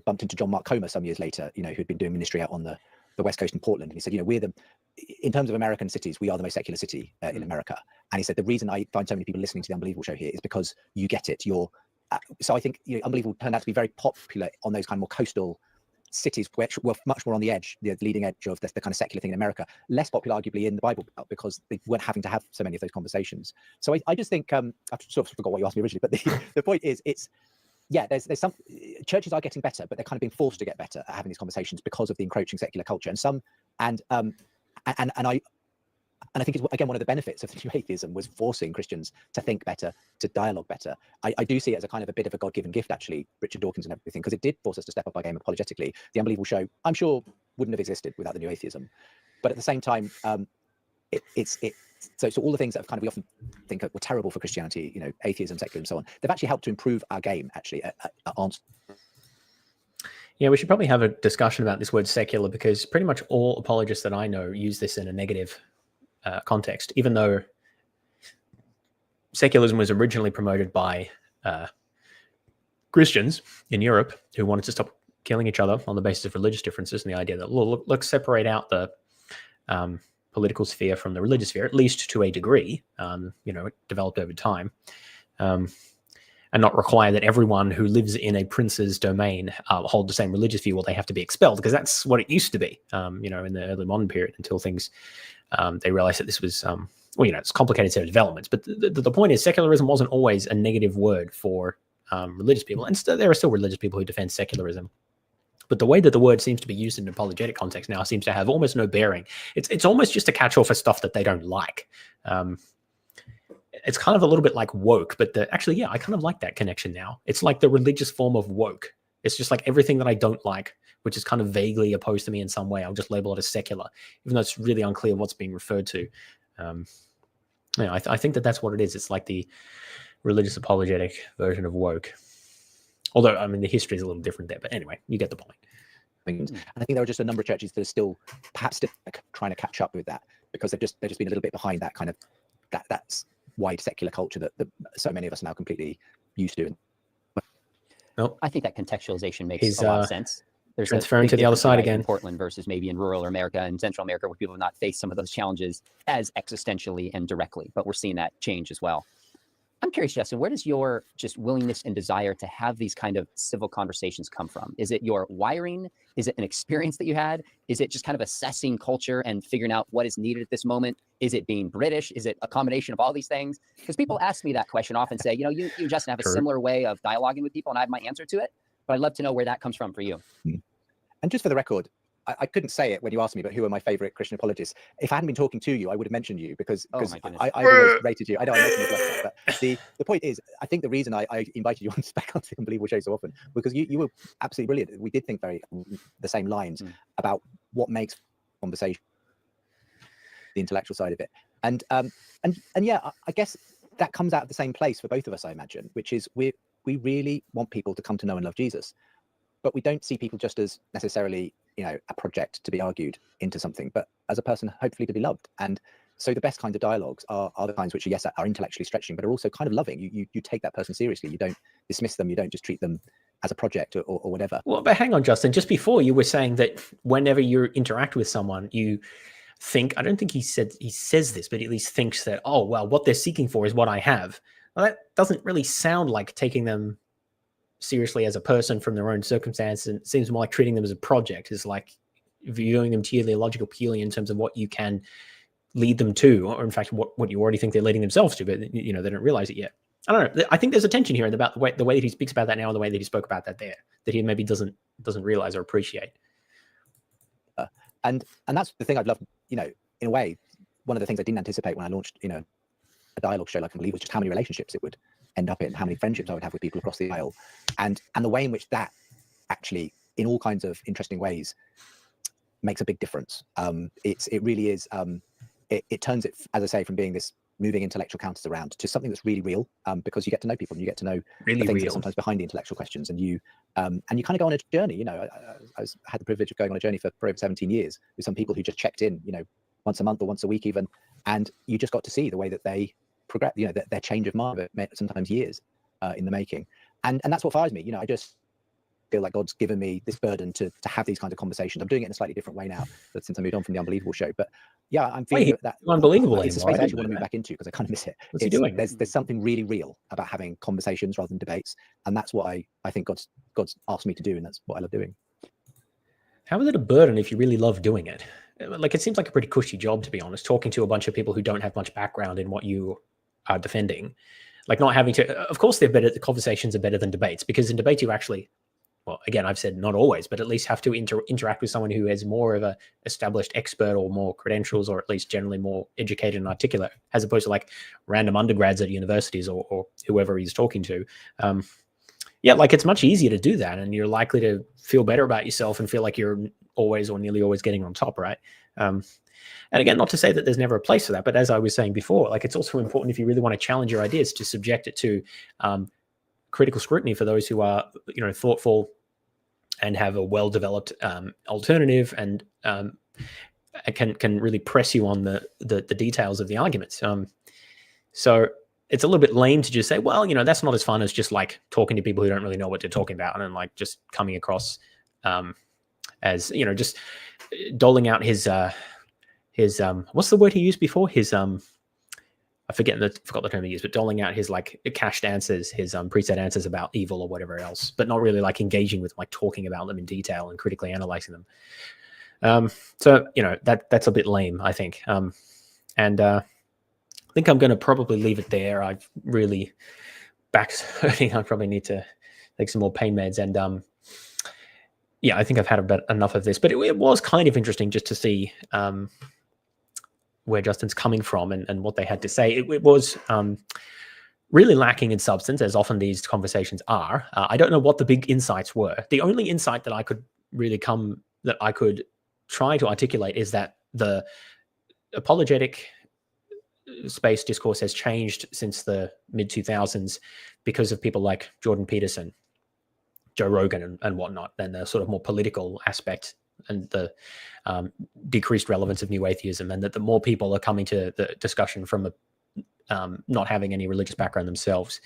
bumped into John Mark Comer some years later, who'd been doing ministry out on the West Coast in Portland. And he said, in terms of American cities, we are the most secular city in America. And he said, the reason I find so many people listening to the Unbelievable show here is because you get it. So I think Unbelievable turned out to be very popular on those kind of more coastal cities, which were much more on the edge, the leading edge of the kind of secular thing in America. Less popular, arguably, in the Bible Belt because they weren't having to have so many of those conversations. So I just think, I sort of forgot what you asked me originally, but the point is, there's some churches are getting better, but they're kind of being forced to get better at having these conversations because of the encroaching secular culture. And I think it's, again, one of the benefits of the new atheism was forcing Christians to think better, to dialogue better. I do see it as a kind of a bit of a God-given gift, actually, Richard Dawkins and everything, because it did force us to step up our game apologetically. The Unbelievable show, I'm sure, wouldn't have existed without the new atheism. But at the same time, so all the things that we often think were terrible for Christianity, atheism, secularism, and so on, they've actually helped to improve our game, actually, at answers. Yeah, we should probably have a discussion about this word secular, because pretty much all apologists that I know use this in a negative context, even though secularism was originally promoted by Christians in Europe who wanted to stop killing each other on the basis of religious differences, and the idea that, let's separate out the political sphere from the religious sphere, at least to a degree. It developed over time. And not require that everyone who lives in a prince's domain hold the same religious view, or they have to be expelled, because that's what it used to be, in the early modern period, until things, they realized that this was, it's a complicated set of developments. But the point is, secularism wasn't always a negative word for religious people. And there are still religious people who defend secularism. But the way that the word seems to be used in an apologetic context now seems to have almost no bearing. It's almost just a catch-all for stuff that they don't like. It's kind of a little bit like woke, but actually, I kind of like that connection now. It's like the religious form of woke. It's just like everything that I don't like, which is kind of vaguely opposed to me in some way, I'll just label it as secular, even though it's really unclear what's being referred to. I think that's what it is. It's like the religious apologetic version of woke. Although, the history is a little different there. But anyway, you get the point. And I think there are just a number of churches that are still perhaps trying to catch up with that, because they've just been a little bit behind that kind of that's wide secular culture that so many of us are now completely used to. Well, I think that contextualization makes a lot of sense. There's transferring to the other side again. In Portland versus maybe in rural America and Central America, where people have not faced some of those challenges as existentially and directly, but we're seeing that change as well. I'm curious, Justin, where does your just willingness and desire to have these kind of civil conversations come from? Is it your wiring? Is it an experience that you had? Is it just kind of assessing culture and figuring out what is needed at this moment? Is it being British? Is it a combination of all these things? Because people ask me that question often, say, you Justin, have a similar way of dialoguing with people, and I have my answer to it. But I'd love to know where that comes from for you. And just for the record, I couldn't say it when you asked me, but who are my favorite Christian apologists? If I hadn't been talking to you, I would have mentioned you, because I always rated you. I know I'm making it up, but the point is, I think the reason I invited you on back on the Unbelievable show so often, because you were absolutely brilliant. We did think very the same lines about what makes conversation, the intellectual side of it, and yeah, I guess that comes out of the same place for both of us, I imagine, which is we really want people to come to know and love Jesus, but we don't see people just as necessarily a project to be argued into something, but as a person hopefully to be loved. And so the best kinds of dialogues are the kinds which are intellectually stretching, but are also kind of loving. You take that person seriously. You don't dismiss them. You don't just treat them as a project or whatever. Well, but hang on, Justin, just before you were saying that whenever you interact with someone, you think, I don't think he says this, but at least thinks that, oh, well, what they're seeking for is what I have. Well, that doesn't really sound like taking them seriously as a person from their own circumstance, and it seems more like treating them as a project. Is like viewing them teleological purely in terms of what you can lead them to, or in fact what you already think they're leading themselves to, but they don't realize it yet. I don't know. I think there's a tension here about the way that he speaks about that now and the way that he spoke about that there, that he maybe doesn't realize or appreciate. And that's the thing I'd love, you know, in a way, one of the things I didn't anticipate when I launched, you know, a dialogue show like I Believe was just how many relationships it would end up in, how many friendships I would have with people across the aisle, and the way in which that actually, in all kinds of interesting ways, makes a big difference. It really is. It turns it, as I say, from being this moving intellectual counters around to something that's really real, because you get to know people and you get to know really the things real. that are sometimes behind the intellectual questions, and you kind of go on a journey. You know, I had the privilege of going on a journey for over 17 years with some people who just checked in, you know, once a month or once a week even, and you just got to see the way that they progress, you know, their change of mind, sometimes years in the making, and that's what fires me. You know, I just feel like God's given me this burden to have these kinds of conversations. I'm doing it in a slightly different way now since I moved on from the Unbelievable show, but yeah, I'm feeling that Unbelievable. It's a space I actually want to move back into because I kind of miss it. What's he doing? There's something really real about having conversations rather than debates, and that's what I think God's asked me to do, and that's what I love doing. How is it a burden if you really love doing it? Like, it seems like a pretty cushy job, to be honest, talking to a bunch of people who don't have much background in what you are defending. Like, not having to, of course, the conversations are better than debates, because in debates you actually, well, again, I've said not always, but at least have to interact with someone who has more of a established expert or more credentials, or at least generally more educated and articulate, as opposed to like random undergrads at universities or whoever he's talking to. Yeah, like, it's much easier to do that, and you're likely to feel better about yourself and feel like you're always or nearly always getting on top, right? And again, not to say that there's never a place for that, but as I was saying before, like, it's also important, if you really want to challenge your ideas, to subject it to critical scrutiny for those who are, you know, thoughtful and have a well-developed alternative, and can really press you on the details of the arguments. So it's a little bit lame to just say, well, you know, that's not as fun as just like talking to people who don't really know what they're talking about, and like just coming across as, you know, just doling out his what's the word he used before? His I forgot the term he used, but doling out his like cached answers, his preset answers about evil or whatever else, but not really like engaging with, like, talking about them in detail and critically analyzing them. So, you know, that's a bit lame, I think. And I think I'm going to probably leave it there. I've really back's hurting. I probably need to take some more pain meds. And yeah, I think I've had about enough of this, but it was kind of interesting just to see where Justin's coming from and what they had to say. It was really lacking in substance, as often these conversations are. I don't know what the big insights were. The only insight that I could try to articulate is that the apologetic space discourse has changed since the mid-2000s because of people like Jordan Peterson, Joe Rogan, and whatnot, and the sort of more political aspect and the decreased relevance of new atheism, and that the more people are coming to the discussion from not having any religious background themselves.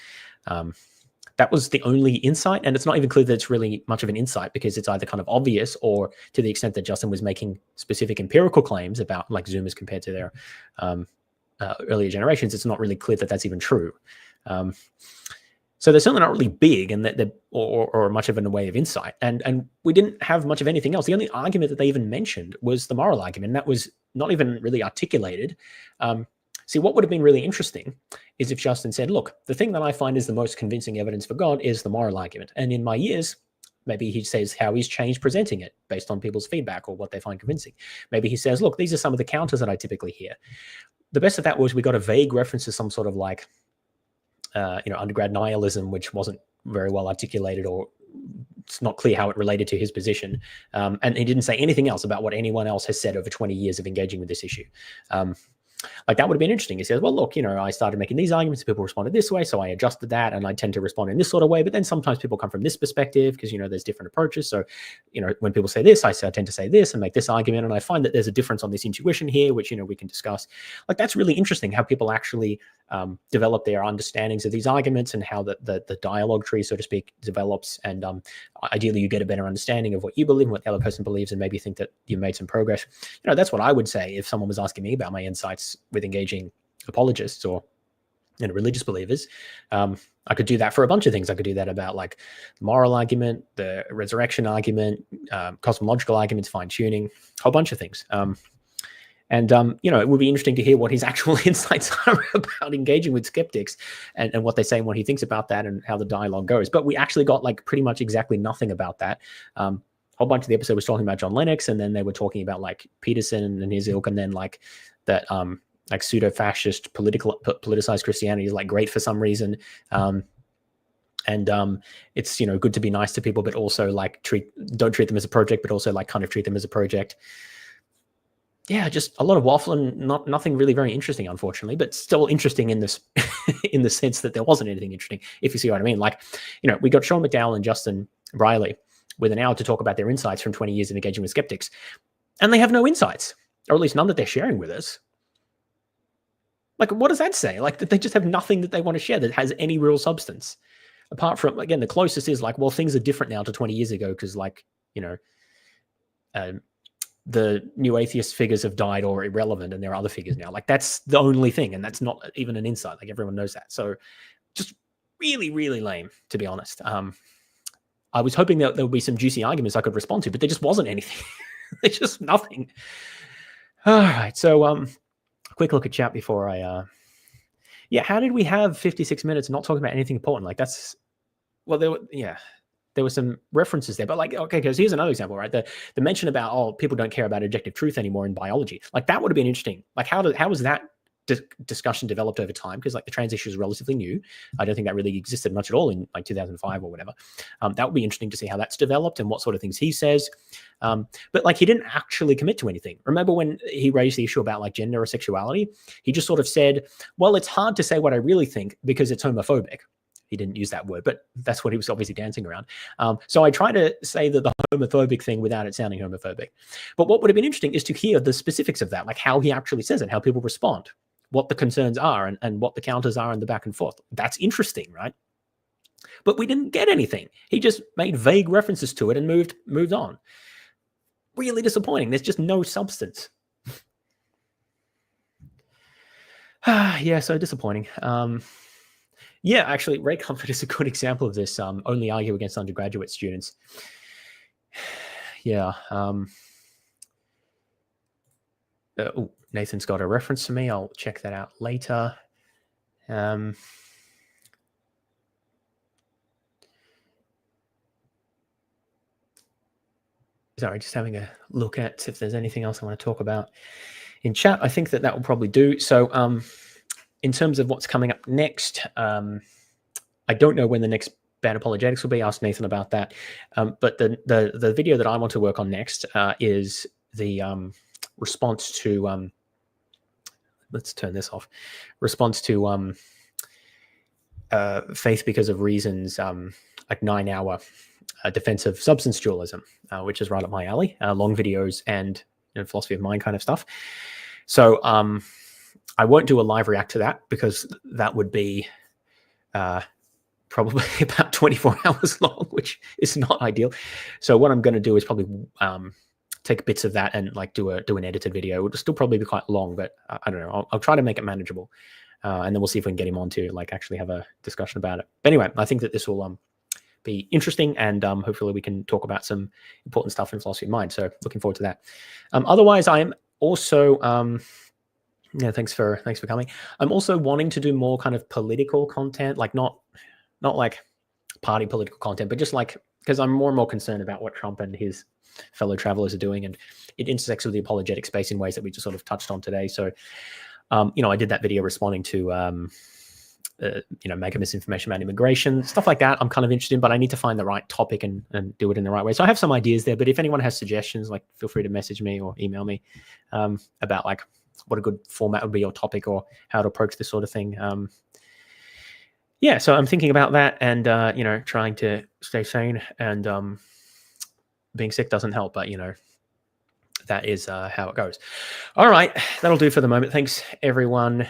That was the only insight, and it's not even clear that it's really much of an insight, because it's either kind of obvious, or to the extent that Justin was making specific empirical claims about like Zoomers compared to their earlier generations, it's not really clear that that's even true. So they're certainly not really big, and that or much of in a way of insight. And we didn't have much of anything else. The only argument that they even mentioned was the moral argument, and that was not even really articulated. See, what would have been really interesting is if Justin said, look, the thing that I find is the most convincing evidence for God is the moral argument. And in my years, maybe he says how he's changed presenting it based on people's feedback or what they find convincing. Maybe he says, look, these are some of the counters that I typically hear. The best of that was we got a vague reference to some sort of like, undergrad nihilism, which wasn't very well articulated, or it's not clear how it related to his position. And he didn't say anything else about what anyone else has said over 20 years of engaging with this issue. Like, that would have been interesting. He says, well, look, you know, I started making these arguments, people responded this way, so I adjusted that, and I tend to respond in this sort of way. But then sometimes people come from this perspective, because, you know, there's different approaches. So, you know, when people say this, I tend to say this and make this argument, and I find that there's a difference on this intuition here, which, you know, we can discuss. Like, that's really interesting how people actually develop their understandings of these arguments, and how the dialogue tree, so to speak, develops. And ideally, you get a better understanding of what you believe and what the other person believes, and maybe think that you've made some progress. You know, that's what I would say if someone was asking me about my insights with engaging apologists or, you know, religious believers. I could do that for a bunch of things. I could do that about like the moral argument, the resurrection argument, cosmological arguments, fine-tuning, a whole bunch of things. You know, it would be interesting to hear what his actual insights are about engaging with skeptics, and what they say and what he thinks about that, and how the dialogue goes. But we actually got like pretty much exactly nothing about that. whole bunch of the episode was talking about John Lennox, and then they were talking about like Peterson and his ilk, and then like that like pseudo-fascist politicized Christianity is like great for some reason. It's, you know, good to be nice to people, but also like don't treat them as a project, but also like kind of treat them as a project. Yeah, just a lot of waffle and nothing really very interesting, unfortunately, but still interesting in this in the sense that there wasn't anything interesting, if you see what I mean. Like, you know, we got Sean McDowell and Justin Briley with an hour to talk about their insights from 20 years of engaging with skeptics, and they have no insights, or at least none that they're sharing with us. Like, what does that say? Like, that they just have nothing that they want to share that has any real substance, apart from, again, the closest is like, well, things are different now to 20 years ago because, like, you know, the new atheist figures have died or irrelevant, and there are other figures now. Like, that's the only thing, and that's not even an insight. Like, everyone knows that. So just really, really lame, to be honest. I was hoping that there would be some juicy arguments I could respond to, but there just wasn't anything. There's just nothing. All right. So quick look at chat before I yeah, how did we have 56 minutes and not talking about anything important? Like, that's, well, there were some references there, but like, okay, because here's another example, right? The mention about, oh, people don't care about objective truth anymore in biology. Like, that would have been interesting. Like, how was that discussion developed over time? Because like the trans issue is relatively new. I don't think that really existed much at all in like 2005 or whatever. That would be interesting to see how that's developed and what sort of things he says. But like, he didn't actually commit to anything. Remember when he raised the issue about like gender or sexuality? He just sort of said, well, it's hard to say what I really think because it's homophobic. He didn't use that word, but that's what he was obviously dancing around. So I try to say that the homophobic thing without it sounding homophobic. But what would have been interesting is to hear the specifics of that, like how he actually says it, how people respond, what the concerns are, and what the counters are and the back and forth. That's interesting, right? But we didn't get anything. He just made vague references to it and moved on. Really disappointing. There's just no substance. Yeah, so disappointing. Yeah, actually, Ray Comfort is a good example of this. Only argue against undergraduate students. Yeah. Oh, Nathan's got a reference to me. I'll check that out later. Sorry, just having a look at if there's anything else I want to talk about in chat. I think that will probably do. So in terms of what's coming up next, I don't know when the next Bad Apologetics will be. Ask Nathan about that. But the video that I want to work on next is the response to let's turn this off. Response to faith because of reasons, like 9-hour defense of substance dualism, which is right up my alley. Long videos and philosophy of mind kind of stuff. So I won't do a live react to that because that would be probably about 24 hours long, which is not ideal. So what I'm going to do is probably take bits of that and like do an edited video. It'll still probably be quite long, but I don't know. I'll try to make it manageable, and then we'll see if we can get him on to like actually have a discussion about it. But anyway, I think that this will be interesting, and hopefully we can talk about some important stuff in philosophy of mind. So looking forward to that. Otherwise, I'm also yeah, thanks for coming. I'm also wanting to do more kind of political content, like not like party political content, but just like, because I'm more and more concerned about what Trump and his fellow travelers are doing, and it intersects with the apologetic space in ways that we just sort of touched on today. So, I did that video responding to, mega misinformation about immigration, stuff like that. I'm kind of interested in, but I need to find the right topic and do it in the right way. So I have some ideas there, but if anyone has suggestions, like feel free to message me or email me about like what a good format would be or topic or how to approach this sort of thing. Yeah, so I'm thinking about that and, trying to stay sane, and being sick doesn't help, but, that is how it goes. All right, that'll do for the moment. Thanks, everyone,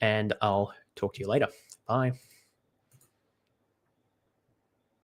and I'll talk to you later. Bye.